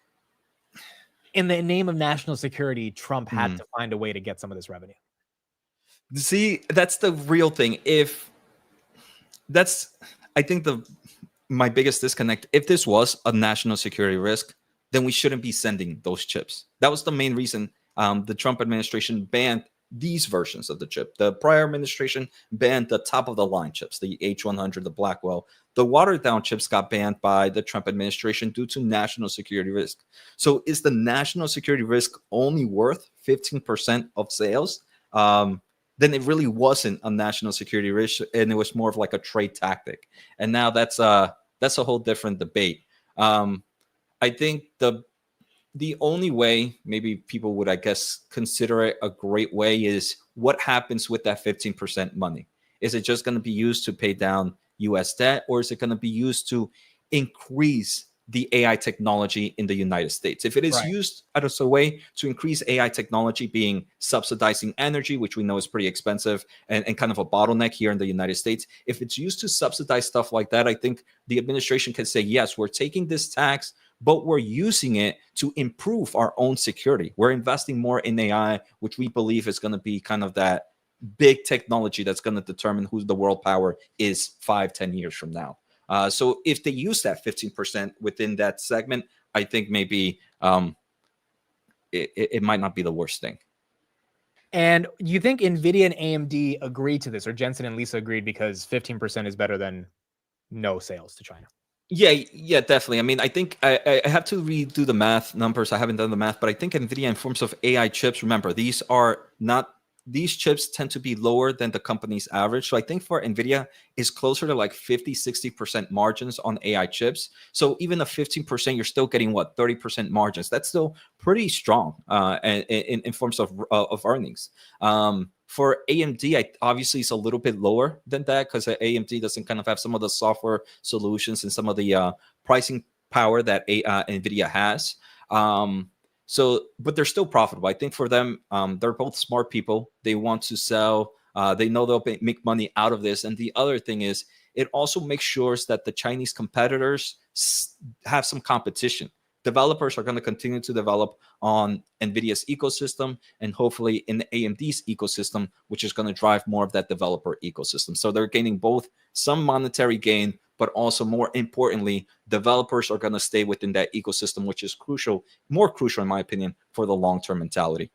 in the name of national security, Trump had to find a way to get some of this revenue? See, that's the real thing. I think my biggest disconnect, if this was a national security risk, then we shouldn't be sending those chips. That was the main reason the Trump administration banned these versions of the chip. The prior administration banned the top of the line chips, the H100, the Blackwell. The watered down chips got banned by the Trump administration due to national security risk. So is the national security risk only worth 15% of sales? Then it really wasn't a national security risk, and it was more of like a trade tactic. And now that's a whole different debate. I think the only way maybe people would, I guess, consider it a great way is what happens with that 15% money. Is it just going to be used to pay down U.S. debt, or is it going to be used to increase the AI technology in the United States? If it is used as a way to increase AI technology, being subsidizing energy, which we know is pretty expensive and kind of a bottleneck here in the United States, if it's used to subsidize stuff like that, I think the administration can say, yes, we're taking this tax, but we're using it to improve our own security. We're investing more in AI, which we believe is going to be kind of that big technology that's going to determine who the world power is 5-10 years from now. So if they use that 15% within that segment, I think maybe it might not be the worst thing. And you think Nvidia and AMD agreed to this, or Jensen and Lisa agreed because 15% is better than no sales to China? Yeah, definitely. I mean, I think I have to redo the math numbers. I haven't done the math, but I think Nvidia, in forms of AI chips, remember, these chips tend to be lower than the company's average. So I think for Nvidia is closer to like 50-60% margins on AI chips. So even a 15%, you're still getting 30% margins. That's still pretty strong in forms of earnings. For AMD, obviously it's a little bit lower than that because AMD doesn't kind of have some of the software solutions and some of the pricing power that Nvidia has. But they're still profitable. I think for them, they're both smart people. They want to sell. They know they'll make money out of this. And the other thing is, it also makes sure that the Chinese competitors have some competition. Developers are going to continue to develop on NVIDIA's ecosystem and hopefully in AMD's ecosystem, which is going to drive more of that developer ecosystem. So they're gaining both some monetary gain, but also more importantly, developers are going to stay within that ecosystem, which is crucial, more crucial in my opinion, for the long-term mentality.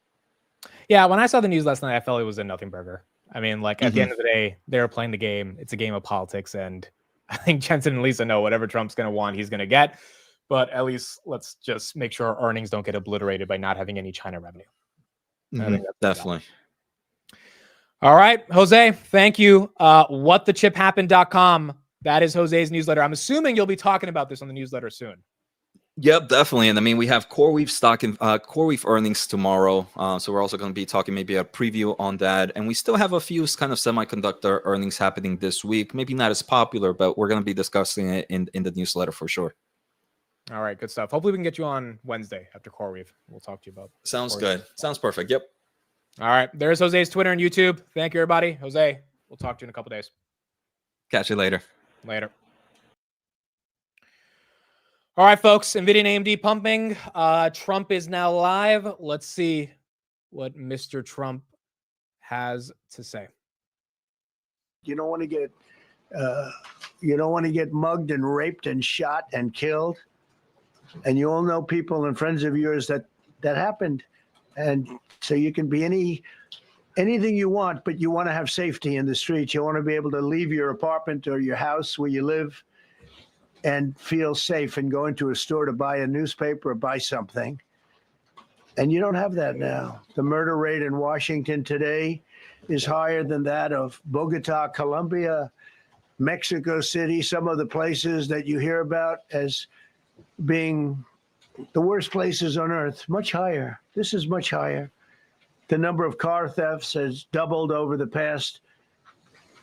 Yeah, when I saw the news last night, I felt it was a nothing burger. I mean, like at the end of the day, they're playing the game. It's a game of politics. And I think Jensen and Lisa know whatever Trump's going to want, he's going to get. But at least let's just make sure our earnings don't get obliterated by not having any China revenue. I think that's definitely. All right, Jose, thank you. WhatthechipHappened.com. That is Jose's newsletter. I'm assuming you'll be talking about this on the newsletter soon. Yep, definitely. And I mean, we have CoreWeave stock and CoreWeave earnings tomorrow. So we're also going to be talking maybe a preview on that. And we still have a few kind of semiconductor earnings happening this week. Maybe not as popular, but we're going to be discussing it in the newsletter for sure. All right, good stuff. Hopefully we can get you on Wednesday after CoreWeave. We'll talk to you about. Sounds good. Sounds perfect. Yep. All right. There's Jose's Twitter and YouTube. Thank you, everybody. Jose, we'll talk to you in a couple days. Catch you later. Later. All right, folks. Nvidia and AMD pumping. Trump is now live. Let's see what Mr. Trump has to say. You don't want to get mugged and raped and shot and killed. And you all know people and friends of yours that happened. And so you can be anything you want, but you want to have safety in the streets. You want to be able to leave your apartment or your house where you live and feel safe and go into a store to buy a newspaper or buy something. And you don't have that now. The murder rate in Washington today is higher than that of Bogota, Colombia, Mexico City, some of the places that you hear about as being the worst places on earth, much higher. This is much higher. The number of car thefts has doubled over the past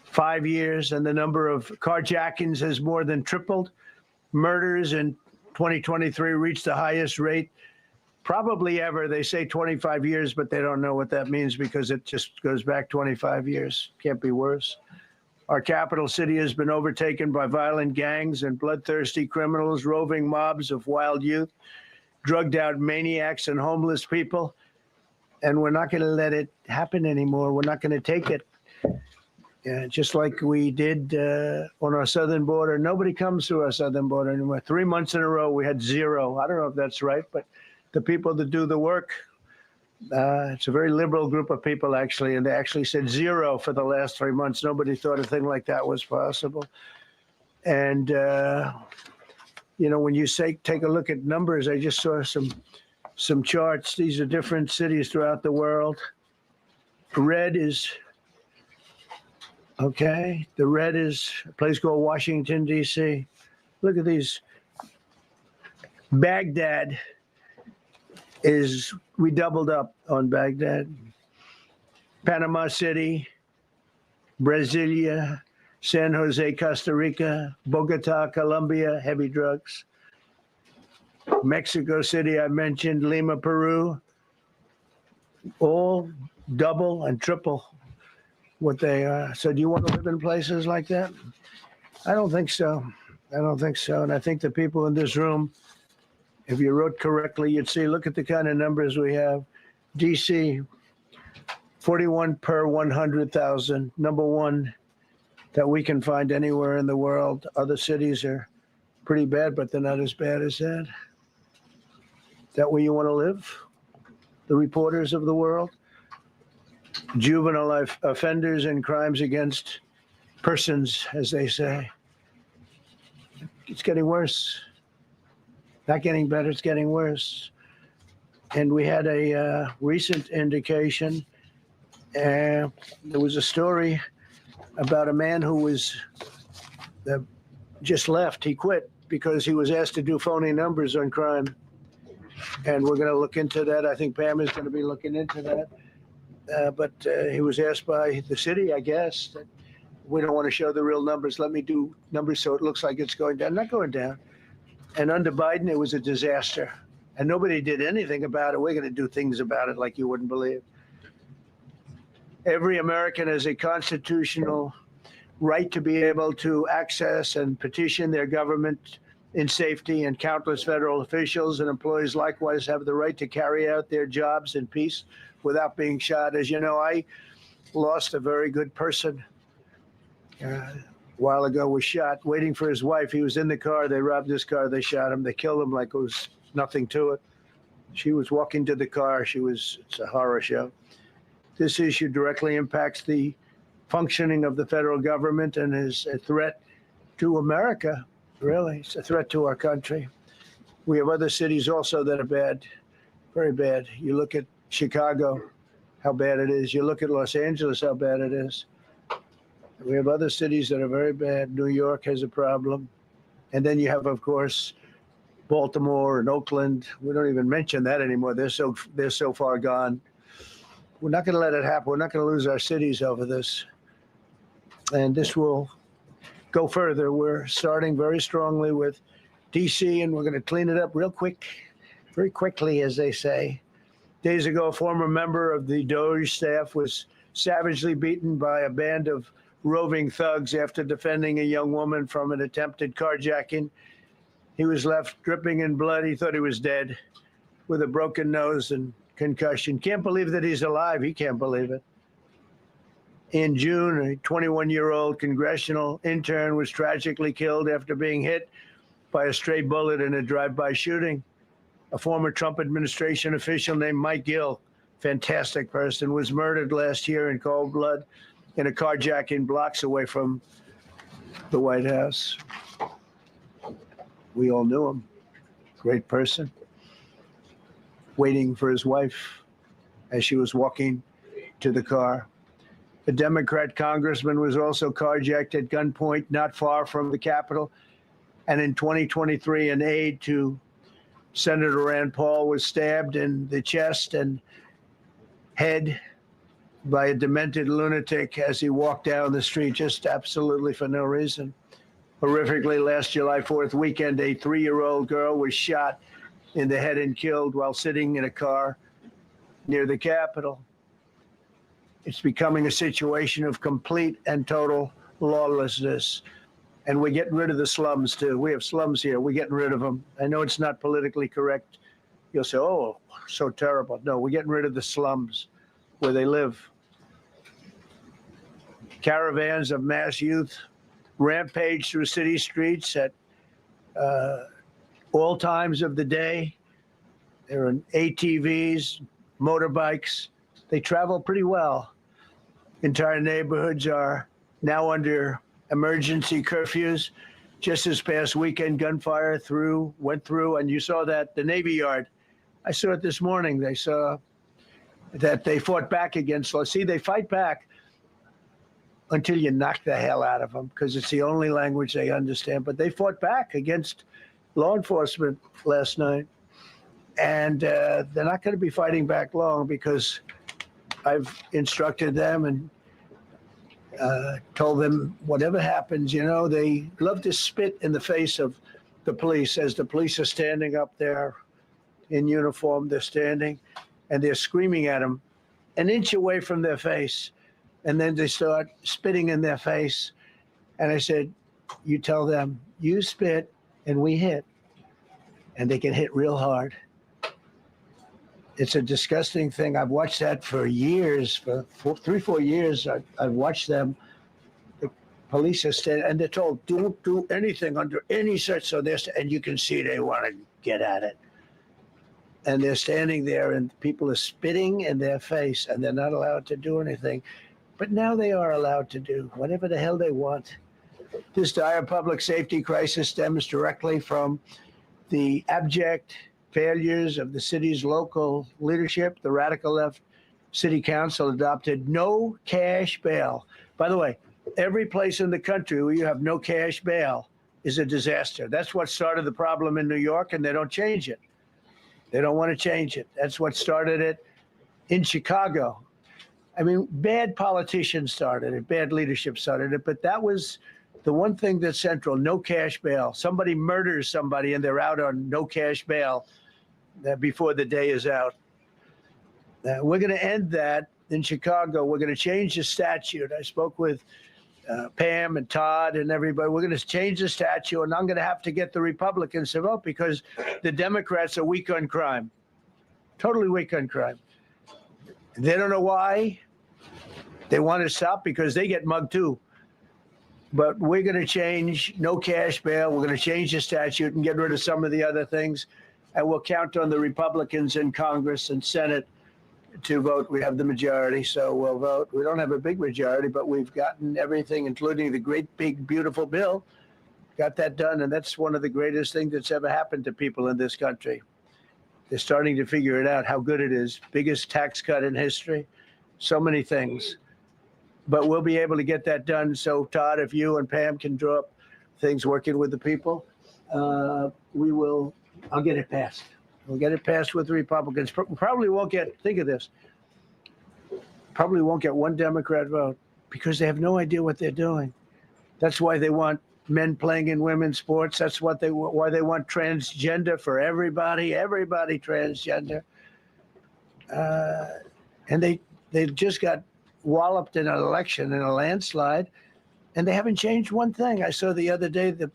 5 years, and the number of carjackings has more than tripled. Murders in 2023 reached the highest rate probably ever. They say 25 years, but they don't know what that means because it just goes back 25 years. Can't be worse. Our capital city has been overtaken by violent gangs and bloodthirsty criminals, roving mobs of wild youth, drugged out maniacs and homeless people. And we're not going to let it happen anymore. We're not going to take it. Just like we did on our southern border. Nobody comes through our southern border anymore. 3 months in a row, we had zero. I don't know if that's right, but the people that do the work It's a very liberal group of people, actually, and they actually said 0 for the last 3 months. Nobody thought a thing like that was possible. And, when you take a look at numbers, I just saw some charts. These are different cities throughout the world. Red is, okay, the red is a place called Washington, D.C. Look at these. Baghdad we doubled up on Baghdad. Panama City, Brasilia, San Jose, Costa Rica, Bogota, Colombia, heavy drugs. Mexico City, I mentioned, Lima, Peru, all double and triple what they are. So do you want to live in places like that? I don't think so. I don't think so. And I think the people in this room, if you wrote correctly, you'd see, look at the kind of numbers we have. DC, 41 per 100,000, number one that we can find anywhere in the world. Other cities are pretty bad, but they're not as bad as that. Is that where you want to live? The reporters of the world? Juvenile offenders and crimes against persons, as they say. It's getting worse. Not getting better, it's getting worse. And we had a recent indication. There was a story about a man who was just left. He quit because he was asked to do phony numbers on crime. And we're going to look into that. I think Pam is going to be looking into that. But he was asked by the city, I guess, that we don't want to show the real numbers. Let me do numbers so it looks like it's going down. Not going down. And under Biden, it was a disaster. And nobody did anything about it. We're going to do things about it like you wouldn't believe. Every American has a constitutional right to be able to access and petition their government in safety, and countless federal officials and employees likewise have the right to carry out their jobs in peace without being shot. As you know, I lost a very good person a while ago, was shot waiting for his wife. He was in the car. They robbed his car. They shot him. They killed him like it was nothing to it. She was walking to the car. It's a horror show. This issue directly impacts the functioning of the federal government and is a threat to America, really. It's a threat to our country. We have other cities also that are bad, very bad. You look at Chicago, how bad it is. You look at Los Angeles, how bad it is. We have other cities that are very bad. New York has a problem. And then you have, of course, Baltimore and Oakland. We don't even mention that anymore. They're so far gone. We're not going to let it happen. We're not going to lose our cities over this. And this will go further. We're starting very strongly with D.C., and we're going to clean it up real quick, very quickly, as they say. Days ago, a former member of the DOJ staff was savagely beaten by a band of roving thugs after defending a young woman from an attempted carjacking. He was left dripping in blood. He thought he was dead with a broken nose and concussion. Can't believe that he's alive. He can't believe it. In June, a 21-year-old congressional intern was tragically killed after being hit by a stray bullet in a drive-by shooting. A former Trump administration official named Mike Gill, fantastic person, was murdered last year in cold blood in a carjacking blocks away from the White House. We all knew him. Great person. Waiting for his wife as she was walking to the car. A Democrat congressman was also carjacked at gunpoint not far from the Capitol. And in 2023, an aide to Senator Rand Paul was stabbed in the chest and head by a demented lunatic as he walked down the street, just absolutely for no reason. Horrifically, last July 4th weekend, a 3-year-old girl was shot in the head and killed while sitting in a car near the Capitol. It's becoming a situation of complete and total lawlessness. And we're getting rid of the slums, too. We have slums here. We're getting rid of them. I know it's not politically correct. You'll say, oh, so terrible. No, we're getting rid of the slums where they live. Caravans of mass youth rampage through city streets at all times of the day. There are ATVs, motorbikes. They travel pretty well. Entire neighborhoods are now under emergency curfews. Just this past weekend, gunfire went through, and you saw that, the Navy Yard. I saw it this morning. They saw that they fought back against law. See, they fight back until you knock the hell out of them, because it's the only language they understand. But they fought back against law enforcement last night. And they're not going to be fighting back long, because I've instructed them and told them whatever happens, they love to spit in the face of the police. As the police are standing up there in uniform, they're standing and they're screaming at them an inch away from their face. And then they start spitting in their face. And I said, you tell them, you spit and we hit. And they can hit real hard. It's a disgusting thing. I've watched that for years, for 3-4 years. I've watched them. The police are standing, and they're told, don't do anything under any such. So and you can see they want to get at it. And they're standing there, and people are spitting in their face, and they're not allowed to do anything. But now they are allowed to do whatever the hell they want. This dire public safety crisis stems directly from the abject failures of the city's local leadership. The radical left city council adopted no cash bail. By the way, every place in the country where you have no cash bail is a disaster. That's what started the problem in New York, and they don't change it. They don't want to change it. That's what started it in Chicago. I mean, bad politicians started it, bad leadership started it, but that was the one thing that's central: no cash bail. Somebody murders somebody and they're out on no cash bail before the day is out. We're going to end that in Chicago. We're going to change the statute. I spoke with Pam and Todd and everybody. We're going to change the statute, and I'm going to have to get the Republicans to vote, because the Democrats are weak on crime, totally weak on crime. They don't know why. They want to stop because they get mugged too. But we're going to change no cash bail. We're going to change the statute and get rid of some of the other things. And we'll count on the Republicans in Congress and Senate to vote. We have the majority, so we'll vote. We don't have a big majority, but we've gotten everything, including the great, big, beautiful bill. Got that done, and that's one of the greatest things that's ever happened to people in this country. They're starting to figure it out, how good it is. Biggest tax cut in history. So many things. But we'll be able to get that done. So, Todd, if you and Pam can draw up things working with the people, we will. I'll get it passed. We'll get it passed with the Republicans. Probably won't get, think of this, probably won't get one Democrat vote, because they have no idea what they're doing. That's why they want men playing in women's sports. That's why they want transgender for everybody transgender. And they just got walloped in an election, in a landslide, and they haven't changed one thing. I saw the other day the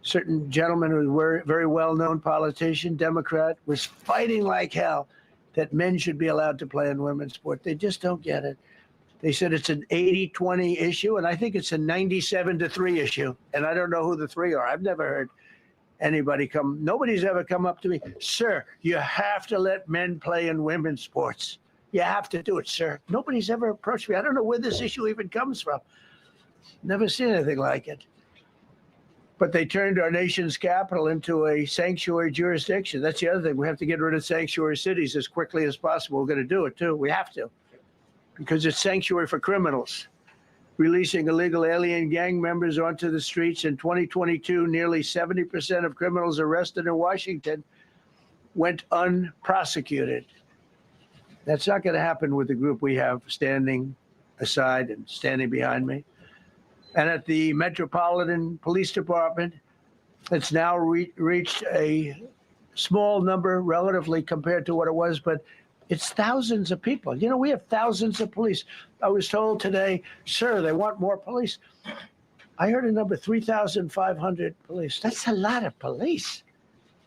certain gentleman who was a very well-known politician, Democrat, was fighting like hell that men should be allowed to play in women's sport. They just don't get it. They said it's an 80-20 issue, and I think it's a 97-3 issue. And I don't know who the three are. I've never heard anybody nobody's ever come up to me, sir, you have to let men play in women's sports. You have to do it, sir. Nobody's ever approached me. I don't know where this issue even comes from. Never seen anything like it. But they turned our nation's capital into a sanctuary jurisdiction. That's the other thing. We have to get rid of sanctuary cities as quickly as possible. We're going to do it, too. We have to, because it's sanctuary for criminals. Releasing illegal alien gang members onto the streets in 2022, nearly 70% of criminals arrested in Washington went unprosecuted. That's not going to happen with the group we have standing aside and standing behind me. And at the Metropolitan Police Department, it's now reached a small number relatively compared to what it was, but it's thousands of people. You know, we have thousands of police. I was told today, sir, they want more police. I heard a number, 3,500 police. That's a lot of police.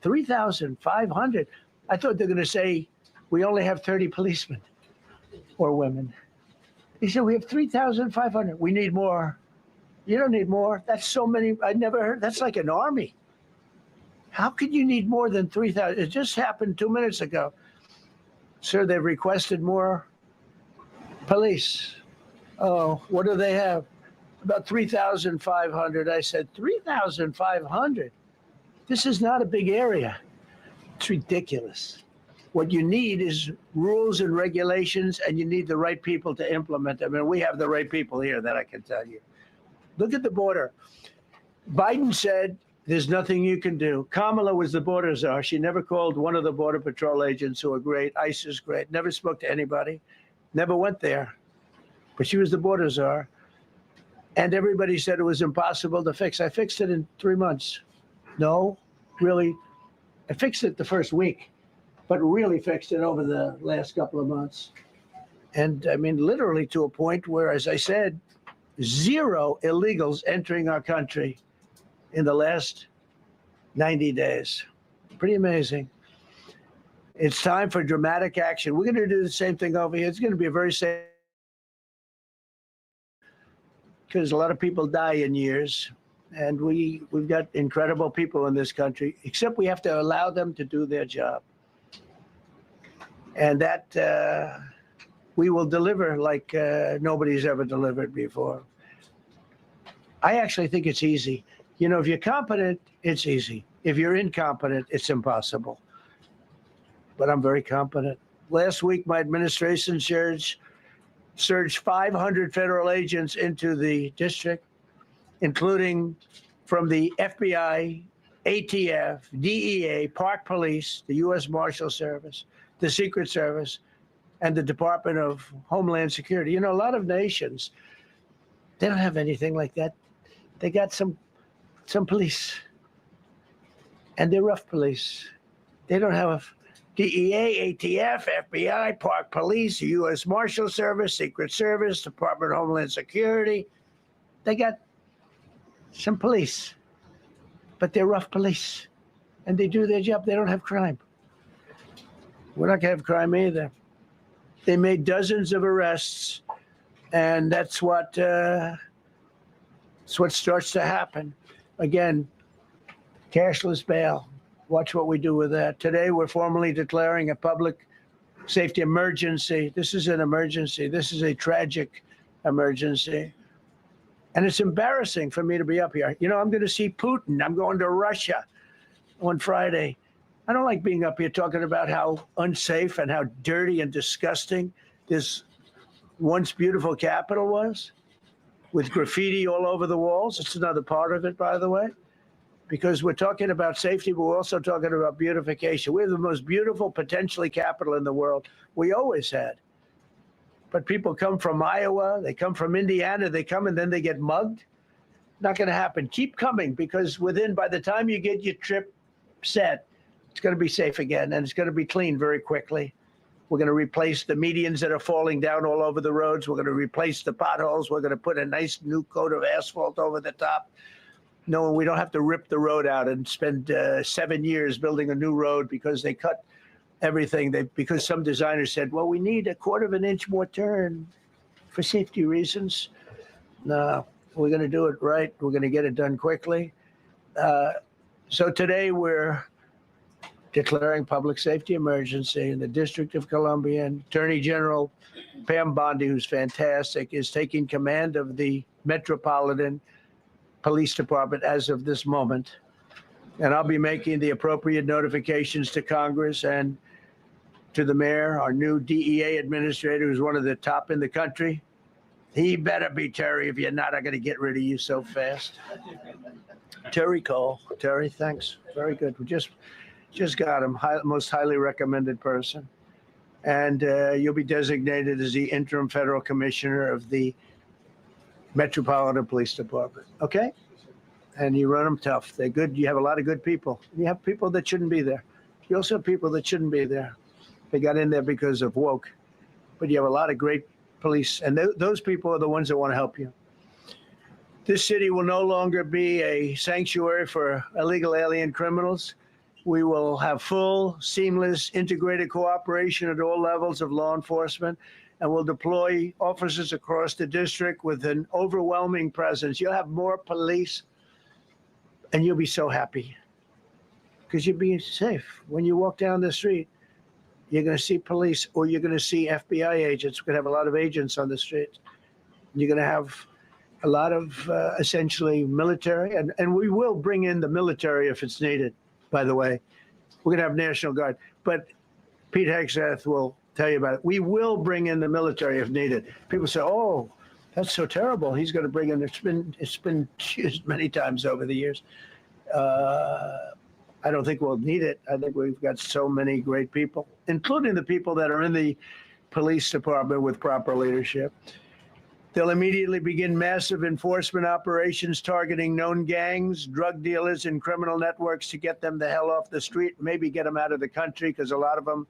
3,500. I thought they were going to say, we only have 30 policemen or women. He said, we have 3,500. We need more. You don't need more. That's so many. I never heard. That's like an army. How could you need more than 3,000? It just happened 2 minutes ago. Sir, they've requested more police. Oh, what do they have? About 3,500. I said, 3,500? This is not a big area. It's ridiculous. What you need is rules and regulations, and you need the right people to implement them. And we have the right people here, that I can tell you. Look at the border. Biden said, there's nothing you can do. Kamala was the border czar. She never called one of the Border Patrol agents who are great. ICE is great. Never spoke to anybody. Never went there. But she was the border czar. And everybody said it was impossible to fix. I fixed it in 3 months. No, really. I fixed it the first week, but really fixed it over the last couple of months. And I mean, literally to a point where, as I said, 0 illegals entering our country in the last 90 days. Pretty amazing. It's time for dramatic action. We're going to do the same thing over here. It's going to be a very safe, because a lot of people die in years, and we've got incredible people in this country, except we have to allow them to do their job. And that we will deliver like nobody's ever delivered before. I actually think it's easy. You know, if you're competent, it's easy. If you're incompetent, it's impossible. But I'm very competent. Last week, my administration surged 500 federal agents into the district, including from the FBI, ATF, DEA, Park Police, the U.S. Marshal Service, the Secret Service, and the Department of Homeland Security. You know, a lot of nations, they don't have anything like that. They got some police, and they're rough police. They don't have DEA, ATF, FBI, Park Police, U.S. Marshal Service, Secret Service, Department of Homeland Security. They got some police, but they're rough police, and they do their job. They don't have crime. We're not going to have crime either. They made dozens of arrests, and that's what starts to happen. Again, cashless bail. Watch what we do with that. Today, we're formally declaring a public safety emergency. This is an emergency. This is a tragic emergency. And it's embarrassing for me to be up here. You know, I'm going to see Putin. I'm going to Russia on Friday. I don't like being up here talking about how unsafe and how dirty and disgusting this once beautiful capital was, with graffiti all over the walls. It's another part of it, by the way, because we're talking about safety, but we're also talking about beautification. We have the most beautiful, potentially, capital in the world. We always had. But people come from Iowa, they come from Indiana, they come and then they get mugged. Not going to happen. Keep coming, because by the time you get your trip set, it's going to be safe again, and it's going to be clean very quickly. We're going to replace the medians that are falling down all over the roads. We're going to replace the potholes. We're going to put a nice new coat of asphalt over the top. No, we don't have to rip the road out and spend 7 years building a new road because they cut everything. Because some designers said, well, we need a 1/4 of an inch more turn for safety reasons. No, we're going to do it right. We're going to get it done quickly. So today we're declaring public safety emergency in the District of Columbia. And Attorney General Pam Bondi, who's fantastic, is taking command of the Metropolitan Police Department as of this moment. And I'll be making the appropriate notifications to Congress and to the mayor, our new DEA administrator, who's one of the top in the country. He better be, Terry. If you're not, I'm going to get rid of you so fast. Terry Cole. Terry, thanks. Very good. We just got him, most highly recommended person. And you'll be designated as the interim federal commissioner of the Metropolitan Police Department. Okay? And you run them tough. They're good. You have a lot of good people. You have people that shouldn't be there. You also have people that shouldn't be there. They got in there because of woke. But you have a lot of great police. And those people are the ones that want to help you. This city will no longer be a sanctuary for illegal alien criminals. We will have full, seamless, integrated cooperation at all levels of law enforcement, and we'll deploy officers across the district with an overwhelming presence. You'll have more police, and you'll be so happy because you'll be safe when you walk down the street. You're going to see police, or you're going to see FBI agents. We're going to have a lot of agents on the streets. You're going to have a lot of essentially military, and we will bring in the military if it's needed, by the way. We're going to have National Guard. But Pete Hegseth will tell you about it. We will bring in the military if needed. People say, oh, that's so terrible. He's going to bring in, it's been used many times over the years. I don't think we'll need it. I think we've got so many great people, including the people that are in the police department with proper leadership. They'll immediately begin massive enforcement operations targeting known gangs, drug dealers, and criminal networks to get them the hell off the street, maybe get them out of the country, because a lot of them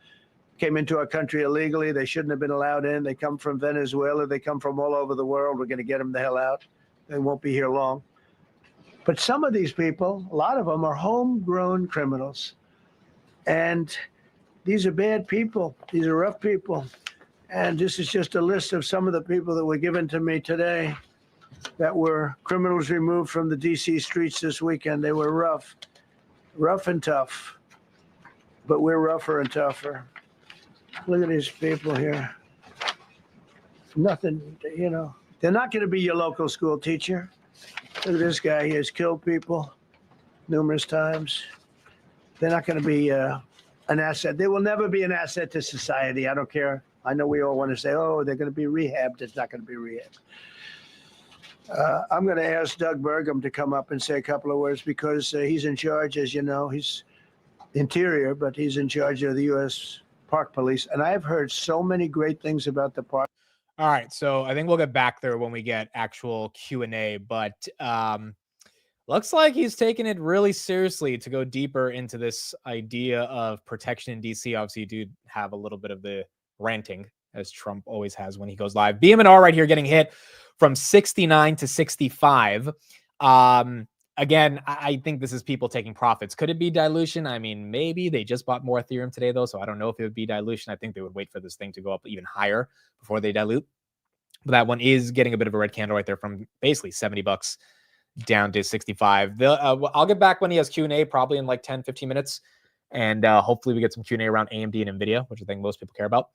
came into our country illegally. They shouldn't have been allowed in. They come from Venezuela. They come from all over the world. We're going to get them the hell out. They won't be here long. But some of these people, a lot of them, are homegrown criminals. And these are bad people. These are rough people. And this is just a list of some of the people that were given to me today that were criminals removed from the D.C. streets this weekend. They were rough and tough. But we're rougher and tougher. Look at these people here. Nothing, you know. They're not going to be your local school teacher. Look at this guy. He has killed people numerous times. They're not going to be an asset. They will never be an asset to society. I don't care. I know we all want to say, oh, they're going to be rehabbed. It's not going to be rehabbed. I'm going to ask Doug Burgum to come up and say a couple of words, because he's in charge, as you know. He's Interior, but he's in charge of the U.S. Park Police. And I've heard so many great things about the park. All right, so I think we'll get back there when we get actual Q&A, but looks like he's taking it really seriously to go deeper into this idea of protection in DC. Obviously, you do have a little bit of the ranting, as Trump always has when he goes live. BMNR right here getting hit from 69 to 65. Again, I think this is people taking profits. Could it be dilution? I mean, maybe. They just bought more Ethereum today, though, so I don't know if it would be dilution. I think they would wait for this thing to go up even higher before they dilute. But that one is getting a bit of a red candle right there from basically $70 down to 65. I'll get back when he has Q&A, probably in like 10, 15 minutes. And hopefully we get some Q&A around AMD and Nvidia, which I think most people care about.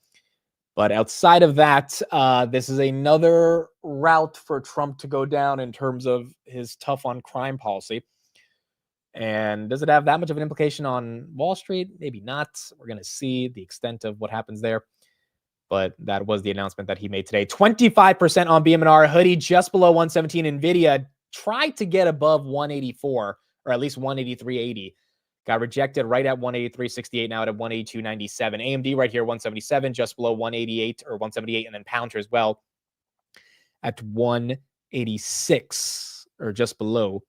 But outside of that, this is another route for Trump to go down in terms of his tough on crime policy. And does it have that much of an implication on Wall Street? Maybe not. We're going to see the extent of what happens there. But that was the announcement that he made today. 25% on BMNR. Hoodie just below 117. Nvidia tried to get above 184, or at least 183.80. Got rejected right at 183.68, now at 182.97. AMD right here, 177, just below 188 or 178, and then Pouncer as well at 186, or just below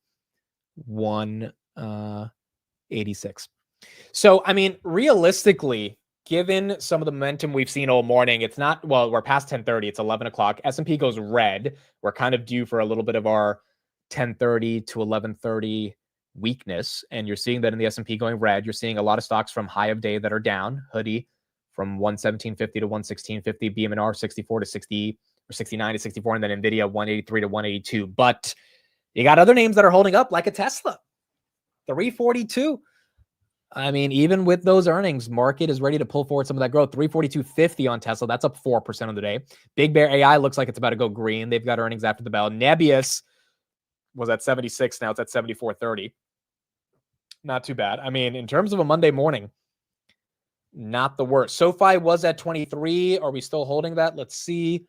186. So, I mean, realistically, given some of the momentum we've seen all morning, it's not, well, we're past 10:30, it's 11 o'clock. S&P goes red. We're kind of due for a little bit of our 10:30 to 11:30 weakness, and you're seeing that in the S&P going red. You're seeing a lot of stocks from high of day that are down. Hoodie from 117.50 to 116.50, BMNR 64 to 60 or 69 to 64, and then Nvidia 183 to 182. But you got other names that are holding up, like a Tesla, 342. I mean, even with those earnings, market is ready to pull forward some of that growth. 342.50 on Tesla. That's up 4% on the day. Big Bear AI looks like it's about to go green. They've got earnings after the bell. Nebius was at 76. Now it's at 74.30. Not too bad. I mean, in terms of a Monday morning, not the worst. SoFi was at 23. Are we still holding that? Let's see.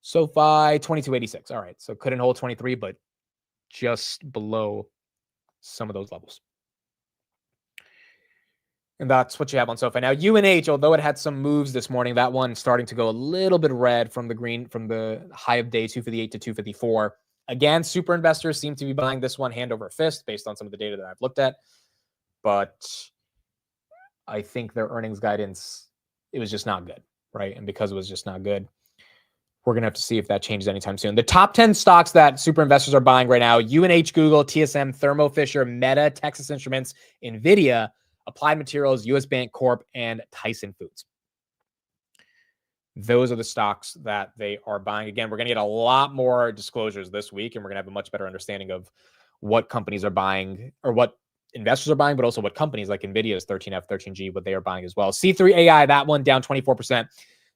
SoFi 22.86. All right. So couldn't hold 23, but just below some of those levels. And that's what you have on SoFi. Now, UNH, although it had some moves this morning, that one starting to go a little bit red from the green, from the high of day 258 to 254. Again, super investors seem to be buying this one hand over fist based on some of the data that I've looked at. But I think their earnings guidance, it was just not good, right? And because it was just not good, we're going to have to see if that changes anytime soon. The top 10 stocks that super investors are buying right now: UNH, Google, TSM, Thermo Fisher, Meta, Texas Instruments, Nvidia, Applied Materials, US Bank Corp, and Tyson Foods. Those are the stocks that they are buying. Again, we're going to get a lot more disclosures this week, and we're going to have a much better understanding of what companies are buying, or what investors are buying, but also what companies like Nvidia's 13F, 13G, what they are buying as well. C3 AI, that one down 24%.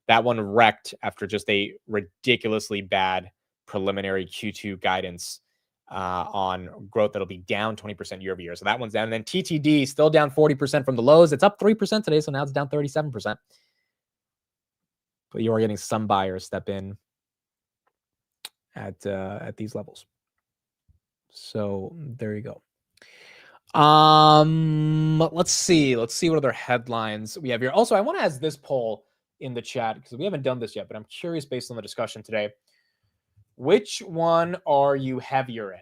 That one wrecked after just a ridiculously bad preliminary Q2 guidance on growth that'll be down 20% year over year. So that one's down. And then TTD still down 40% from the lows. It's up 3% today, so now it's down 37%. But you are getting some buyers step in at these levels. So there you go. Let's see what other headlines we have here. Also, I want to ask this poll in the chat because we haven't done this yet, but I'm curious based on the discussion today. Which one are you heavier in?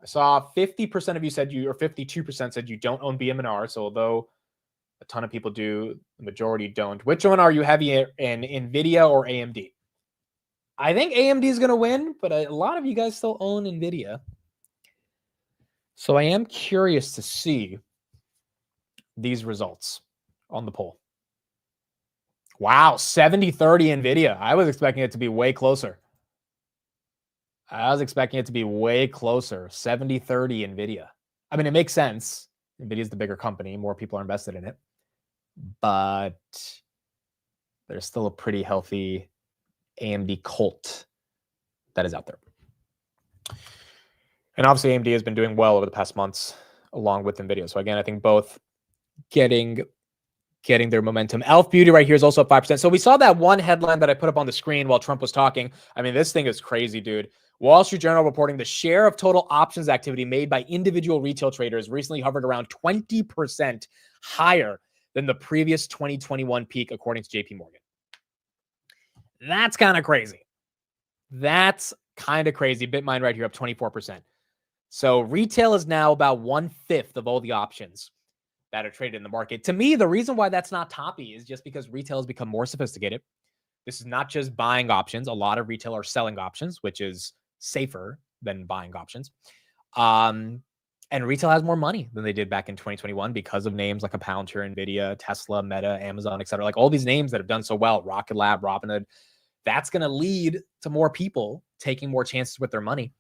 I saw 50% of you said you, or 52% said you don't own BMNR. So although a ton of people do, the majority don't. Which one are you heavier in, Nvidia or AMD? I think AMD is going to win, but a lot of you guys still own Nvidia. So I am curious to see these results on the poll. Wow, 70-30 Nvidia. I was expecting it to be way closer. 70-30 Nvidia. I mean, it makes sense. Nvidia is the bigger company. More people are invested in it. But there's still a pretty healthy AMD cult that is out there. And obviously, AMD has been doing well over the past months, along with Nvidia. So again, I think both getting their momentum. Elf Beauty right here is also up 5%. So we saw that one headline that I put up on the screen while Trump was talking. I mean, this thing is crazy, dude. Wall Street Journal reporting the share of total options activity made by individual retail traders recently hovered around 20% higher than the previous 2021 peak, according to JP Morgan. That's kind of crazy. BitMine right here up 24%. So retail is now about 1/5 of all the options that are traded in the market. To me, the reason why that's not toppy is just because retail has become more sophisticated. This is not just buying options. A lot of retail are selling options, which is safer than buying options. And retail has more money than they did back in 2021 because of names like a Palantir, Nvidia, Tesla, Meta, Amazon, etc. Like all these names that have done so well, Rocket Lab, Robinhood. That's going to lead to more people taking more chances with their money.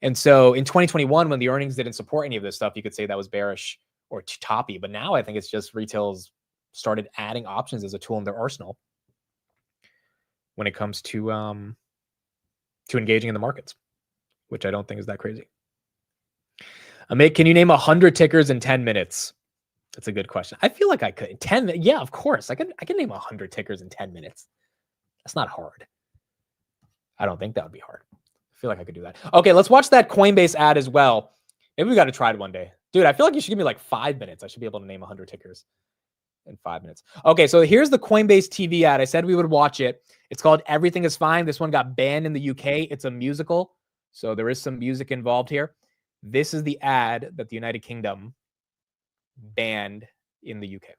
And so in 2021, when the earnings didn't support any of this stuff, you could say that was bearish or toppy. But now I think it's just retail's started adding options as a tool in their arsenal when it comes to engaging in the markets, which I don't think is that crazy. Amit, can you name 100 tickers in 10 minutes? That's a good question. I feel like I could. 10 minutes? Yeah, of course. I can name 100 tickers in 10 minutes. That's not hard. I don't think that would be hard. I feel like I could do that. Okay, let's watch that Coinbase ad as well. Maybe we got to try it one day. Dude, I feel like you should give me like 5 minutes. I should be able to name 100 tickers in 5 minutes. Okay, so here's the Coinbase TV ad. I said we would watch it. It's called Everything is Fine. This one got banned in the UK. It's a musical, so there is some music involved here. This is the ad that the United Kingdom banned in the UK.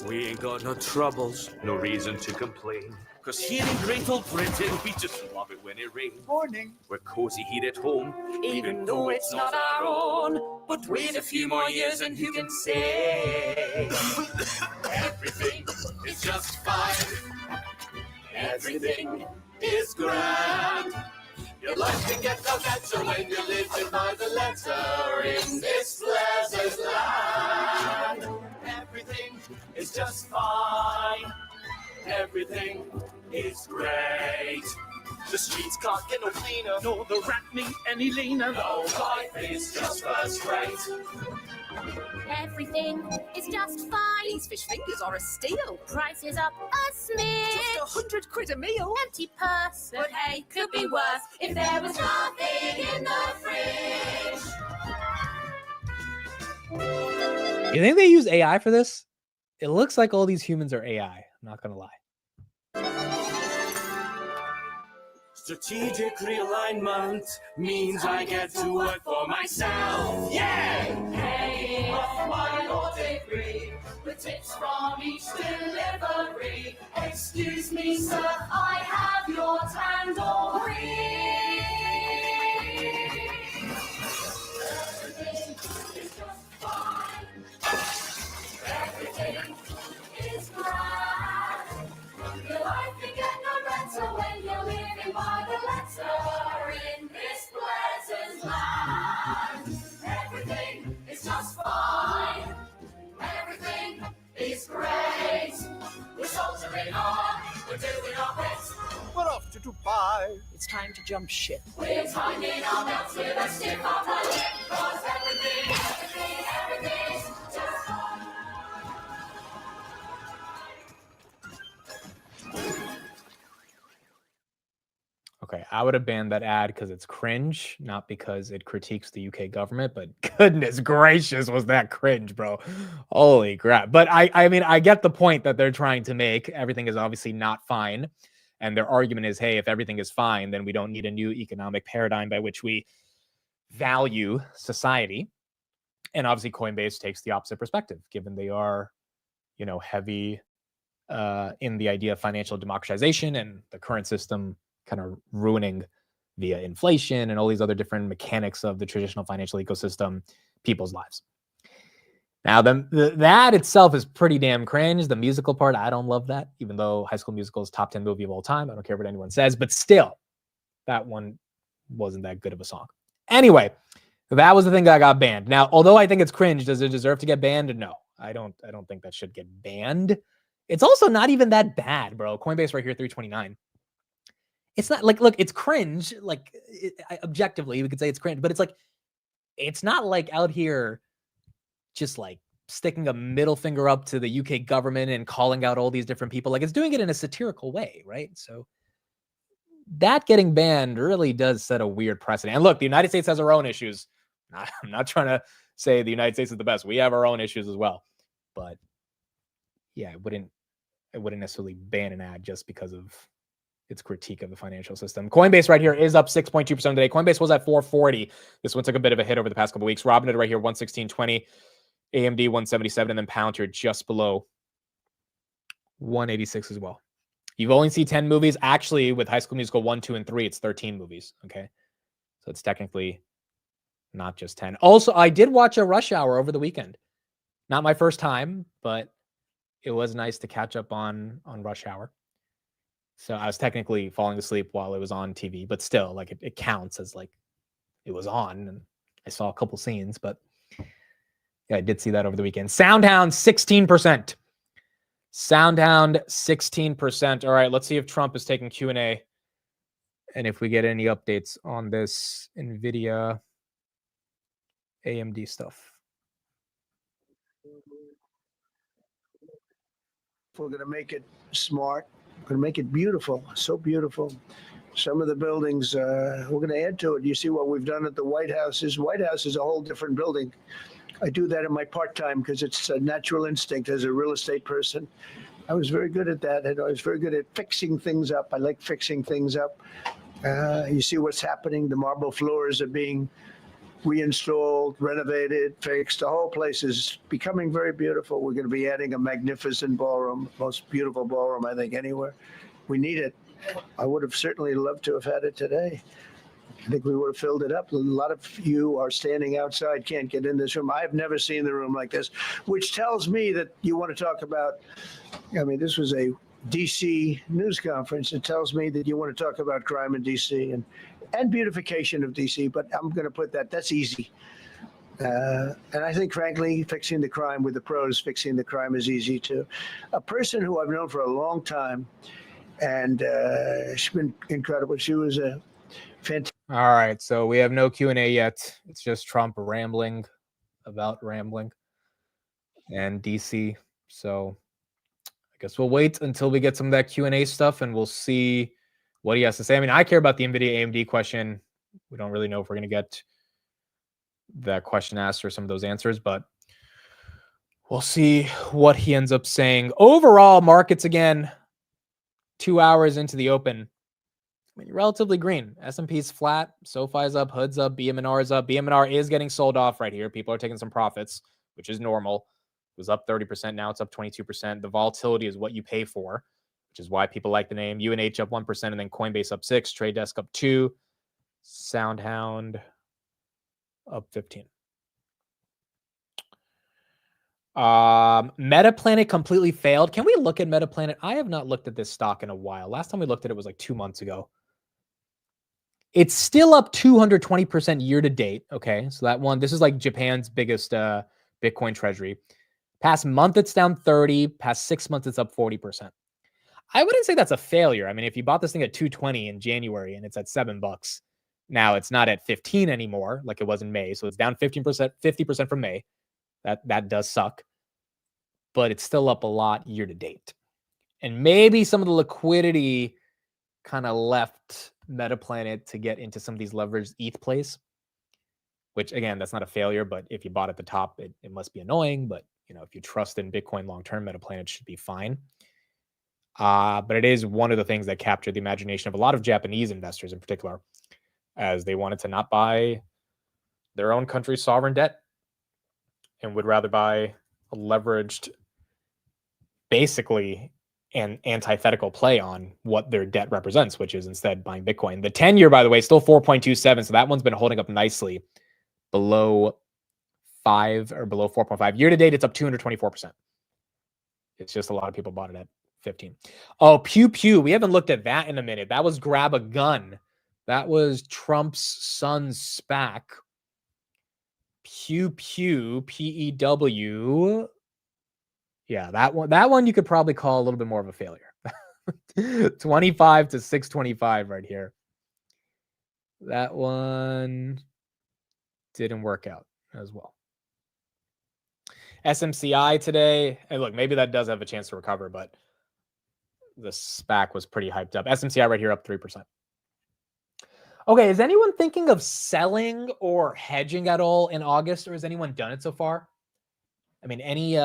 We ain't got no troubles, no reason to complain. Cause here in Great Old Britain, we just love it when it rains. Morning. We're cozy here at home, even though it's not our own. But wait a few more years and who can say? Everything is just fine. Everything is grand. Your life can get no better when you're living by the letter in this pleasant land. Everything is just fine. Everything is great. The streets can't get no cleaner, nor the rat meat any leaner. No, life is just first rate. Everything is just fine. These fish fingers are a steal. Prices up a smidge. Just 100 quid a meal. Empty purse, but hey, could be worse if there was nothing in the fridge. You think they use AI for this? It looks like all these humans are AI. I'm not going to lie. Strategic realignment means I get to work for myself. Yeah! Paying off my law degree with tips from each delivery. Excuse me, sir, I have your tandoori. Everything is just fine. Everything is grand. Your life can get no better when you're living by the letter to buy. It's time to jump ship. We're tightening our belts with a stiff upper lip, 'cause everything's just fine. Okay, I would have banned that ad because it's cringe, not because it critiques the UK government, but goodness gracious, was that cringe, bro. Holy crap. But I mean, I get the point that they're trying to make. Everything is obviously not fine. And their argument is, hey, if everything is fine, then we don't need a new economic paradigm by which we value society. And obviously Coinbase takes the opposite perspective, given they are, heavy in the idea of financial democratization and the current system kind of ruining via inflation and all these other different mechanics of the traditional financial ecosystem, people's lives. Now, that itself is pretty damn cringe. The musical part, I don't love that, even though High School Musical is top 10 movie of all time. I don't care what anyone says, but still, that one wasn't that good of a song. Anyway, that was the thing that got banned. Now, although I think it's cringe, does it deserve to get banned? No, I don't think that should get banned. It's also not even that bad, bro. Coinbase right here, 329. It's not like, look, it's cringe. Like, objectively, we could say it's cringe, but it's not like out here just like sticking a middle finger up to the UK government and calling out all these different people. Like, it's doing it in a satirical way, right? So that getting banned really does set a weird precedent. And look, the United States has our own issues. I'm not trying to say the United States is the best. We have our own issues as well. But yeah, it wouldn't necessarily ban an ad just because of its critique of the financial system. Coinbase right here is up 6.2% today. Coinbase was at 440. This one took a bit of a hit over the past couple of weeks. Robinhood right here, 116.20. AMD 177, and then Palantir just below 186 as well. You've only seen 10 movies. Actually, with High School Musical 1, 2, and 3, it's 13 movies. Okay. So it's technically not just 10. Also, I did watch a Rush Hour over the weekend. Not my first time, but it was nice to catch up on Rush Hour. So I was technically falling asleep while it was on TV, but still, like, it counts as like it was on, and I saw a couple scenes, but yeah, I did see that over the weekend. Soundhound, 16%. Soundhound, 16%. All right, let's see if Trump is taking Q&A and if we get any updates on this Nvda AMD stuff. We're going to make it smart. We're going to make it beautiful, so beautiful. Some of the buildings, we're going to add to it. You see what we've done at the White House. White House is a whole different building. I do that in my part-time because it's a natural instinct as a real estate person. I was very good at that, and I was very good at fixing things up. I like fixing things up. You see what's happening. The marble floors are being reinstalled, renovated, fixed. The whole place is becoming very beautiful. We're going to be adding a magnificent ballroom, most beautiful ballroom, I think, anywhere. We need it. I would have certainly loved to have had it today. I think we would have filled it up. A lot of you are standing outside, can't get in this room. I've never seen the room like this, which tells me that you want to talk about, I mean, this was a DC news conference. It tells me that you want to talk about crime in DC and beautification of DC, but I'm going to put that's easy. And I think, frankly, fixing the crime with the pros, fixing the crime is easy too. A person who I've known for a long time, and she's been incredible. She was a fantastic. All right, so we have no Q&A yet. It's just Trump rambling about rambling and DC. So I guess we'll wait until we get some of that Q&A stuff, and we'll see what he has to say. I mean, I care about the Nvidia AMD question. We don't really know if we're going to get that question asked or some of those answers, but we'll see what he ends up saying. Overall, markets again, 2 hours into the open, I mean, relatively green. S&P's flat, SoFi's up, Hood's up, BMNR is up. BMNR is getting sold off right here. People are taking some profits, which is normal. It was up 30%, now it's up 22%. The volatility is what you pay for, which is why people like the name. UNH up 1%, and then Coinbase up 6%, Trade Desk up 2%, Soundhound up 15%. Metaplanet completely failed. Can we look at Metaplanet? I have not looked at this stock in a while. Last time we looked at it was like 2 months ago. It's still up 220% year to date. Okay, so that one, this is like Japan's biggest Bitcoin treasury. Past month, it's down 30. Past 6 months, it's up 40%. I wouldn't say that's a failure. I mean, if you bought this thing at 220 in January and it's at $7, now it's not at 15 anymore like it was in May. So it's down 15%, 50% from May. That does suck. But it's still up a lot year to date. And maybe some of the liquidity kind of left Metaplanet to get into some of these leveraged ETH plays, which again, that's not a failure, but if you bought at the top, it must be annoying. But if you trust in Bitcoin long-term, Metaplanet should be fine. But it is one of the things that captured the imagination of a lot of Japanese investors in particular, as they wanted to not buy their own country's sovereign debt and would rather buy a leveraged, basically an antithetical play on what their debt represents, which is instead buying Bitcoin. The 10-year, by the way, still 4.27. So that one's been holding up nicely below 5 or below 4.5. Year to date, it's up 224%. It's just a lot of people bought it at 15. Oh, Pew Pew. We haven't looked at that in a minute. That was Grab a Gun. That was Trump's son's SPAC. Pew Pew, PEW. Yeah, that one you could probably call a little bit more of a failure. 25 to 625 right here. That one didn't work out as well. SMCI today, and look, maybe that does have a chance to recover, but the SPAC was pretty hyped up. SMCI right here up 3%. Okay, is anyone thinking of selling or hedging at all in August, or has anyone done it so far? I mean, any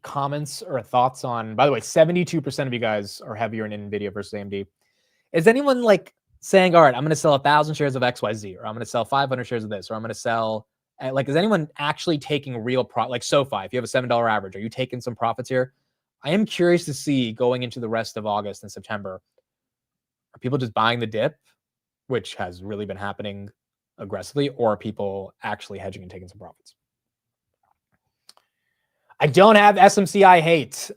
comments or thoughts on, by the way, 72% of you guys are heavier in Nvidia versus AMD. Is anyone like saying, all right, I'm going to sell 1,000 shares of XYZ, or I'm going to sell 500 shares of this, or I'm going to sell, like, is anyone actually taking real profit? Like SoFi, if you have a $7 average, are you taking some profits here? I am curious to see going into the rest of August and September, are people just buying the dip, which has really been happening aggressively, or are people actually hedging and taking some profits? I don't have SMCI hate.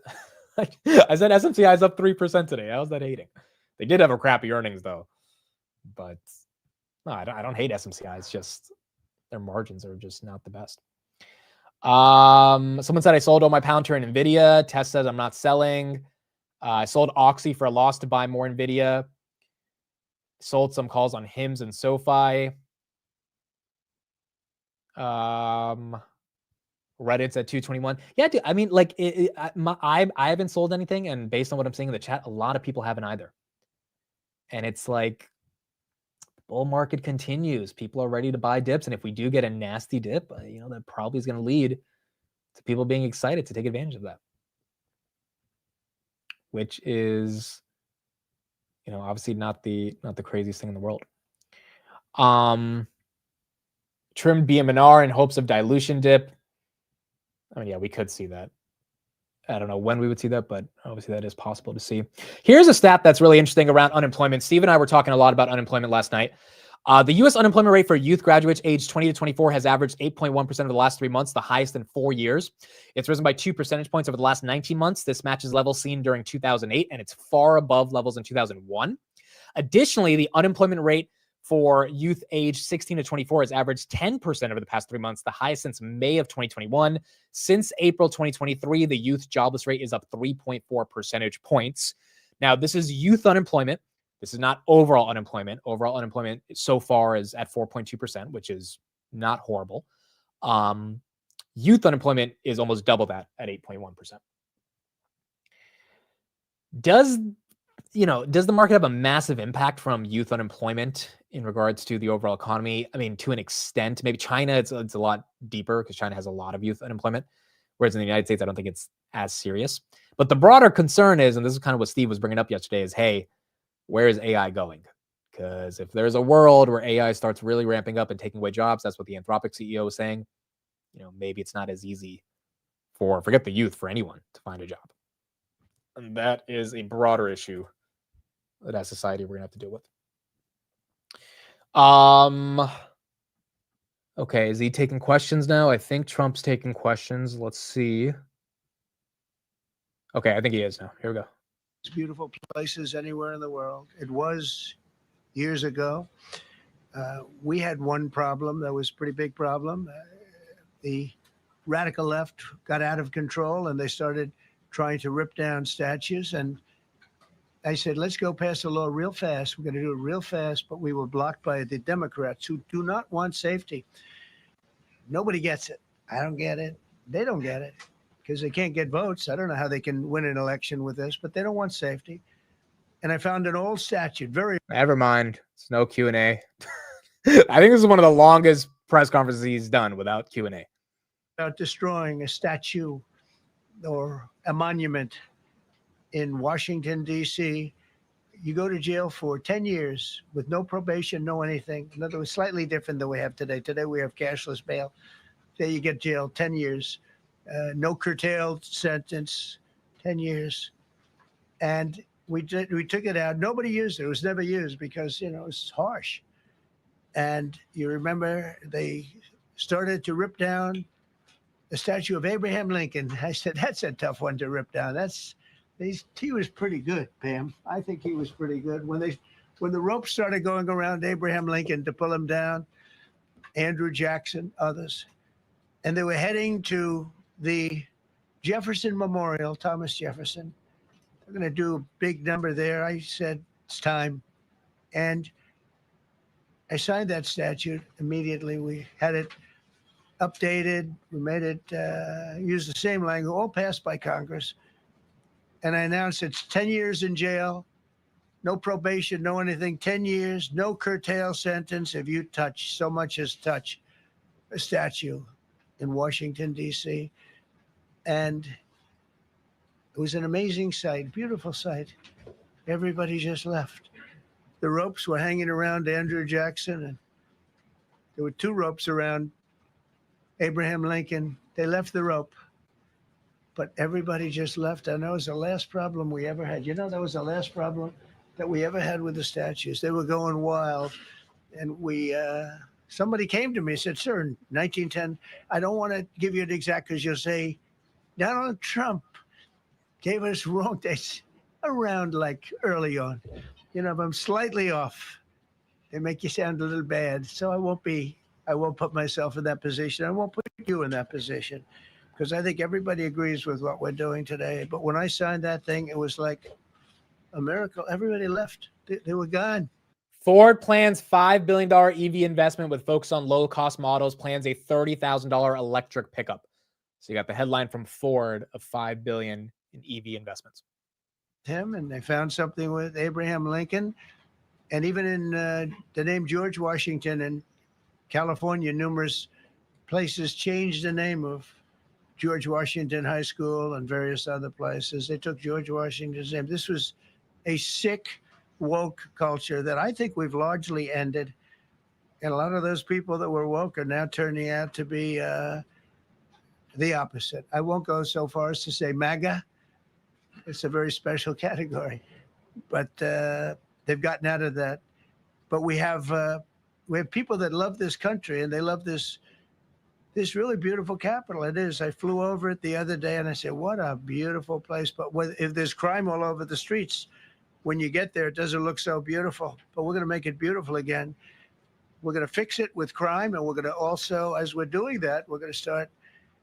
I said SMCI is up 3% today. How's that hating? They did have a crappy earnings though, but no, I don't hate SMCI. It's just their margins are just not the best. Someone said I sold all my Palantir in Nvidia. Tess says I'm not selling. I sold Oxy for a loss to buy more Nvidia. Sold some calls on HIMS and SoFi. Reddit's at 221. Yeah, dude. I mean, like, I haven't sold anything, and based on what I'm seeing in the chat, a lot of people haven't either. And it's like, the bull market continues. People are ready to buy dips, and if we do get a nasty dip, that probably is going to lead to people being excited to take advantage of that, which is, obviously not the craziest thing in the world. Trimmed BMNR in hopes of dilution dip. I mean, yeah, we could see that. I don't know when we would see that, but obviously that is possible to see. Here's a stat that's really interesting around unemployment. Steve and I were talking a lot about unemployment last night. The U.S. unemployment rate for youth graduates aged 20 to 24 has averaged 8.1% over the last 3 months, the highest in 4 years. It's risen by 2 percentage points over the last 19 months. This matches levels seen during 2008, and it's far above levels in 2001. Additionally, the unemployment rate for youth aged 16 to 24 has averaged 10% over the past 3 months, the highest since May of 2021. Since April 2023, the youth jobless rate is up 3.4 percentage points. Now, this is youth unemployment. This is not overall unemployment. Overall unemployment so far is at 4.2%, which is not horrible. Youth unemployment is almost double that at 8.1%. Does the market have a massive impact from youth unemployment in regards to the overall economy? I mean, to an extent. Maybe China, it's a lot deeper because China has a lot of youth unemployment, whereas in the United States, I don't think it's as serious. But the broader concern is, and this is kind of what Steve was bringing up yesterday, is, hey, where is AI going? Because if there's a world where AI starts really ramping up and taking away jobs, that's what the Anthropic CEO was saying, maybe it's not as easy forget the youth, for anyone to find a job. And that is a broader issue that as society we're gonna have to deal with. Okay, is he taking questions now? I think Trump's taking questions. Let's see. Okay, I think he is now. Here we go. It's beautiful places anywhere in the world. It was years ago. We had one problem that was a pretty big problem. The radical left got out of control and they started trying to rip down statues. And I said, let's go pass a law real fast. We're going to do it real fast, but we were blocked by the Democrats who do not want safety. Nobody gets it. I don't get it. They don't get it because they can't get votes. I don't know how they can win an election with this, but they don't want safety. And I found an old statute. Never mind. It's no Q&A. I think this is one of the longest press conferences he's done without Q&A. About destroying a statue or a monument in Washington, D.C., you go to jail for 10 years with no probation, no anything. In other words, slightly different than we have today. Today we have cashless bail. There you get jailed 10 years. No curtailed sentence, 10 years. And we took it out. Nobody used it. It was never used because, it's harsh. And you remember they started to rip down the statue of Abraham Lincoln. I said, that's a tough one to rip down. He was pretty good, Pam. I think he was pretty good. When the ropes started going around Abraham Lincoln to pull him down, Andrew Jackson, others, and they were heading to the Jefferson Memorial, Thomas Jefferson. They're going to do a big number there. I said, it's time. And I signed that statute immediately. We had it updated. We made it use the same language, all passed by Congress. And I announced it's 10 years in jail, no probation, no anything, 10 years, no curtail sentence if you touch, so much as touch a statue in Washington, D.C. And it was an amazing sight, beautiful sight. Everybody just left. The ropes were hanging around Andrew Jackson, and there were 2 ropes around Abraham Lincoln. They left the rope. But everybody just left. And that was the last problem we ever had. That was the last problem that we ever had with the statues. They were going wild. And somebody came to me and said, sir, in 1910, I don't want to give you an exact because you'll say, Donald Trump gave us wrong dates around like early on. If I'm slightly off, they make you sound a little bad. So I won't put myself in that position. I won't put you in that position. Because I think everybody agrees with what we're doing today. But when I signed that thing, it was like a miracle. Everybody left. They were gone. Ford plans $5 billion EV investment with focus on low-cost models, plans a $30,000 electric pickup. So you got the headline from Ford of $5 billion in EV investments. And they found something with Abraham Lincoln. And even in the name George Washington in California, numerous places changed the name of George Washington High School and various other places. They took George Washington's name. This was a sick, woke culture that I think we've largely ended. And a lot of those people that were woke are now turning out to be the opposite. I won't go so far as to say MAGA. It's a very special category. But they've gotten out of that. But we have people that love this country and they love this really beautiful capital. It is. I flew over it the other day and I said, what a beautiful place. But if there's crime all over the streets, when you get there, it doesn't look so beautiful. But we're going to make it beautiful again. We're going to fix it with crime. And we're going to also, as we're doing that, we're going to start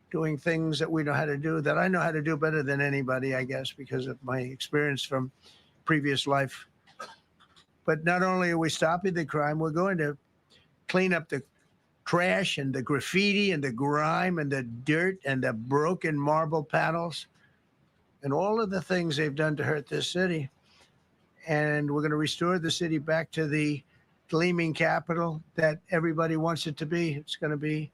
doing things that we know how to do, that I know how to do better than anybody, I guess, because of my experience from previous life. But not only are we stopping the crime, we're going to clean up the trash and the graffiti and the grime and the dirt and the broken marble panels and all of the things they've done to hurt this city. And we're going to restore the city back to the gleaming capital that everybody wants it to be. It's going to be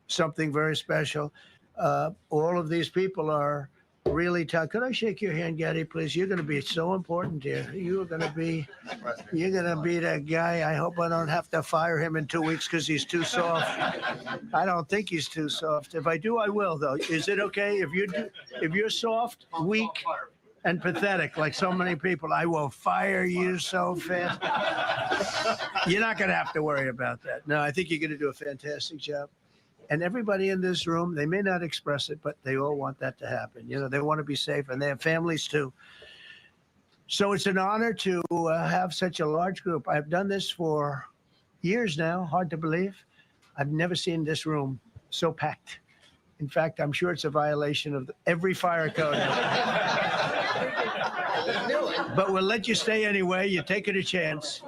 something very special. All of these people are really tough. Could I shake your hand, Gaddy, please? You're going to be so important here. You're going to be that guy. I hope I don't have to fire him in 2 weeks because he's too soft. I don't think he's too soft. If I do, I will, though. Is it okay if you're soft, weak, and pathetic like so many people? I will fire you so fast. You're not going to have to worry about that. No, I think you're going to do a fantastic job. And everybody in this room, they may not express it, but they all want that to happen. They want to be safe, and they have families too. So it's an honor to have such a large group. I've done this for years now, hard to believe. I've never seen this room so packed. In fact, I'm sure it's a violation of every fire code. But we'll let you stay anyway. You're taking a chance.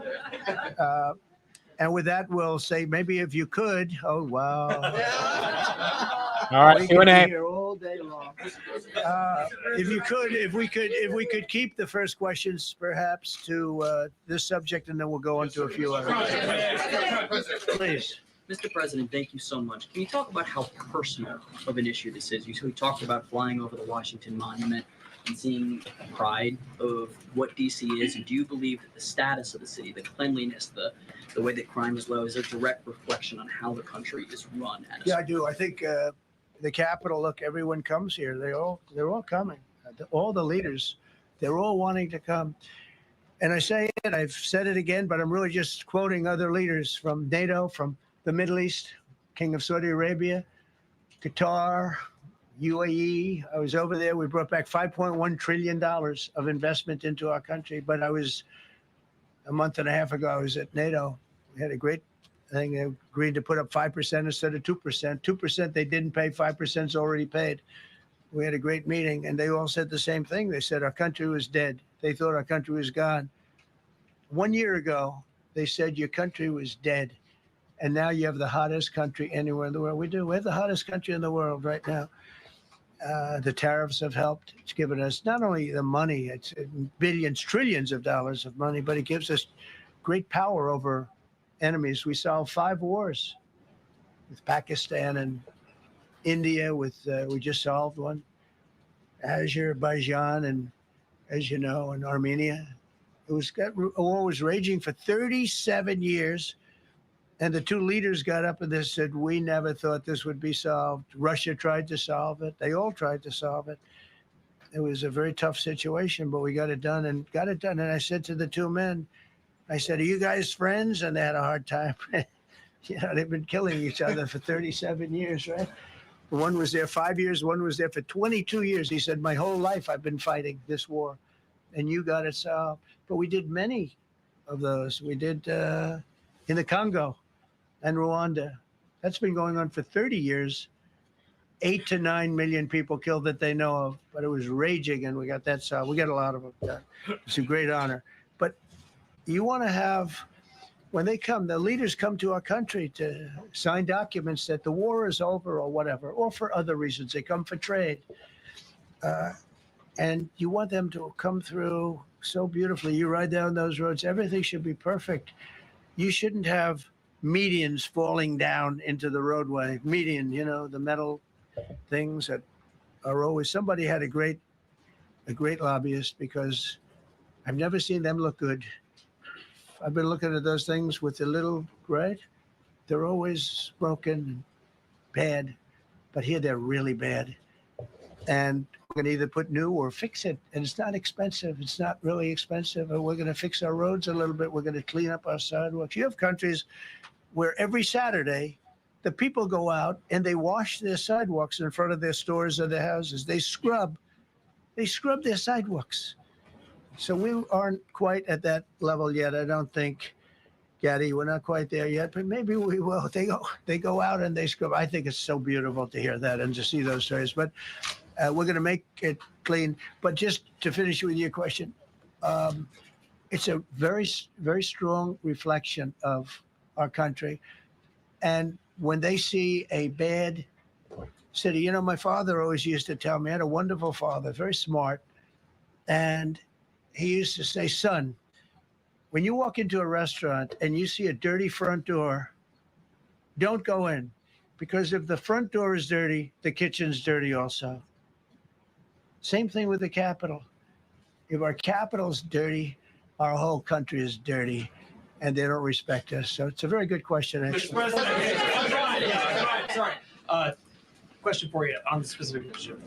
And with that, we'll say maybe if you could. Oh, wow. All right, We could be Q&A. here all day long. If we could keep the first questions perhaps to this subject, and then we'll go on to a few others. Please. Mr. President, thank you so much. Can you talk about how personal of an issue this is? We talked about flying over the Washington Monument and seeing pride of what D.C. is. And do you believe that the status of the city, the cleanliness, the way that crime is low, is a direct reflection on how the country is run? Yeah, I do. I think the Capitol. Look, everyone comes here. They're all coming. All the leaders, they're all wanting to come. And I say it. I've said it again, but I'm really just quoting other leaders from NATO, from the Middle East, King of Saudi Arabia, Qatar, UAE. I was over there. We brought back $5.1 trillion of investment into our country. But I was a month and a half ago, I was at NATO. We had a great thing. They agreed to put up 5% instead of 2%. 2% they didn't pay, 5% is already paid. We had a great meeting, and they all said the same thing. They said our country was dead. They thought our country was gone. 1 year ago, they said your country was dead. And now you have the hottest country anywhere in the world. We do. We have the hottest country in the world right now. The tariffs have helped. It's given us not only the money, it's billions, trillions of dollars of money, but it gives us great power over enemies. We solved 5 wars with Pakistan and India. We just solved one. Azerbaijan and, as you know, and Armenia. A war was raging for 37 years. And the 2 leaders got up and they said, we never thought this would be solved. Russia tried to solve it. They all tried to solve it. It was a very tough situation, but we got it done. And I said to the 2 men, I said, are you guys friends? And they had a hard time. They've been killing each other for 37 years, right? One was there 5 years. One was there for 22 years. He said, my whole life I've been fighting this war. And you got it solved. But we did many of those. We did in the Congo and Rwanda. That's been going on for 30 years. 8 to 9 million people killed that they know of, but it was raging, and we got that solved. We got a lot of them done. It's a great honor. But you want to have, when they come, the leaders come to our country to sign documents that the war is over or whatever, or for other reasons. They come for trade. And you want them to come through so beautifully. You ride down those roads, everything should be perfect. You shouldn't have medians falling down into the roadway. Median, the metal things that are always, somebody had a great lobbyist, because I've never seen them look good. I've been looking at those things with the little, right? They're always broken, bad, but here they're really bad. And we're going to either put new or fix it. And it's not expensive. It's not really expensive. And we're going to fix our roads a little bit. We're going to clean up our sidewalks. You have countries where every Saturday, the people go out and they wash their sidewalks in front of their stores or their houses. They scrub their sidewalks. So we aren't quite at that level yet. I don't think, Gaddy, we're not quite there yet, but maybe we will. They go out and they scrub. I think it's so beautiful to hear that and to see those stories. But we're going to make it clean. But just to finish with your question, it's a very, very strong reflection of our country. And when they see a bad city, my father always used to tell me, I had a wonderful father, very smart. And he used to say, son, when you walk into a restaurant and you see a dirty front door, don't go in. Because if the front door is dirty, the kitchen's dirty also. Same thing with the Capitol. If our Capitol's dirty, our whole country is dirty, and they don't respect us. So it's a very good question. Mr. President, sorry. Question for you on the specific issue.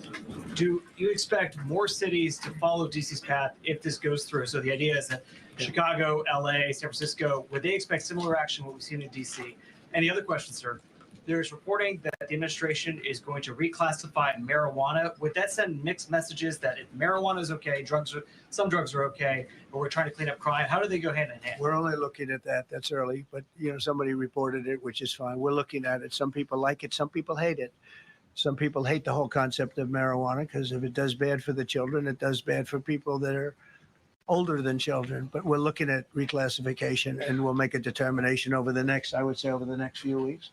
Do you expect more cities to follow DC's path if this goes through? So the idea is that Chicago, LA, San Francisco, would they expect similar action what we've seen in DC? And the other question, sir, there's reporting that the administration is going to reclassify marijuana. Would that send mixed messages that if marijuana is okay, some drugs are okay, but we're trying to clean up crime? How do they go hand in hand? We're only looking at that. That's early, but somebody reported it, which is fine. We're looking at it. Some people like it, some people hate it. Some people hate the whole concept of marijuana because if it does bad for the children, it does bad for people that are older than children. But we're looking at reclassification, and we'll make a determination over the next few weeks.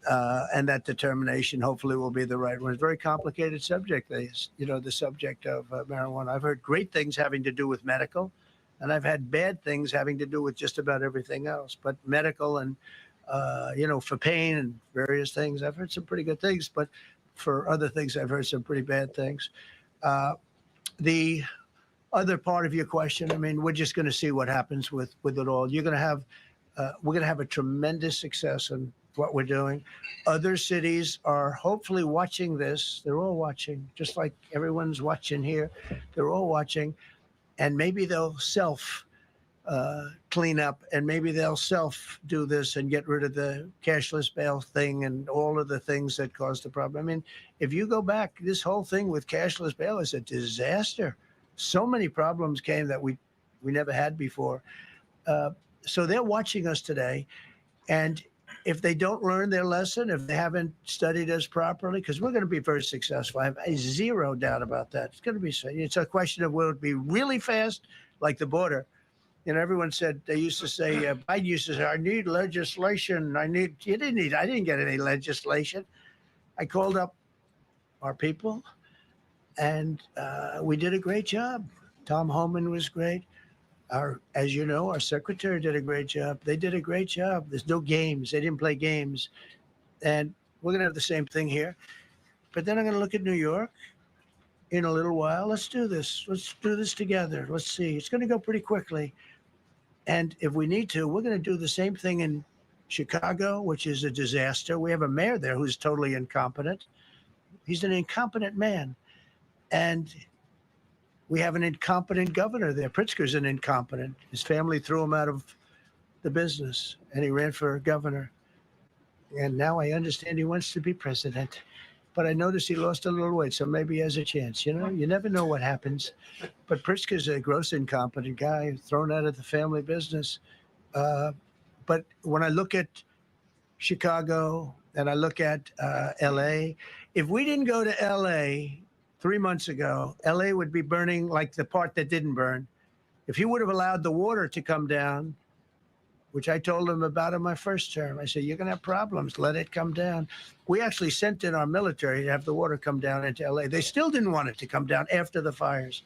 And that determination hopefully will be the right one. It's a very complicated subject, the subject of marijuana. I've heard great things having to do with medical, and I've had bad things having to do with just about everything else. But medical and, for pain and various things, I've heard some pretty good things. But for other things, I've heard some pretty bad things. The other part of your question, I mean, we're just going to see what happens with it all. We're going to have a tremendous success in what we're doing. Other cities are hopefully watching this. They're all watching, just like everyone's watching here. They're all watching, and maybe they'll clean up, and maybe they'll do this and get rid of the cashless bail thing and all of the things that caused the problem. I mean, if you go back, this whole thing with cashless bail is a disaster. So many problems came that we never had before. So they're watching us today, and if they don't learn their lesson, if they haven't studied us properly, because we're going to be very successful. I have zero doubt about that. It's going to be. It's a question of will it be really fast, like the border. Everyone said, they used to say, Biden used to say, I need legislation. I didn't get any legislation. I called up our people, and we did a great job. Tom Homan was great. As you know, our secretary did a great job. They did a great job. There's no games. They didn't play games. And we're going to have the same thing here. But then I'm going to look at New York in a little while. Let's do this. Let's do this together. Let's see. It's going to go pretty quickly. And if we need to, we're going to do the same thing in Chicago, which is a disaster. We have a mayor there who's totally incompetent. He's an incompetent man. And we have an incompetent governor there. Pritzker's an incompetent. His family threw him out of the business, and he ran for governor. And now I understand he wants to be president. But I noticed he lost a little weight, so maybe he has a chance. You never know what happens. But Pritzker's a gross incompetent guy, thrown out of the family business. But when I look at Chicago and I look at L.A., if we didn't go to L.A. 3 months ago, L.A. would be burning like the part that didn't burn. If he would have allowed the water to come down, which I told him about in my first term, I said, you're going to have problems. Let it come down. We actually sent in our military to have the water come down into L.A. They still didn't want it to come down after the fires.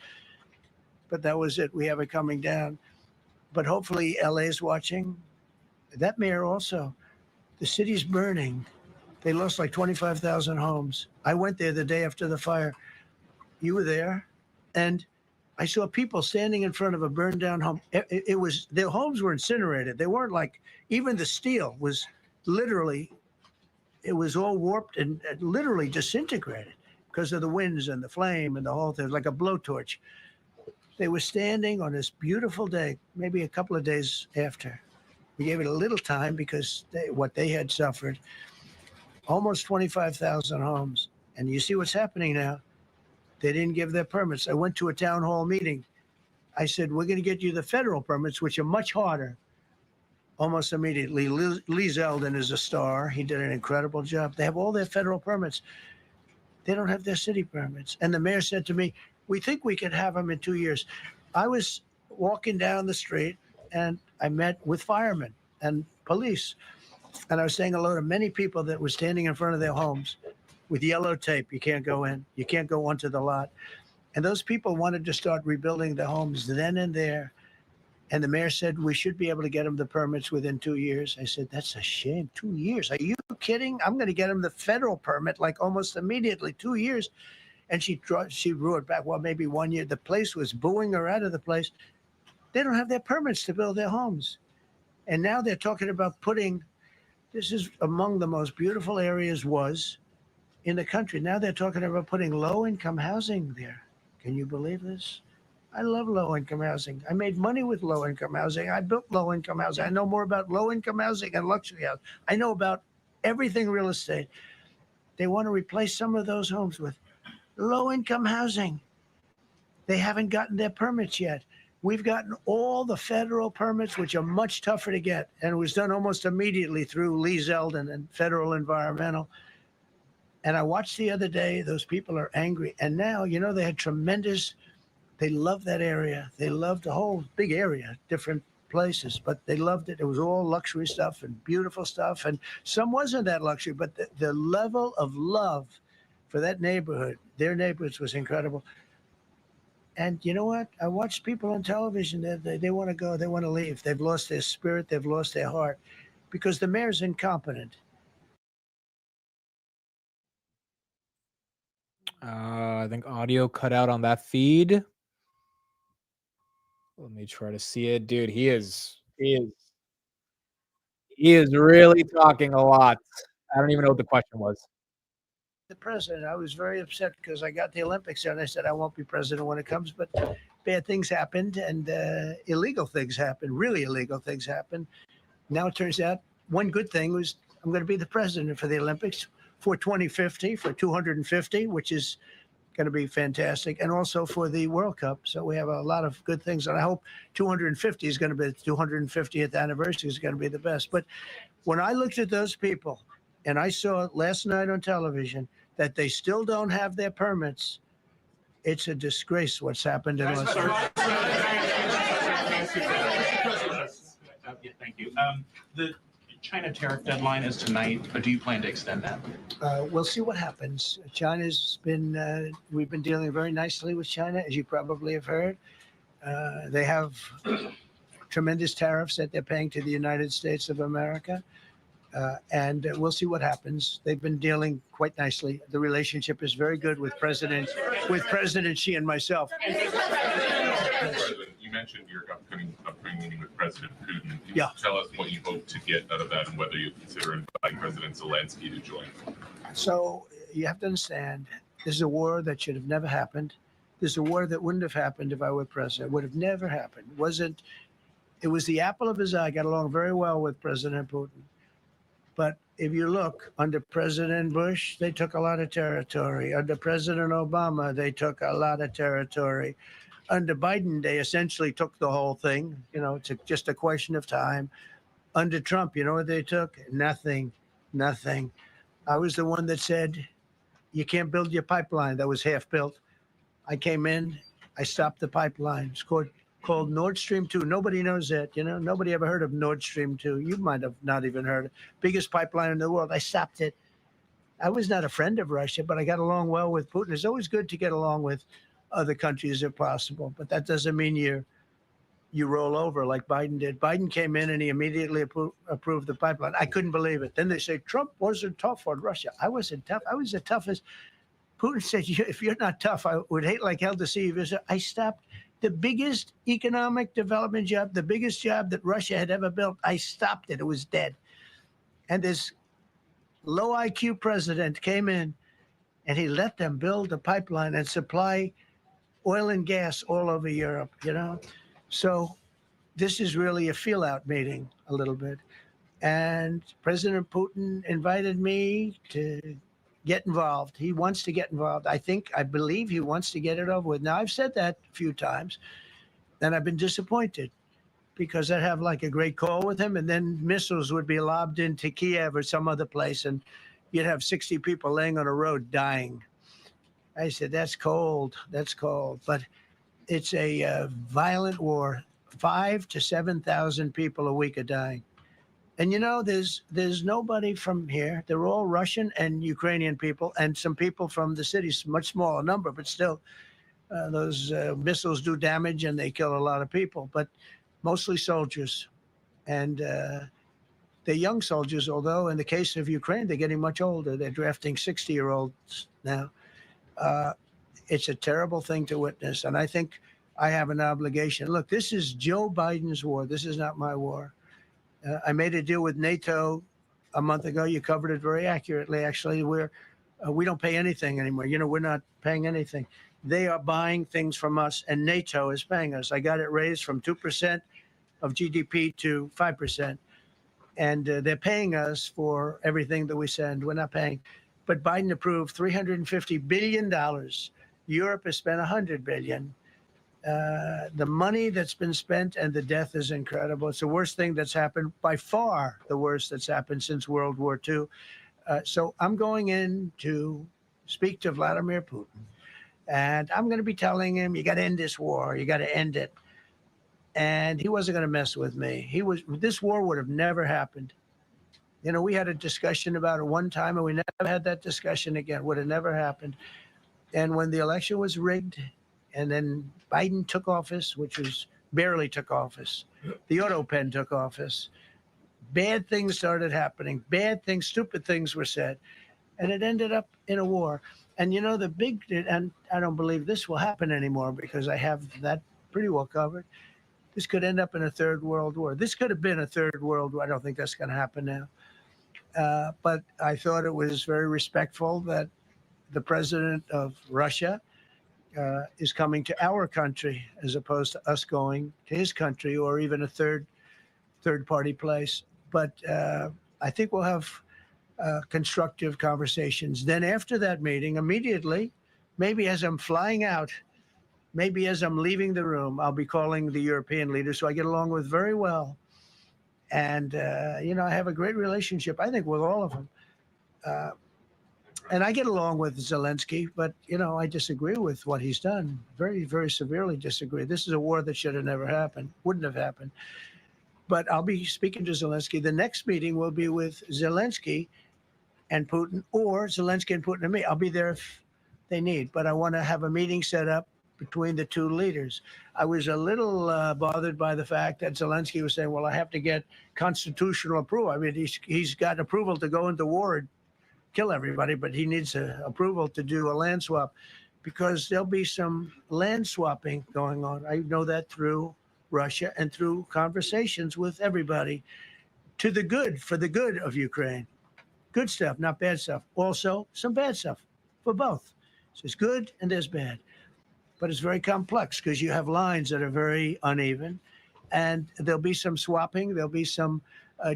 But that was it. We have it coming down. But hopefully L.A. is watching. That mayor also. The city's burning. They lost like 25,000 homes. I went there the day after the fire. You were there, and I saw people standing in front of a burned down home. It was, their homes were incinerated. They weren't like, even the steel was literally, it was all warped and literally disintegrated because of the winds and the flame and the whole thing, like a blowtorch. They were standing on this beautiful day, maybe a couple of days after. We gave it a little time because what they had suffered, almost 25,000 homes. And you see what's happening now. They didn't give their permits. I went to a town hall meeting. I said, we're going to get you the federal permits, which are much harder. Almost immediately, Lee Zeldin is a star. He did an incredible job. They have all their federal permits. They don't have their city permits. And the mayor said to me, we think we could have them in 2 years. I was walking down the street, and I met with firemen and police. And I was saying hello to many people that were standing in front of their homes with yellow tape. You can't go in. You can't go onto the lot. And those people wanted to start rebuilding the homes then and there. And the mayor said, we should be able to get them the permits within 2 years. I said, that's a shame. 2 years. Are you kidding? I'm going to get them the federal permit like almost immediately, 2 years. And she drew it back. Well, maybe 1 year. The place was booing her out of the place. They don't have their permits to build their homes. And now they're talking about putting, this is among the most beautiful areas in the country. Now they're talking about putting low-income housing there. Can you believe this? I love low-income housing. I made money with low-income housing. I built low-income housing. I know more about low-income housing and luxury housing. I know about everything real estate. They want to replace some of those homes with low-income housing. They haven't gotten their permits yet. We've gotten all the federal permits, which are much tougher to get, and it was done almost immediately through Lee Zeldin and Federal Environmental. And I watched the other day, those people are angry. And now, you know, they had tremendous, they loved that area. They loved the whole big area, different places, but they loved it. It was all luxury stuff and beautiful stuff. And some wasn't that luxury, but the level of love for that neighborhood, their neighborhoods, was incredible. And you know what? I watched people on television. They want to go. They want to leave. They've lost their spirit. They've lost their heart because the mayor's incompetent. I think audio cut out on that feed. Let me try to see it, dude. He is really talking a lot. I don't even know what the question was. The president, I was very upset because I got the Olympics and I said I won't be president when it comes, but bad things happened and illegal things happened, really illegal things happened. Now it turns out one good thing was I'm going to be the president for the Olympics for 2050, for 250, which is going to be fantastic, and also for the World Cup. So we have a lot of good things, and I hope 250 is going to be the 250th anniversary is going to be the best. But when I looked at those people, and I saw last night on television that they still don't have their permits, it's a disgrace what's happened in Los Angeles. Thank you. The China tariff deadline is tonight, but do you plan to extend that? We'll see what happens. China's been, we've been dealing very nicely with China, as you probably have heard. They have tremendous tariffs that they're paying to the United States of America. And we'll see what happens. They've been dealing quite nicely. The relationship is very good with President Xi and myself. You mentioned your upcoming meeting with President Putin. Can Yeah. you tell us what you hope to get out of that and whether you consider inviting President Zelensky to join? So you have to understand, this is a war that should have never happened. This is a war that wouldn't have happened if I were president. It would have never happened. It was the apple of his eye. I got along very well with President Putin. But if you look, under President Bush, they took a lot of territory. Under President Obama, they took a lot of territory. Under Biden, they essentially took the whole thing. You know, it's just a question of time. Under Trump, you know what they took? Nothing. I was the one that said, you can't build your pipeline. That was half built. I came in, I stopped the pipeline. It's called Nord Stream 2. Nobody knows that, you know. Nobody ever heard of Nord Stream 2. You might have not even heard it. Biggest pipeline in the world. I stopped it. I was not a friend of Russia, but I got along well with Putin. It's always good to get along with other countries if possible, but that doesn't mean you roll over like Biden did. Biden came in and he immediately approved the pipeline. I couldn't believe it. Then they say Trump wasn't tough on Russia. I wasn't tough. I was the toughest. Putin said, if you're not tough, I would hate like hell to see you visit. I stopped the biggest economic development job, the biggest job that Russia had ever built. I stopped it. It was dead. And this low IQ president came in and he let them build a pipeline and supply oil and gas all over Europe, you know? So this is really a feel-out meeting a little bit. And President Putin invited me to get involved. He wants to get involved. I believe he wants to get it over with. Now, I've said that a few times, and I've been disappointed because I'd have like a great call with him, and then missiles would be lobbed into Kiev or some other place, and you'd have 60 people laying on a road dying. I said, that's cold. That's cold. But it's a violent war. 5,000 to 7,000 people a week are dying. And you know, there's nobody from here. They're all Russian and Ukrainian people, and some people from the cities, much smaller number, but still, those missiles do damage and they kill a lot of people, but mostly soldiers. And they're young soldiers, although in the case of Ukraine, they're getting much older. They're drafting 60-year-olds now. It's a terrible thing to witness, and I think I have an obligation. Look, this is Joe Biden's war. This is not my war. I made a deal with NATO a month ago. You covered it very accurately, actually. We don't pay anything anymore. You know, we're not paying anything. They are buying things from us, and NATO is paying us. I got it raised from 2% of GDP to 5%. And they're paying us for everything that we send. We're not paying. But Biden approved $350 billion. Europe has spent $100 billion. The money that's been spent and the death is incredible. It's the worst thing that's happened, by far the worst that's happened since World War II. So I'm going in to speak to Vladimir Putin, and I'm going to be telling him, you got to end this war. You got to end it. And he wasn't going to mess with me. This war would have never happened. You know, we had a discussion about it one time, and we never had that discussion again. Would have never happened. And when the election was rigged, and then Biden took office, which was barely took office, the auto pen took office, bad things started happening. Bad things, stupid things were said, and it ended up in a war. And you know, and I don't believe this will happen anymore because I have that pretty well covered. This could end up in a third world war. This could have been a third world war. I don't think that's going to happen now. But I thought it was very respectful that the president of Russia is coming to our country as opposed to us going to his country or even a third party place. But I think we'll have constructive conversations. Then after that meeting, immediately, maybe as I'm flying out, maybe as I'm leaving the room, I'll be calling the European leaders who I get along with very well. And, you know, I have a great relationship, I think, with all of them. And I get along with Zelensky, but, you know, I disagree with what he's done. Very, very severely disagree. This is a war that should have never happened, wouldn't have happened. But I'll be speaking to Zelensky. The next meeting will be with Zelensky and Putin, or Zelensky and Putin and me. I'll be there if they need, but I want to have a meeting set up between the two leaders. I was a little bothered by the fact that Zelensky was saying, well, I have to get constitutional approval. I mean, he's got approval to go into war and kill everybody, but he needs approval to do a land swap because there'll be some land swapping going on. I know that through Russia and through conversations with everybody to the good, for the good of Ukraine. Good stuff, not bad stuff. Also, some bad stuff for both. So there's good and there's bad. But it's very complex because you have lines that are very uneven. And there'll be some swapping. There'll be some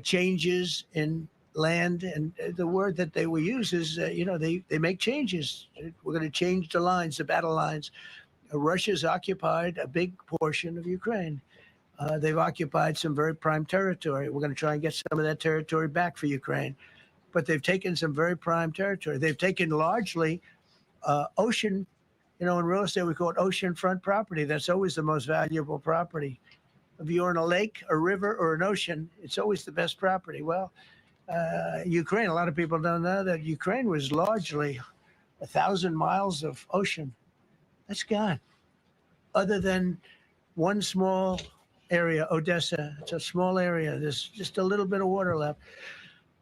changes in land. And the word that they will use is, you know, they make changes. We're going to change the lines, the battle lines. Russia's occupied a big portion of Ukraine. They've occupied some very prime territory. We're going to try and get some of that territory back for Ukraine. But they've taken some very prime territory. They've taken largely ocean, you know, in real estate, we call it oceanfront property. That's always the most valuable property. If you're in a lake, a river, or an ocean, it's always the best property. Well, Ukraine, a lot of people don't know that Ukraine was largely 1,000 miles of ocean. That's gone. Other than one small area, Odessa, it's a small area. There's just a little bit of water left.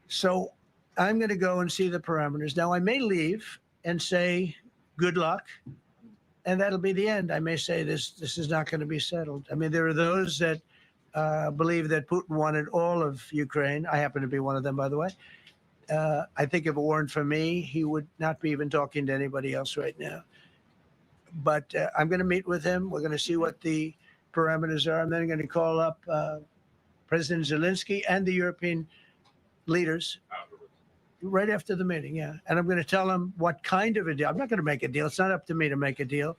So I'm going to go and see the parameters. Now, I may leave and say, good luck, and that'll be the end. I may say this is not going to be settled. I mean, there are those that believe that Putin wanted all of Ukraine. I happen to be one of them, by the way. I think if it weren't for me, he would not be even talking to anybody else right now. But I'm going to meet with him. We're going to see what the parameters are. I'm then going to call up President Zelensky and the European leaders right after the meeting, yeah. And I'm going to tell them what kind of a deal. I'm not going to make a deal. It's not up to me to make a deal.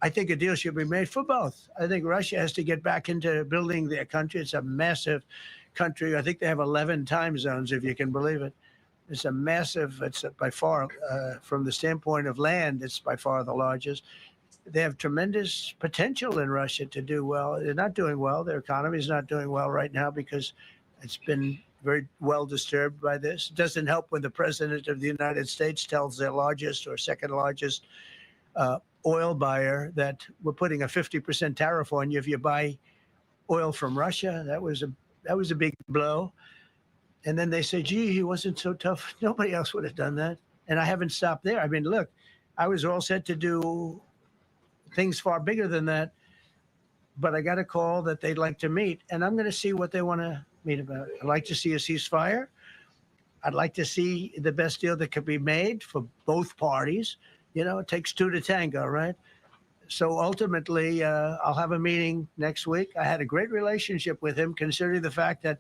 I think a deal should be made for both. I think Russia has to get back into building their country. It's a massive country. I think they have 11 time zones, if you can believe it. It's a massive, it's by far, from the standpoint of land, it's by far the largest. They have tremendous potential in Russia to do well. They're not doing well. Their economy is not doing well right now because it's been very well disturbed by this. It doesn't help when the president of the United States tells their largest or second largest oil buyer that we're putting a 50% tariff on you if you buy oil from Russia. That was a big blow. And then they say, gee, he wasn't so tough. Nobody else would have done that. And I haven't stopped there. I mean, look, I was all set to do things far bigger than that. But I got a call that they'd like to meet, and I'm going to see what they want to meet about. I'd like to see a ceasefire. I'd like to see the best deal that could be made for both parties. You know, it takes two to tango, right? So ultimately, I'll have a meeting next week. I had a great relationship with him, considering the fact that,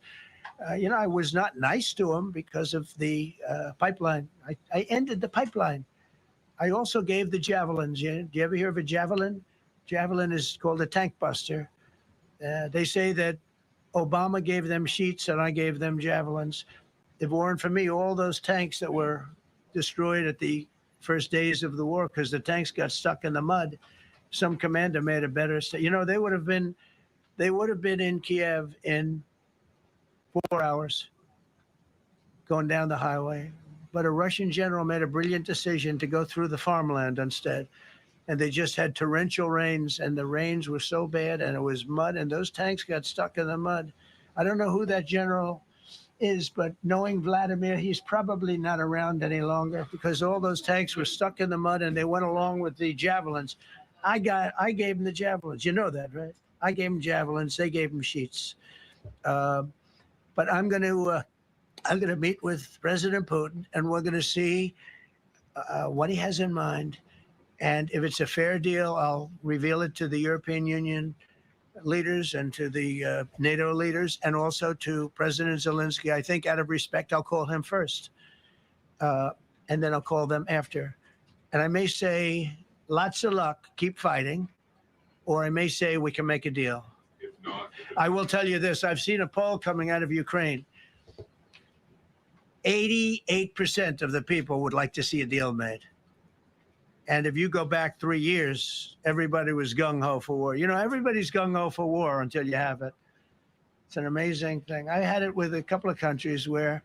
you know, I was not nice to him because of the pipeline. I ended the pipeline. I also gave the javelins. Do you ever hear of a javelin? Javelin is called a tank buster. They say that Obama gave them sheets and I gave them javelins. if it weren't for me, all those tanks that were destroyed at the first days of the war because the tanks got stuck in the mud, some commander made a better. They would have been in Kiev in 4 hours going down the highway. But a Russian general made a brilliant decision to go through the farmland instead. And they just had torrential rains, and the rains were so bad, and it was mud, and those tanks got stuck in the mud. I don't know who that general is, but knowing Vladimir, he's probably not around any longer because all those tanks were stuck in the mud, and they went along with the javelins. I gave them the javelins. You know that, right? I gave them javelins. They gave them sheets. But I'm going to meet with President Putin, and we're going to see what he has in mind. And if it's a fair deal, I'll reveal it to the European Union leaders and to the NATO leaders and also to President Zelensky. I think out of respect, I'll call him first. And then I'll call them after. And I may say, lots of luck, keep fighting. Or I may say, we can make a deal. If not, I will tell you this. I've seen a poll coming out of Ukraine. 88% of the people would like to see a deal made. And if you go back 3 years, everybody was gung-ho for war. Everybody's gung-ho for war until you have it. It's an amazing thing. I had it with a couple of countries where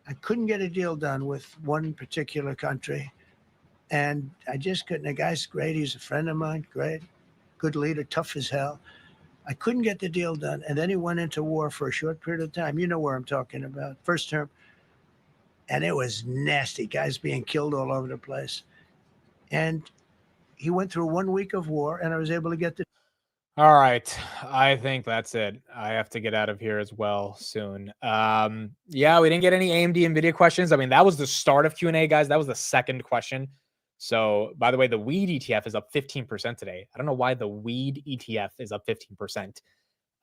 I couldn't get a deal done with one particular country. And I just couldn't. The guy's great. He's a friend of mine. Great. Good leader. Tough as hell. I couldn't get the deal done. And then he went into war for a short period of time. You know where I'm talking about. First term. And it was nasty. Guys being killed all over the place. And he went through 1 week of war, and I was able to get the. All right. I think that's it. I have to get out of here as well soon. Yeah, we didn't get any AMD NVIDIA questions. I mean, that was the start of Q&A, guys. That was the second question. So, by the way, the weed ETF is up 15% today. I don't know why the weed ETF is up 15%,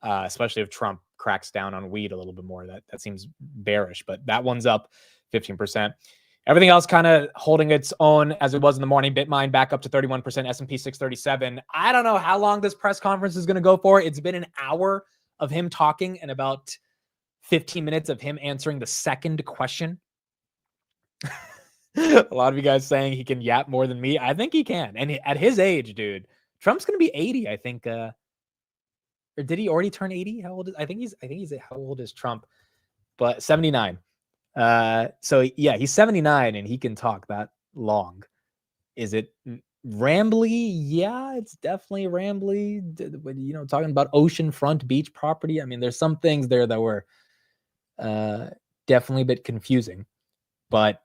especially if Trump cracks down on weed a little bit more. That seems bearish, but that one's up 15%. Everything else kind of holding its own as it was in the morning. Bitmine back up to 31%, S&P 637. I don't know how long this press conference is going to go for. It's been an hour of him talking and about 15 minutes of him answering the second question. A lot of you guys saying he can yap more than me. I think he can. And at his age, dude, Trump's going to be 80, I think. Or did he already turn 80? How old is, I think he's how old is Trump? But 79. So yeah, he's 79 and he can talk that long. Is it rambly? Yeah, it's definitely rambly. Talking about oceanfront beach property. I mean, there's some things there that were definitely a bit confusing, but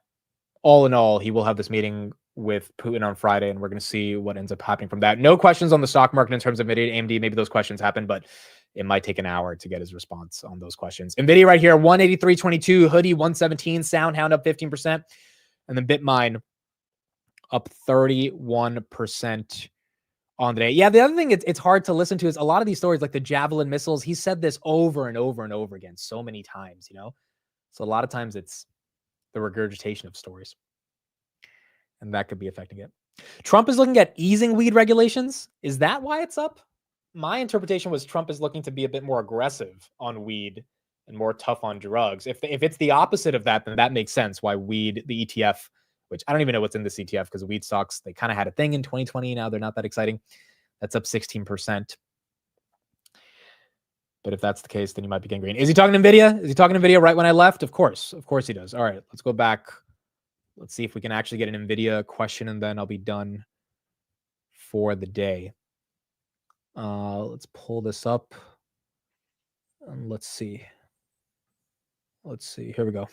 all in all, he will have this meeting with Putin on Friday, and we're going to see what ends up happening from that. No questions on the stock market in terms of NVIDIA, AMD. Maybe those questions happen, but it might take an hour to get his response on those questions. NVIDIA right here, 183.22, hoodie 117, SoundHound up 15%, and then Bitmine up 31% on the day. Yeah, the other thing it's hard to listen to is a lot of these stories, like the Javelin missiles. He said this over and over and over again so many times, So a lot of times it's the regurgitation of stories, and that could be affecting it. Trump is looking at easing weed regulations. Is that why it's up? My interpretation was Trump is looking to be a bit more aggressive on weed and more tough on drugs. If it's the opposite of that, then that makes sense why weed, the ETF, which I don't even know what's in this ETF because weed stocks, they kind of had a thing in 2020. Now they're not that exciting. That's up 16%. But if that's the case, then you might be getting green. Is he talking NVIDIA? Is he talking NVIDIA right when I left? Of course he does. All right, let's go back. Let's see if we can actually get an NVIDIA question, and then I'll be done for the day. Let's pull this up. And let's see. Here we go.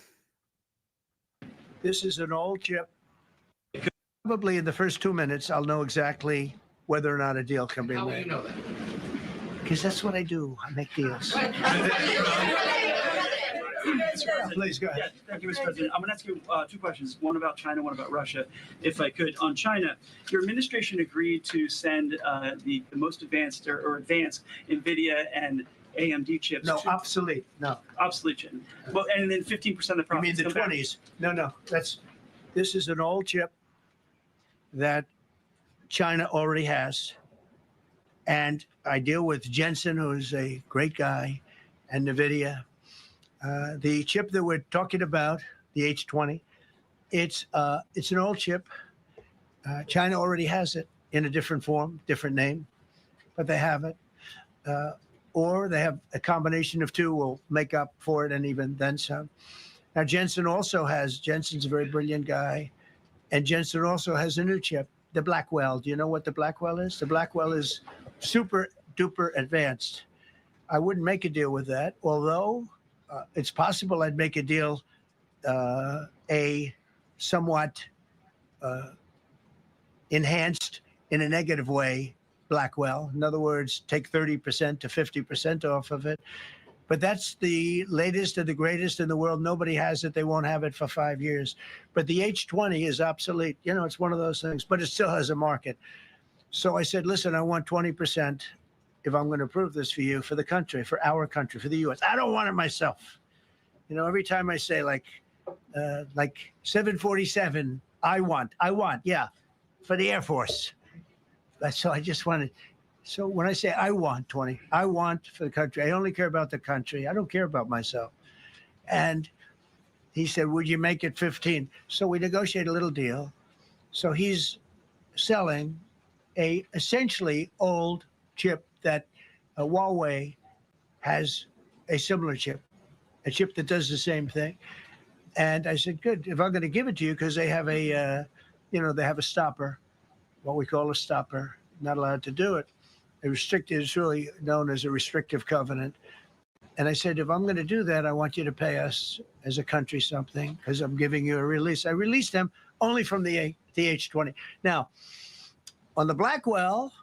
This is an old chip. Probably in the first 2 minutes, I'll know exactly whether or not a deal can be made. How will you know that? Because that's what I do. I make deals. Please go ahead. Yeah, thank you, Mr. President. I'm going to ask you two questions, one about China, one about Russia, if I could. On China, your administration agreed to send the most advanced or advanced NVIDIA and AMD chips. No, obsolete. No. Obsolete chip. Well, and then 15% of the profits. You mean the 20s? No. This is an old chip that China already has. And I deal with Jensen, who's a great guy, and NVIDIA. The chip that we're talking about, the H20, it's an old chip. China already has it in a different form, different name, but they have it. Or they have a combination of two will make up for it and even then some. Now, Jensen Jensen's a very brilliant guy, and Jensen also has a new chip, the Blackwell. Do you know what the Blackwell is? The Blackwell is super duper advanced. I wouldn't make a deal with that, although it's possible I'd make a deal, a somewhat enhanced in a negative way Blackwell. In other words, take 30% to 50% off of it. But that's the latest and the greatest in the world. Nobody has it. They won't have it for 5 years. But the H20 is obsolete. You know, it's one of those things, but it still has a market. So I said, listen, I want 20% if I'm going to approve this for you, for the country, for our country, for the U.S. I don't want it myself. You know, every time I say like 747, I want, yeah, for the Air Force. So I just wanted. So when I say I want 20, I want for the country. I only care about the country. I don't care about myself. And he said, would you make it 15? So we negotiate a little deal. So he's selling a essentially old chip that Huawei has a similar chip, a chip that does the same thing. And I said, good, if I'm going to give it to you, because they have they have a stopper, what we call a stopper, not allowed to do it. A restricted is really known as a restrictive covenant. And I said, if I'm going to do that, I want you to pay us as a country something because I'm giving you a release. I released them only from the H20. Now, on the Blackwell,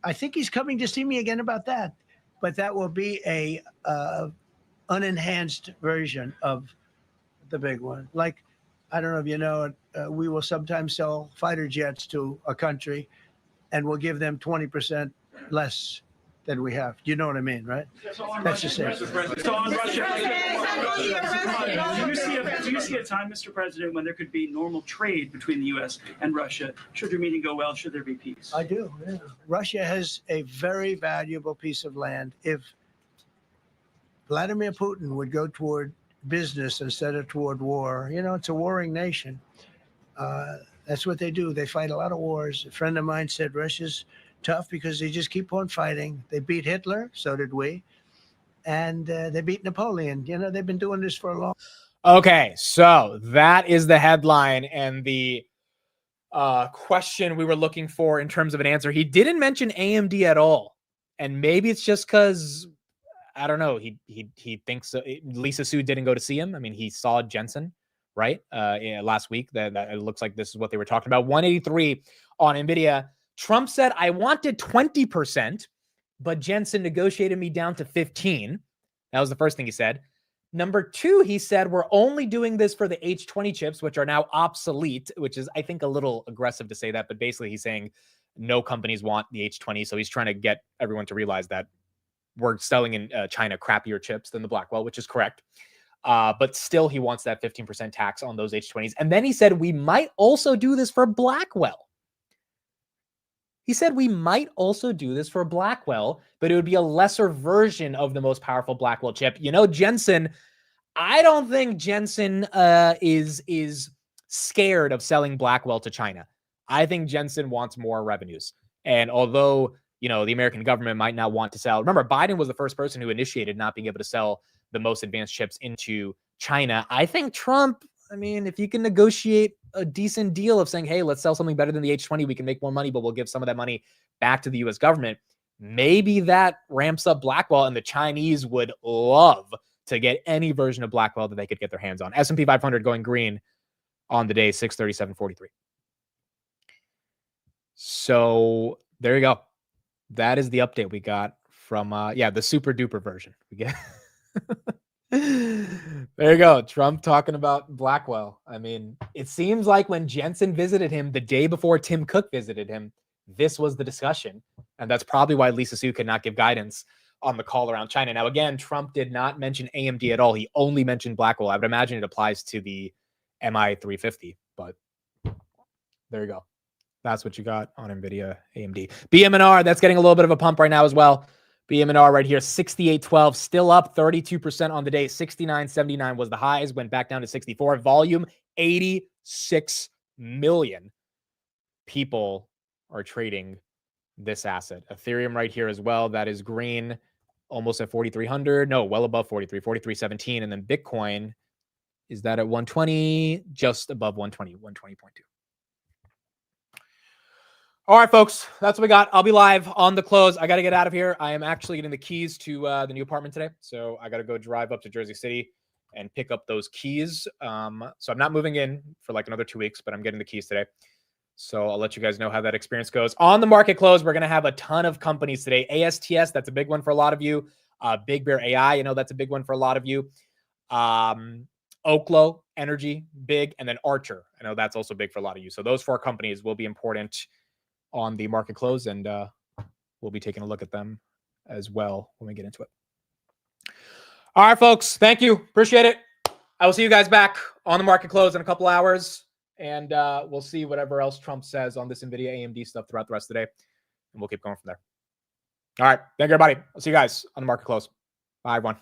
I think he's coming to see me again about that. But that will be a unenhanced version of the big one. Like, I don't know if you know it, we will sometimes sell fighter jets to a country and we'll give them 20% less than we have. You know what I mean, right? That's the same. So on Russia, do you see a time, Mr. President, when there could be normal trade between the U.S. and Russia? Should your meeting go well? Should there be peace? I do. Yeah. Russia has a very valuable piece of land. If Vladimir Putin would go toward business instead of toward war, you know, it's a warring nation. That's what they do. They fight a lot of wars. A friend of mine said Russia's tough because they just keep on fighting. They beat Hitler, so did we. And they beat Napoleon. You know, they've been doing this for a long time. Okay, so that is the headline and the question we were looking for in terms of an answer. He didn't mention AMD at all. And maybe it's just because, I don't know, he thinks Lisa Su didn't go to see him. I mean, he saw Jensen, right? Last week. That it looks like this is what they were talking about. 183 on Nvidia. Trump said, I wanted 20%, but Jensen negotiated me down to 15. That was the first thing he said. Number two, he said, we're only doing this for the H20 chips, which are now obsolete, which is, I think, a little aggressive to say that. But basically, he's saying no companies want the H20. So he's trying to get everyone to realize that we're selling in China crappier chips than the Blackwell, which is correct. But still, he wants that 15% tax on those H20s. And then he said, we might also do this for Blackwell. He said we might also do this for Blackwell, but it would be a lesser version of the most powerful Blackwell chip. You know, Jensen, I don't think Jensen is scared of selling Blackwell to China. I think Jensen wants more revenues. And although, you know, the American government might not want to sell. Remember, Biden was the first person who initiated not being able to sell the most advanced chips into China. I think Trump, I mean, if you can negotiate a decent deal of saying, hey, let's sell something better than the H20, we can make more money, but we'll give some of that money back to the U.S. government. Maybe that ramps up Blackwell, and the Chinese would love to get any version of Blackwell that they could get their hands on. S&P 500 going green on the day, 637.43. So there you go. That is the update we got from, the super duper version. We get. There you go. Trump talking about Blackwell. I mean, it seems like when Jensen visited him the day before Tim Cook visited him, this was the discussion. And that's probably why Lisa Su could not give guidance on the call around China. Now, again, Trump did not mention AMD at all. He only mentioned Blackwell. I would imagine it applies to the MI 350, but there you go. That's what you got on Nvidia, AMD. BMNR, that's getting a little bit of a pump right now as well. BMNR right here, 68.12, still up 32% on the day. 69.79 was the highs, went back down to 64. Volume, 86 million people are trading this asset. Ethereum right here as well. That is green, almost at 4,300. No, well above 43, 43.17. And then Bitcoin is that at 120, just above 120, 120.2. All right, folks, that's what we got. I'll be live on the close. I got to get out of here. I am actually getting the keys to the new apartment today. So I got to go drive up to Jersey City and pick up those keys. So I'm not moving in for like another 2 weeks, but I'm getting the keys today. So I'll let you guys know how that experience goes. On the market close, we're going to have a ton of companies today. ASTS, that's a big one for a lot of you. Big Bear AI, you know, that's a big one for a lot of you. Oklo Energy, big. And then Archer, I know that's also big for a lot of you. So those 4 companies will be important on the market close, and we'll be taking a look at them as well when we get into it. All right, folks, thank you. Appreciate it. I will see you guys back on the market close in a couple hours, and we'll see whatever else Trump says on this Nvidia AMD stuff throughout the rest of the day, and we'll keep going from there. All right, thank you, everybody. I'll see you guys on the market close. Bye, everyone.